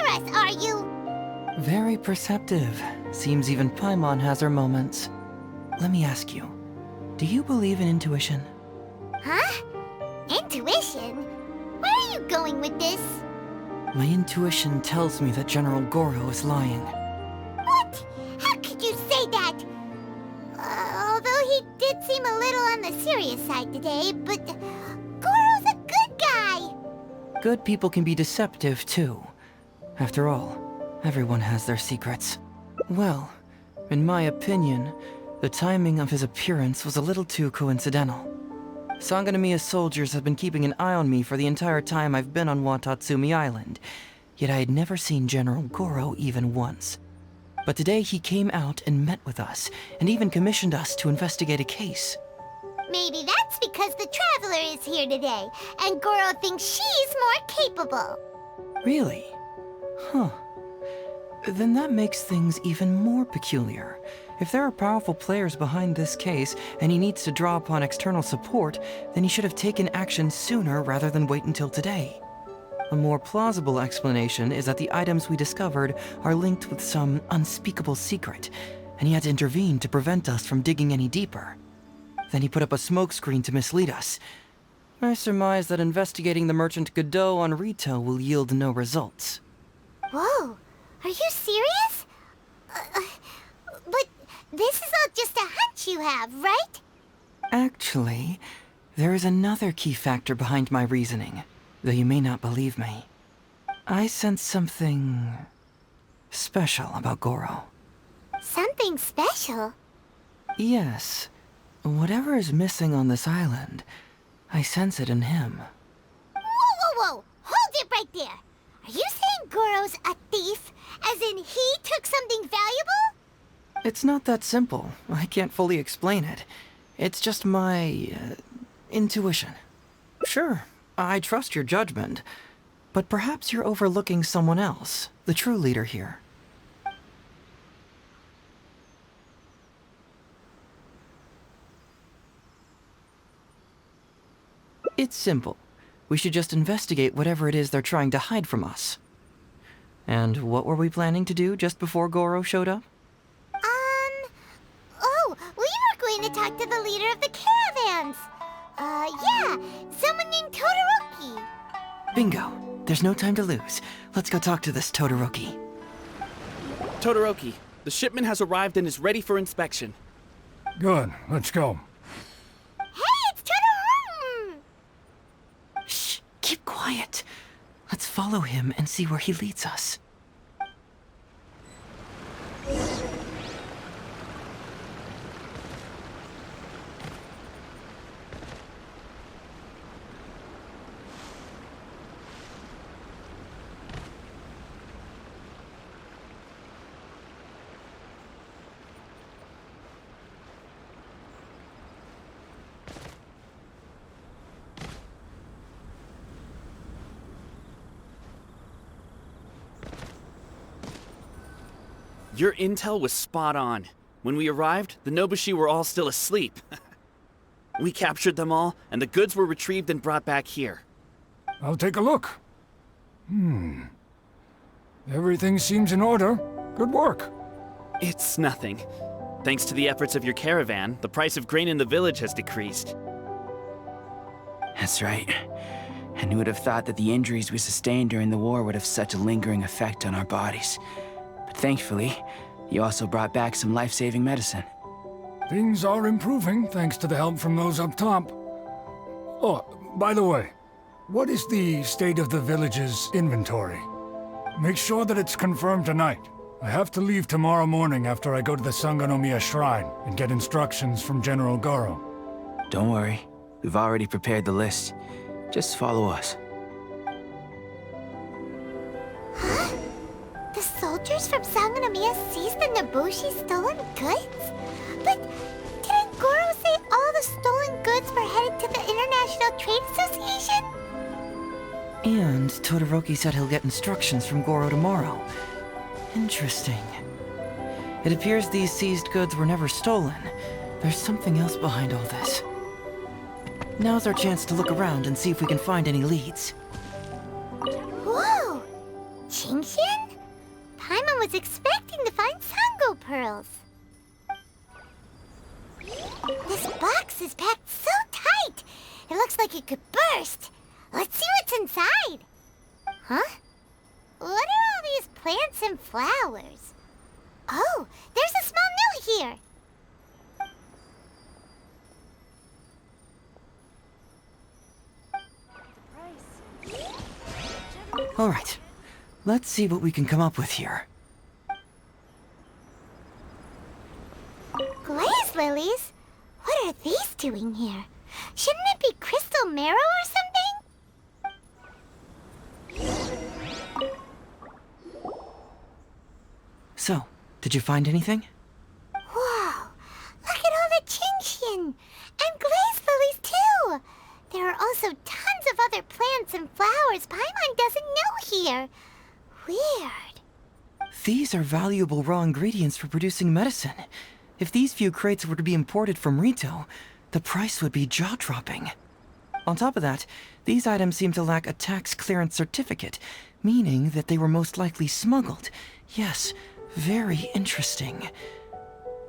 F: us, are you?
D: Very perceptive. Seems even Paimon has her moments. Let me ask you, do you believe in intuition?
F: Huh? Intuition? Where are you going with this?
D: My intuition tells me that General Goro is lying.
F: What? How could you say that? Although he did seem a little on the serious side today, but Goro's a good guy.
D: Good people can be deceptive, too. After all, everyone has their secrets. Well, in my opinion, the timing of his appearance was a little too coincidental. Sangonomiya's soldiers have been keeping an eye on me for the entire time I've been on Watatsumi Island, yet I had never seen General Goro even once. But today he came out and met with us, and even commissioned us to investigate a case.
F: Maybe that's because the Traveler is here today, and Goro thinks she's more capable.
D: Really? Huh. Then that makes things even more peculiar. If there are powerful players behind this case, and he needs to draw upon external support, then he should have taken action sooner rather than wait until today. A more plausible explanation is that the items we discovered are linked with some unspeakable secret, and he had to intervene to prevent us from digging any deeper. Then he put up a smokescreen to mislead us. I surmise that investigating the merchant Godot on Rito will yield no results.
F: Whoa, are you serious? But this is all just a hunch you have, right?
D: Actually, there is another key factor behind my reasoning, though you may not believe me. I sense something special about Goro.
F: Something special?
D: Yes. Whatever is missing on this island, I sense it in him.
F: Whoa! Hold it right there! Are you saying Goro's a thief? As in he took something valuable?
D: It's not that simple. I can't fully explain it. It's just my intuition. Sure, I trust your judgment, but perhaps you're overlooking someone else, the true leader here. It's simple. We should just investigate whatever it is they're trying to hide from us. And what were we planning to do just before Goro showed up?
F: Oh, we were going to talk to the leader of the caravans. Yeah, someone named Todoroki.
D: Bingo. There's no time to lose. Let's go talk to this Todoroki.
M: Todoroki, the shipment has arrived and is ready for inspection.
E: Good, let's go.
F: Hey, it's Todoroki!
D: Shh, keep quiet. Let's follow him and see where he leads us.
M: Your intel was spot on. When we arrived, the Nobushi were all still asleep. We captured them all, and the goods were retrieved and brought back here.
E: I'll take a look. Everything seems in order. Good work.
M: It's nothing. Thanks to the efforts of your caravan, the price of grain in the village has decreased.
N: That's right. And who would have thought that the injuries we sustained during the war would have such a lingering effect on our bodies? But thankfully, you also brought back some life-saving medicine.
E: Things are improving thanks to the help from those up top. Oh, by the way, what is the state of the village's inventory? Make sure that it's confirmed tonight. I have to leave tomorrow morning after I go to the Sangonomiya Shrine and get instructions from General Goro.
N: Don't worry, we've already prepared the list. Just follow us.
F: Huh? The soldiers from Sangonomiya seized the Nobushi stolen goods? But didn't Goro say all the stolen goods were headed to the International Trade Association?
D: And Todoroki said he'll get instructions from Goro tomorrow. Interesting. It appears these seized goods were never stolen. There's something else behind all this. Now's our chance to look around and see if we can find any leads.
F: Whoa! Chingshin? was expecting to find Sango pearls. This box is packed so tight, it looks like it could burst. Let's see what's inside. Huh? What are all these plants and flowers? Oh, there's a small note here.
D: All right, let's see what we can come up with here.
F: Glaze lilies? What are these doing here? Shouldn't it be crystal marrow or something?
D: So, did you find anything?
F: Whoa! Look at all the Genshin! And glaze lilies too! There are also tons of other plants and flowers Paimon doesn't know here. Weird.
D: These are valuable raw ingredients for producing medicine. If these few crates were to be imported from Rito, the price would be jaw-dropping. On top of that, these items seem to lack a tax clearance certificate, meaning that they were most likely smuggled. Yes, very interesting.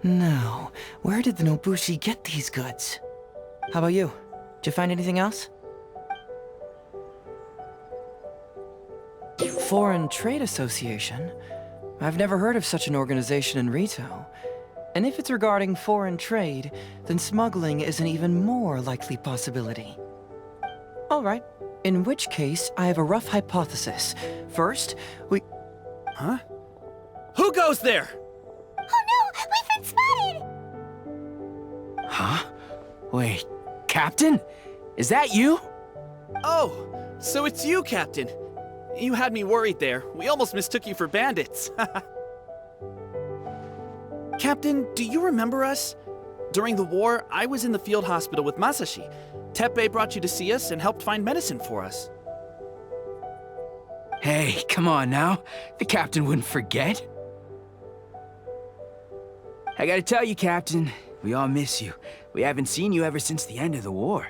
D: Now, where did the Nobushi get these goods? How about you? Did you find anything else? Foreign Trade Association? I've never heard of such an organization in Rito. And if it's regarding foreign trade, then smuggling is an even more likely possibility. All right, in which case, I have a rough hypothesis. First, we...
M: Huh? Who goes there?
F: Oh no! We've been spotted!
N: Huh? Wait, Captain? Is that you?
M: Oh, so it's you, Captain. You had me worried there. We almost mistook you for bandits. Captain, do you remember us? During the war, I was in the field hospital with Masashi. Teppei brought you to see us and helped find medicine for us.
N: Hey, come on now. The captain wouldn't forget. I gotta tell you, Captain, we all miss you. We haven't seen you ever since the end of the war.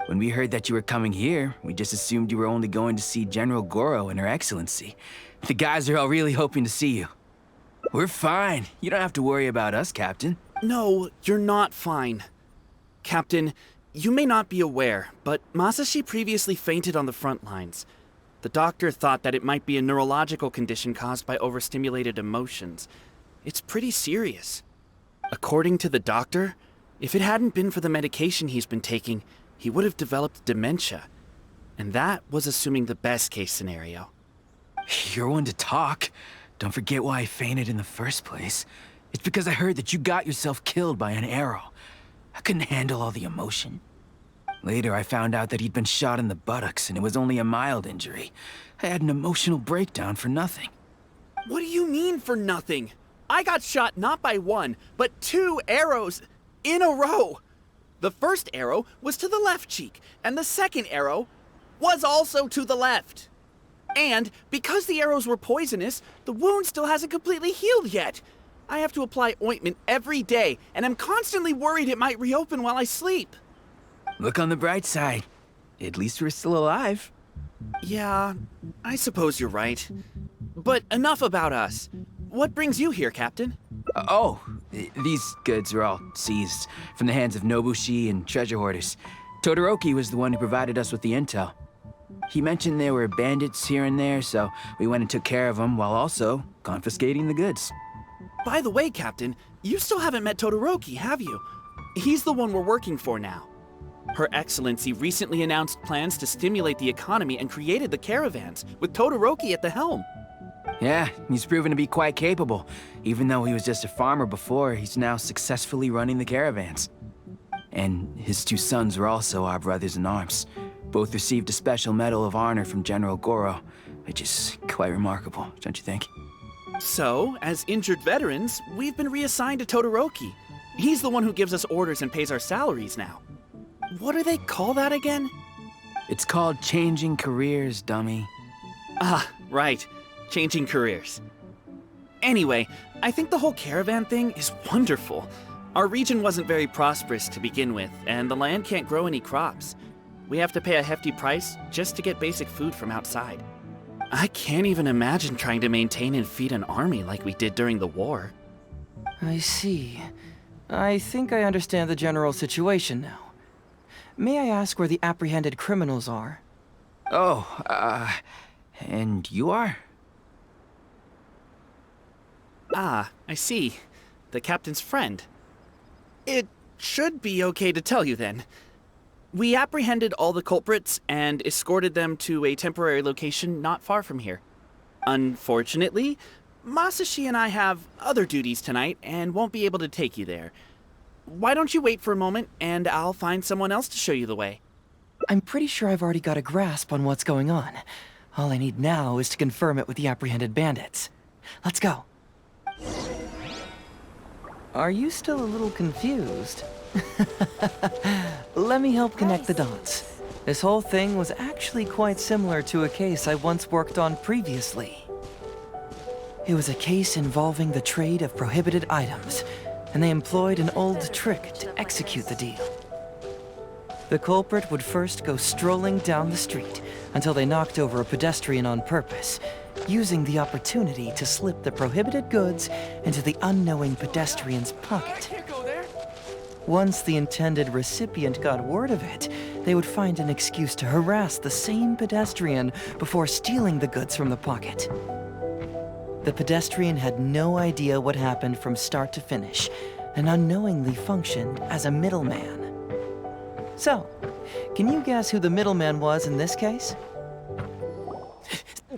N: When we heard that you were coming here, we just assumed you were only going to see General Goro and Her Excellency. The guys are all really hoping to see you. We're fine. You don't have to worry about us, Captain.
M: No, you're not fine. Captain, you may not be aware, but Masashi previously fainted on the front lines. The doctor thought that it might be a neurological condition caused by overstimulated emotions. It's pretty serious. According to the doctor, if it hadn't been for the medication he's been taking, he would have developed dementia. And that was assuming the best-case scenario.
N: You're one to talk. Don't forget why I fainted in the first place. It's because I heard that you got yourself killed by an arrow. I couldn't handle all the emotion. Later, I found out that he'd been shot in the buttocks, and it was only a mild injury. I had an emotional breakdown for nothing.
M: What do you mean for nothing? I got shot not by one, but 2 arrows in a row. The first arrow was to the left cheek, and the second arrow was also to the left. And because the arrows were poisonous, the wound still hasn't completely healed yet. I have to apply ointment every day, and I'm constantly worried it might reopen while I sleep.
N: Look on the bright side. At least we're still alive.
M: Yeah, I suppose you're right. But enough about us. What brings you here, Captain?
N: These goods were all seized from the hands of Nobushi and treasure hoarders. Todoroki was the one who provided us with the intel. He mentioned there were bandits here and there, so we went and took care of them while also confiscating the goods.
M: By the way, Captain, you still haven't met Todoroki, have you? He's the one we're working for now. Her Excellency recently announced plans to stimulate the economy and created the caravans, with Todoroki at the helm.
N: Yeah, he's proven to be quite capable. Even though he was just a farmer before, he's now successfully running the caravans. And his 2 sons were also our brothers in arms. Both received a special medal of honor from General Goro, which is quite remarkable, don't you think?
M: So, as injured veterans, we've been reassigned to Todoroki. He's the one who gives us orders and pays our salaries now. What do they call that again?
N: It's called changing careers, dummy.
M: Ah, right. Changing careers. Anyway, I think the whole caravan thing is wonderful. Our region wasn't very prosperous to begin with, and the land can't grow any crops. We have to pay a hefty price just to get basic food from outside. I can't even imagine trying to maintain and feed an army like we did during the war.
D: I see. I think I understand the general situation now. May I ask where the apprehended criminals are?
N: Oh, and you are?
M: Ah, I see. The captain's friend. It should be okay to tell you then. We apprehended all the culprits and escorted them to a temporary location not far from here. Unfortunately, Masashi and I have other duties tonight and won't be able to take you there. Why don't you wait for a moment and I'll find someone else to show you the way.
D: I'm pretty sure I've already got a grasp on what's going on. All I need now is to confirm it with the apprehended bandits. Let's go. Are you still a little confused? Let me help connect the dots. This whole thing was actually quite similar to a case I once worked on previously. It was a case involving the trade of prohibited items, and they employed an old trick to execute the deal. The culprit would first go strolling down the street until they knocked over a pedestrian on purpose, using the opportunity to slip the prohibited goods into the unknowing pedestrian's pocket. Once the intended recipient got word of it, they would find an excuse to harass the same pedestrian before stealing the goods from the pocket. The pedestrian had no idea what happened from start to finish, and unknowingly functioned as a middleman. So, can you guess who the middleman was in this case?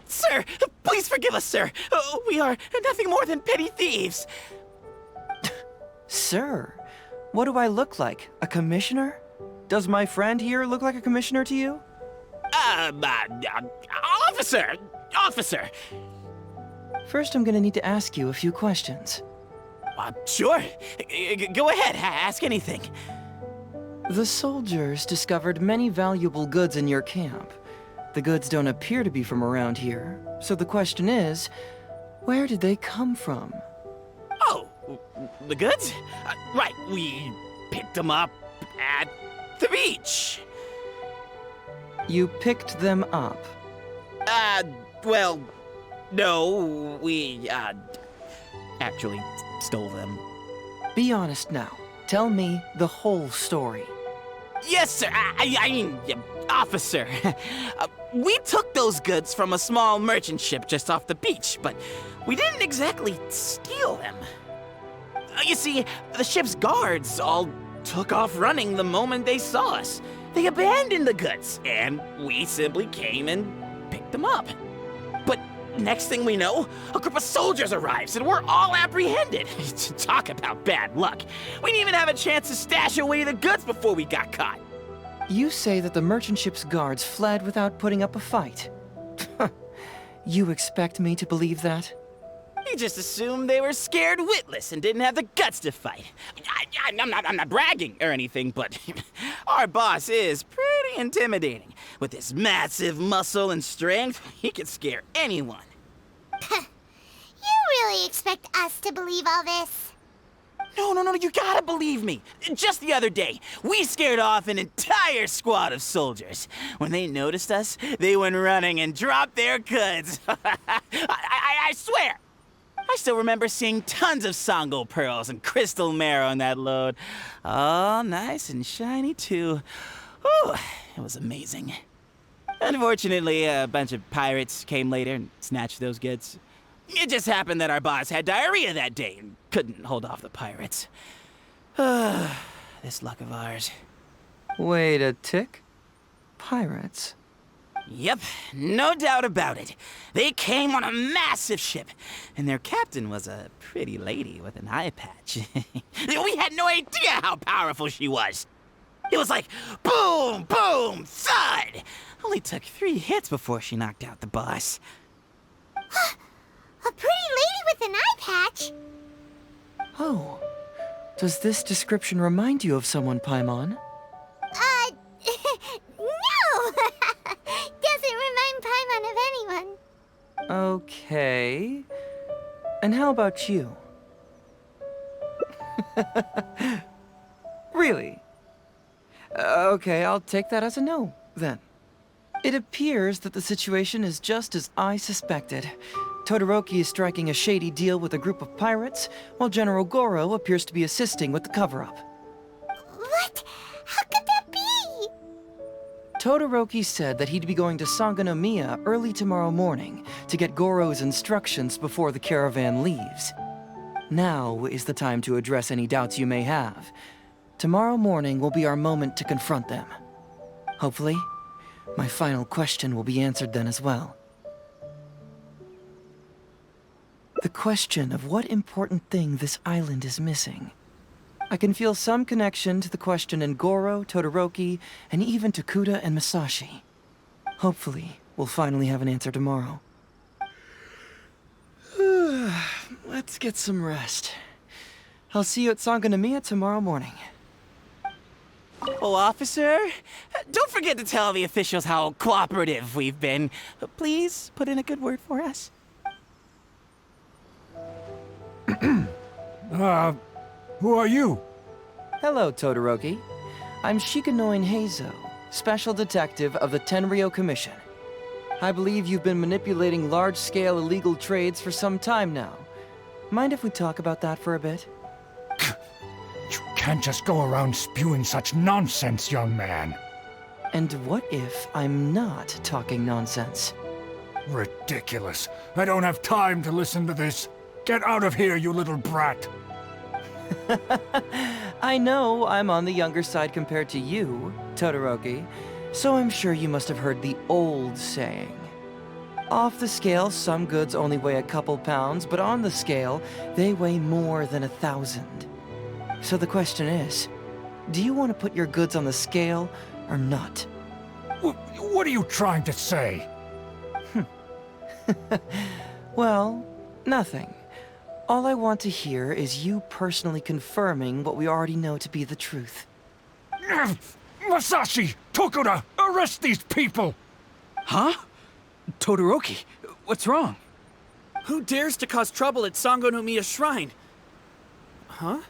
O: Sir, please forgive us, sir. We are nothing more than petty thieves.
D: Sir, what do I look like? A commissioner? Does my friend here look like a commissioner to you?
O: Officer! Officer!
D: First, I'm gonna need to ask you a few questions.
O: Sure. Go ahead, ask anything.
D: The soldiers discovered many valuable goods in your camp. The goods don't appear to be from around here, so the question is, where did they come from?
O: Oh, the goods? Right, we picked them up at the beach.
D: You picked them up?
O: Well, no, we, actually stole them.
D: Be honest now. Tell me the whole story.
O: Yes, sir. I mean, officer. We took those goods from a small merchant ship just off the beach, but we didn't exactly steal them. You see, the ship's guards all took off running the moment they saw us. They abandoned the goods, and we simply came and picked them up. But next thing we know, a group of soldiers arrives, and we're all apprehended. Talk about bad luck. We didn't even have a chance to stash away the goods before we got caught.
D: You say that the merchant ship's guards fled without putting up a fight. You expect me to believe that?
O: You just assumed they were scared witless and didn't have the guts to fight. I'm not bragging or anything, but our boss is pretty intimidating. With his massive muscle and strength, he could scare anyone.
F: You really expect us to believe all this?
O: No, you gotta believe me. Just the other day, we scared off an entire squad of soldiers. When they noticed us, they went running and dropped their goods. I swear. I still remember seeing tons of Sango pearls and crystal marrow on that load. All nice and shiny, too. Ooh, it was amazing. Unfortunately, a bunch of pirates came later and snatched those goods. It just happened that our boss had diarrhea that day and couldn't hold off the pirates. This luck of ours.
D: Wait a tick. Pirates?
O: Yep, no doubt about it. They came on a massive ship, and their captain was a pretty lady with an eye patch. We had no idea how powerful she was. It was like boom, boom, thud. Only took 3 hits before she knocked out the boss.
F: A pretty lady with an eye patch?
D: Oh. Does this description remind you of someone, Paimon?
F: No! Doesn't remind Paimon of anyone.
D: Okay. And how about you? Really? Okay, I'll take that as a no, then. It appears that the situation is just as I suspected. Todoroki is striking a shady deal with a group of pirates, while General Goro appears to be assisting with the cover-up.
F: What? How could that be?
D: Todoroki said that he'd be going to Sangonomiya early tomorrow morning to get Goro's instructions before the caravan leaves. Now is the time to address any doubts you may have. Tomorrow morning will be our moment to confront them. Hopefully, my final question will be answered then as well. The question of what important thing this island is missing. I can feel some connection to the question in Goro, Todoroki, and even to Kuda and Masashi. Hopefully, we'll finally have an answer tomorrow. Let's get some rest. I'll see you at Sangonomiya tomorrow morning.
O: Oh, officer, don't forget to tell the officials how cooperative we've been. Please put in a good word for us.
E: Who are you?
D: Hello, Todoroki. I'm Shikanoin Heizou, Special Detective of the Tenryou Commission. I believe you've been manipulating large-scale illegal trades for some time now. Mind if we talk about that for a bit?
E: You can't just go around spewing such nonsense, young man.
D: And what if I'm not talking nonsense?
E: Ridiculous. I don't have time to listen to this. Get out of here, you little brat.
D: I know I'm on the younger side compared to you, Todoroki, so I'm sure you must have heard the old saying. Off the scale, some goods only weigh a couple pounds, but on the scale, they weigh more than 1,000. So the question is, do you want to put your goods on the scale or not?
E: What are you trying to say?
D: Well, nothing. All I want to hear is you personally confirming what we already know to be the truth.
E: Masashi! Tokuda! Arrest these people!
N: Huh? Todoroki, what's wrong?
M: Who dares to cause trouble at Sangonomiya Shrine? Huh?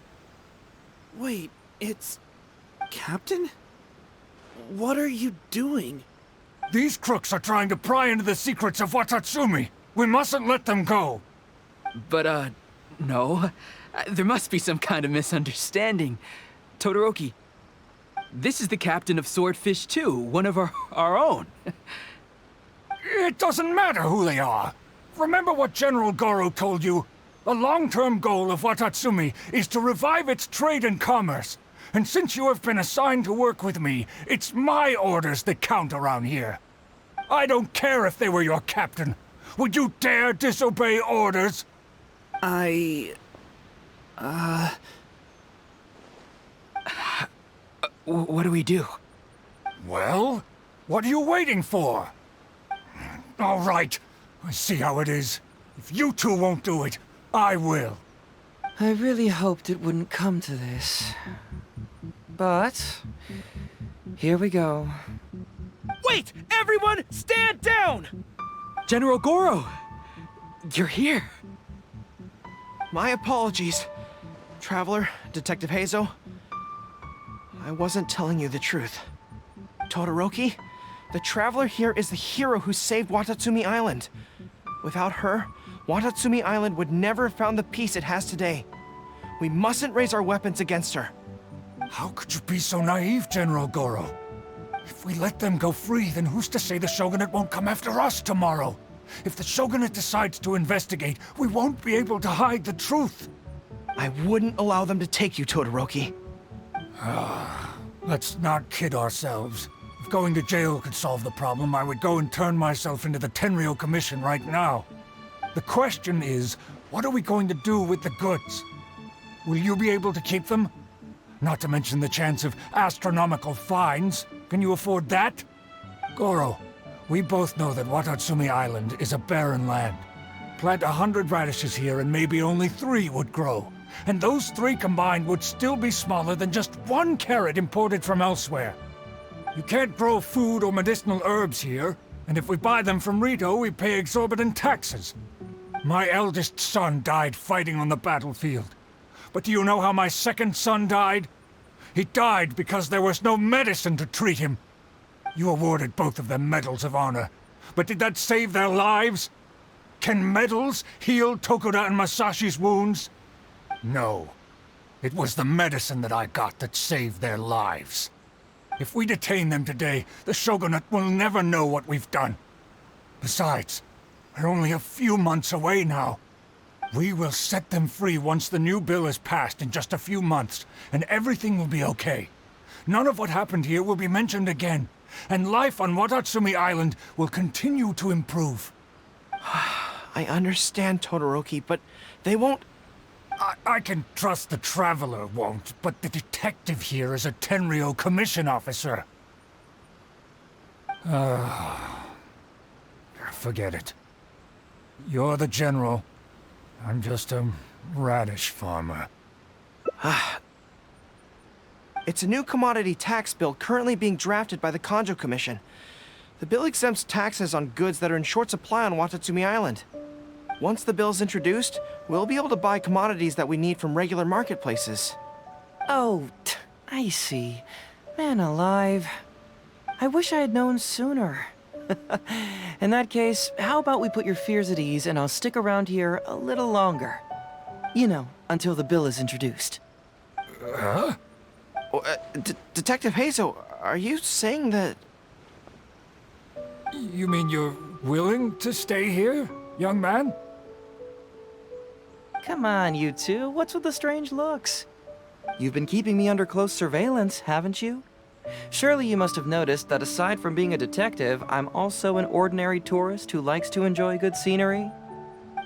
M: Wait, it's... Captain? What are you doing?
E: These crooks are trying to pry into the secrets of Watatsumi. We mustn't let them go.
N: But, no. There must be some kind of misunderstanding. Todoroki, this is the captain of Swordfish 2, one of our own.
E: It doesn't matter who they are. Remember what General Goro told you? The long-term goal of Watatsumi is to revive its trade and commerce. And since you have been assigned to work with me, it's my orders that count around here. I don't care if they were your captain. Would you dare disobey orders?
N: What do we do?
E: Well, what are you waiting for? All right, I see how it is. If you two won't do it, I will.
D: I really hoped it wouldn't come to this. But... here we go.
O: Wait! Everyone, stand down!
N: General Goro! You're here.
L: My apologies, Traveler, Detective Heizou. I wasn't telling you the truth. Todoroki, the Traveler here is the hero who saved Watatsumi Island. Without her, Watatsumi Island would never have found the peace it has today. We mustn't raise our weapons against her.
E: How could you be so naive, General Goro? If we let them go free, then who's to say the Shogunate won't come after us tomorrow? If the Shogunate decides to investigate, we won't be able to hide the truth.
L: I wouldn't allow them to take you, Todoroki.
E: Let's not kid ourselves. If going to jail could solve the problem, I would go and turn myself into the Tenryou Commission right now. The question is, what are we going to do with the goods? Will you be able to keep them? Not to mention the chance of astronomical fines. Can you afford that? Goro, we both know that Watatsumi Island is a barren land. Plant 100 radishes here and maybe only 3 would grow. And those 3 combined would still be smaller than just 1 carrot imported from elsewhere. You can't grow food or medicinal herbs here, and if we buy them from Rito, we pay exorbitant taxes. My eldest son died fighting on the battlefield. But do you know how my second son died? He died because there was no medicine to treat him. You awarded both of them medals of honor. But did that save their lives? Can medals heal Tokura and Masashi's wounds? No. It was the medicine that I got that saved their lives. If we detain them today, the Shogunate will never know what we've done. Besides, we're only a few months away now. We will set them free once the new bill is passed in just a few months, and everything will be okay. None of what happened here will be mentioned again, and life on Watatsumi Island will continue to improve.
L: I understand, Todoroki, but they won't...
E: I can trust the Traveler won't, but the detective here is a Tenryo commission officer. Forget it. You're the general. I'm just a radish farmer.
L: It's a new commodity tax bill currently being drafted by the Kanjo Commission. The bill exempts taxes on goods that are in short supply on Watatsumi Island. Once the bill's introduced, we'll be able to buy commodities that we need from regular marketplaces.
D: Oh, I see. Man alive. I wish I had known sooner. In that case, how about we put your fears at ease and I'll stick around here a little longer. You know, until the bill is introduced.
E: Huh?
L: Detective Heizou, are you saying that...
E: You mean you're willing to stay here, young man?
D: Come on, you two. What's with the strange looks? You've been keeping me under close surveillance, haven't you? Surely you must have noticed that aside from being a detective, I'm also an ordinary tourist who likes to enjoy good scenery.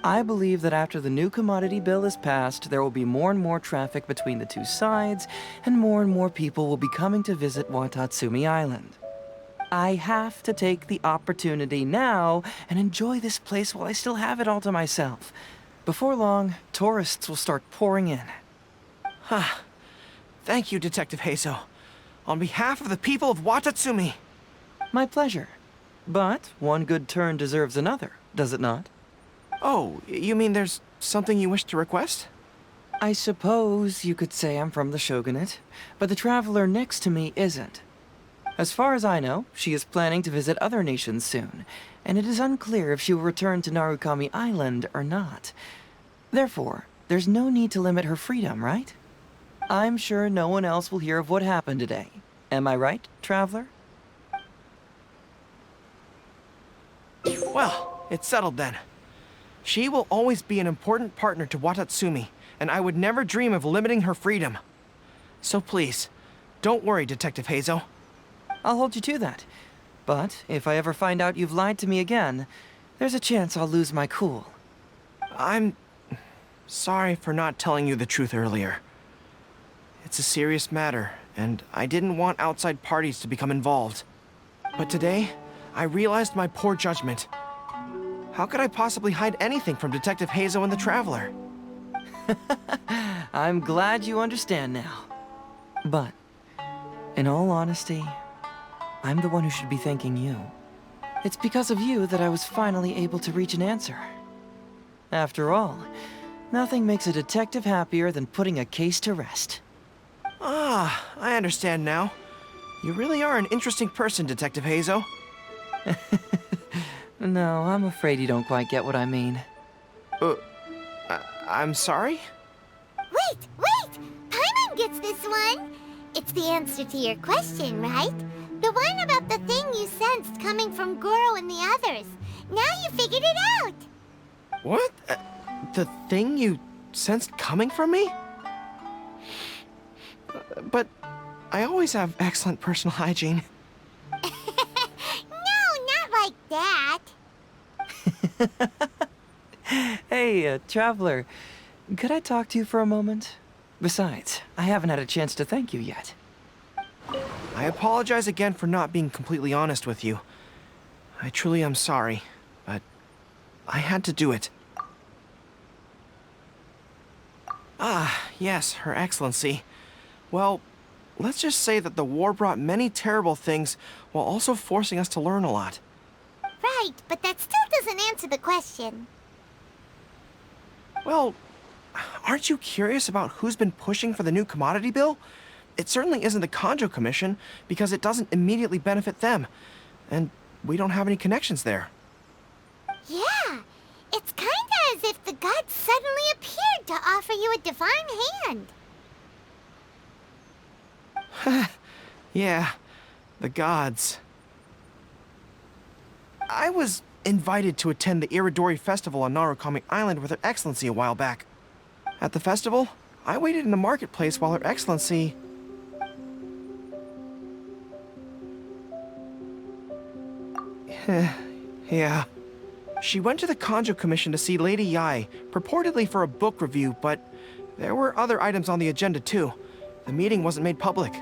D: I believe that after the new commodity bill is passed, there will be more and more traffic between the two sides, and more people will be coming to visit Watatsumi Island. I have to take the opportunity now and enjoy this place while I still have it all to myself. Before long, tourists will start pouring in.
L: Thank you, Detective Heizou. On behalf of the people of Watatsumi.
D: My pleasure. But one good turn deserves another, does it not?
L: Oh, you mean there's something you wish to request?
D: I suppose you could say I'm from the Shogunate, but the traveler next to me isn't. As far as I know, she is planning to visit other nations soon, and it is unclear if she will return to Narukami Island or not. Therefore, there's no need to limit her freedom, right? I'm sure no one else will hear of what happened today. Am I right, traveler?
L: Well, it's settled then. She will always be an important partner to Watatsumi, and I would never dream of limiting her freedom. So please, don't worry, Detective Heizou.
D: I'll hold you to that. But if I ever find out you've lied to me again, there's a chance I'll lose my cool.
L: I'm sorry for not telling you the truth earlier. It's a serious matter, and I didn't want outside parties to become involved. But today, I realized my poor judgment. How could I possibly hide anything from Detective Heizou and the Traveler?
D: I'm glad you understand now. But, in all honesty, I'm the one who should be thanking you. It's because of you that I was finally able to reach an answer. After all, nothing makes a detective happier than putting a case to rest.
L: Ah, I understand now. You really are an interesting person, Detective Heizou.
D: No, I'm afraid you don't quite get what I mean.
L: I'm sorry?
F: Wait! Paimon gets this one! It's the answer to your question, right? The one about the thing you sensed coming from Goro and the others. Now you figured it out!
L: What? The thing you sensed coming from me? But I always have excellent personal hygiene.
F: No, not like that.
D: Hey, traveler, could I talk to you for a moment? Besides, I haven't had a chance to thank you yet.
L: I apologize again for not being completely honest with you. I truly am sorry, but I had to do it. Ah, yes, Her Excellency. Well, let's just say that the war brought many terrible things while also forcing us to learn a lot.
F: Right, but that still doesn't answer the question.
L: Well, aren't you curious about who's been pushing for the new commodity bill? It certainly isn't the Kanjo Commission, because it doesn't immediately benefit them. And we don't have any connections there.
F: Yeah, it's kinda as if the gods suddenly appeared to offer you a divine hand.
L: Yeah, the gods. I was invited to attend the Iridori Festival on Narukami Island with Her Excellency a while back. At the festival, I waited in the marketplace while Her Excellency... Yeah. She went to the Kanjo Commission to see Lady Yai, purportedly for a book review, but there were other items on the agenda too. The meeting wasn't made public.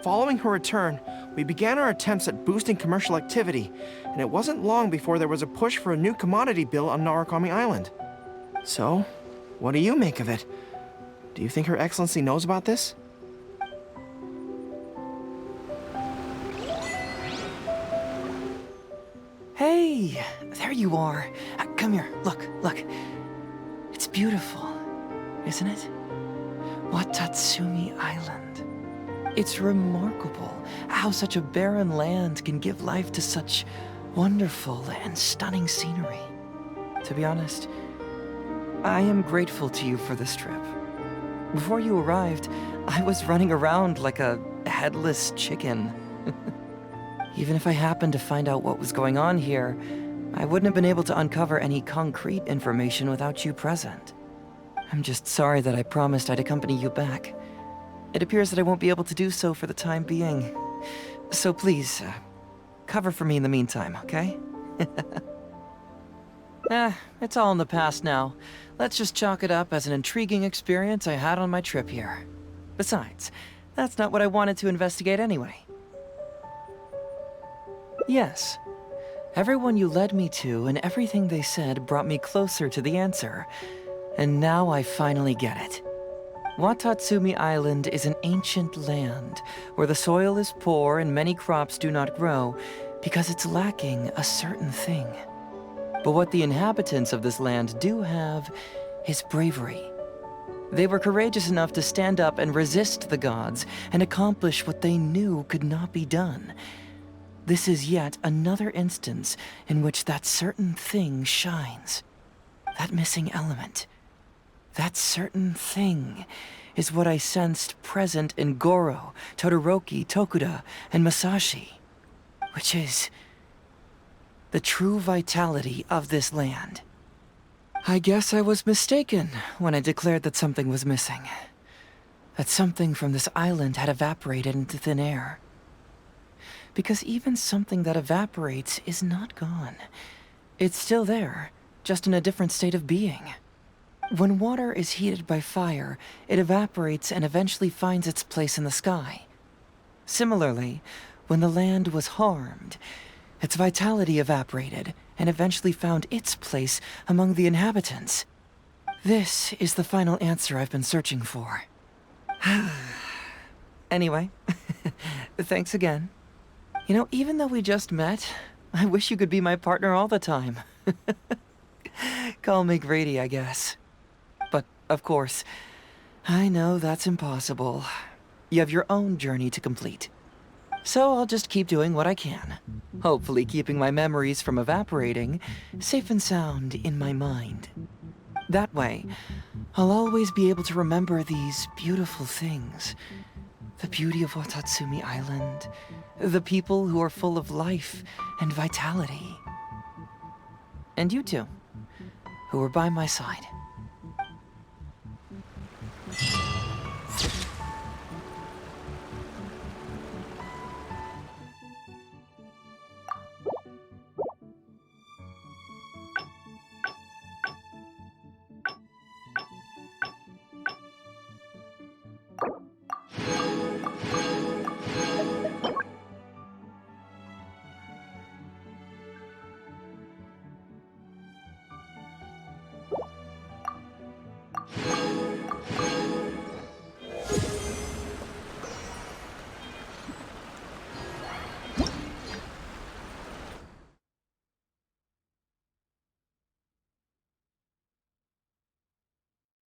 L: Following her return, we began our attempts at boosting commercial activity, and it wasn't long before there was a push for a new commodity bill on Narukami Island. So, what do you make of it? Do you think Her Excellency knows about this?
D: Hey, there you are. Come here, look. It's beautiful, isn't it? Watatsumi Island. It's remarkable how such a barren land can give life to such wonderful and stunning scenery. To be honest, I am grateful to you for this trip. Before you arrived, I was running around like a headless chicken. Even if I happened to find out what was going on here, I wouldn't have been able to uncover any concrete information without you present. I'm just sorry that I promised I'd accompany you back. It appears that I won't be able to do so for the time being. So please, cover for me in the meantime, okay? It's all in the past now. Let's just chalk it up as an intriguing experience I had on my trip here. Besides, that's not what I wanted to investigate anyway. Yes. Everyone you led me to and everything they said brought me closer to the answer. And now I finally get it. Watatsumi Island is an ancient land where the soil is poor and many crops do not grow because it's lacking a certain thing. But what the inhabitants of this land do have is bravery. They were courageous enough to stand up and resist the gods and accomplish what they knew could not be done. This is yet another instance in which that certain thing shines. That missing element. That certain thing is what I sensed present in Goro, Todoroki, Tokuda, and Masashi. Which is the true vitality of this land. I guess I was mistaken when I declared that something was missing. That something from this island had evaporated into thin air. Because even something that evaporates is not gone. It's still there, just in a different state of being. When water is heated by fire, it evaporates and eventually finds its place in the sky. Similarly, when the land was harmed, its vitality evaporated and eventually found its place among the inhabitants. This is the final answer I've been searching for. Anyway, thanks again. You know, even though we just met, I wish you could be my partner all the time. Call me Grady, I guess. But, of course, I know that's impossible. You have your own journey to complete. So I'll just keep doing what I can. Hopefully keeping my memories from evaporating safe and sound in my mind. That way, I'll always be able to remember these beautiful things. The beauty of Watatsumi Island, the people who are full of life and vitality. And you two, who were by my side.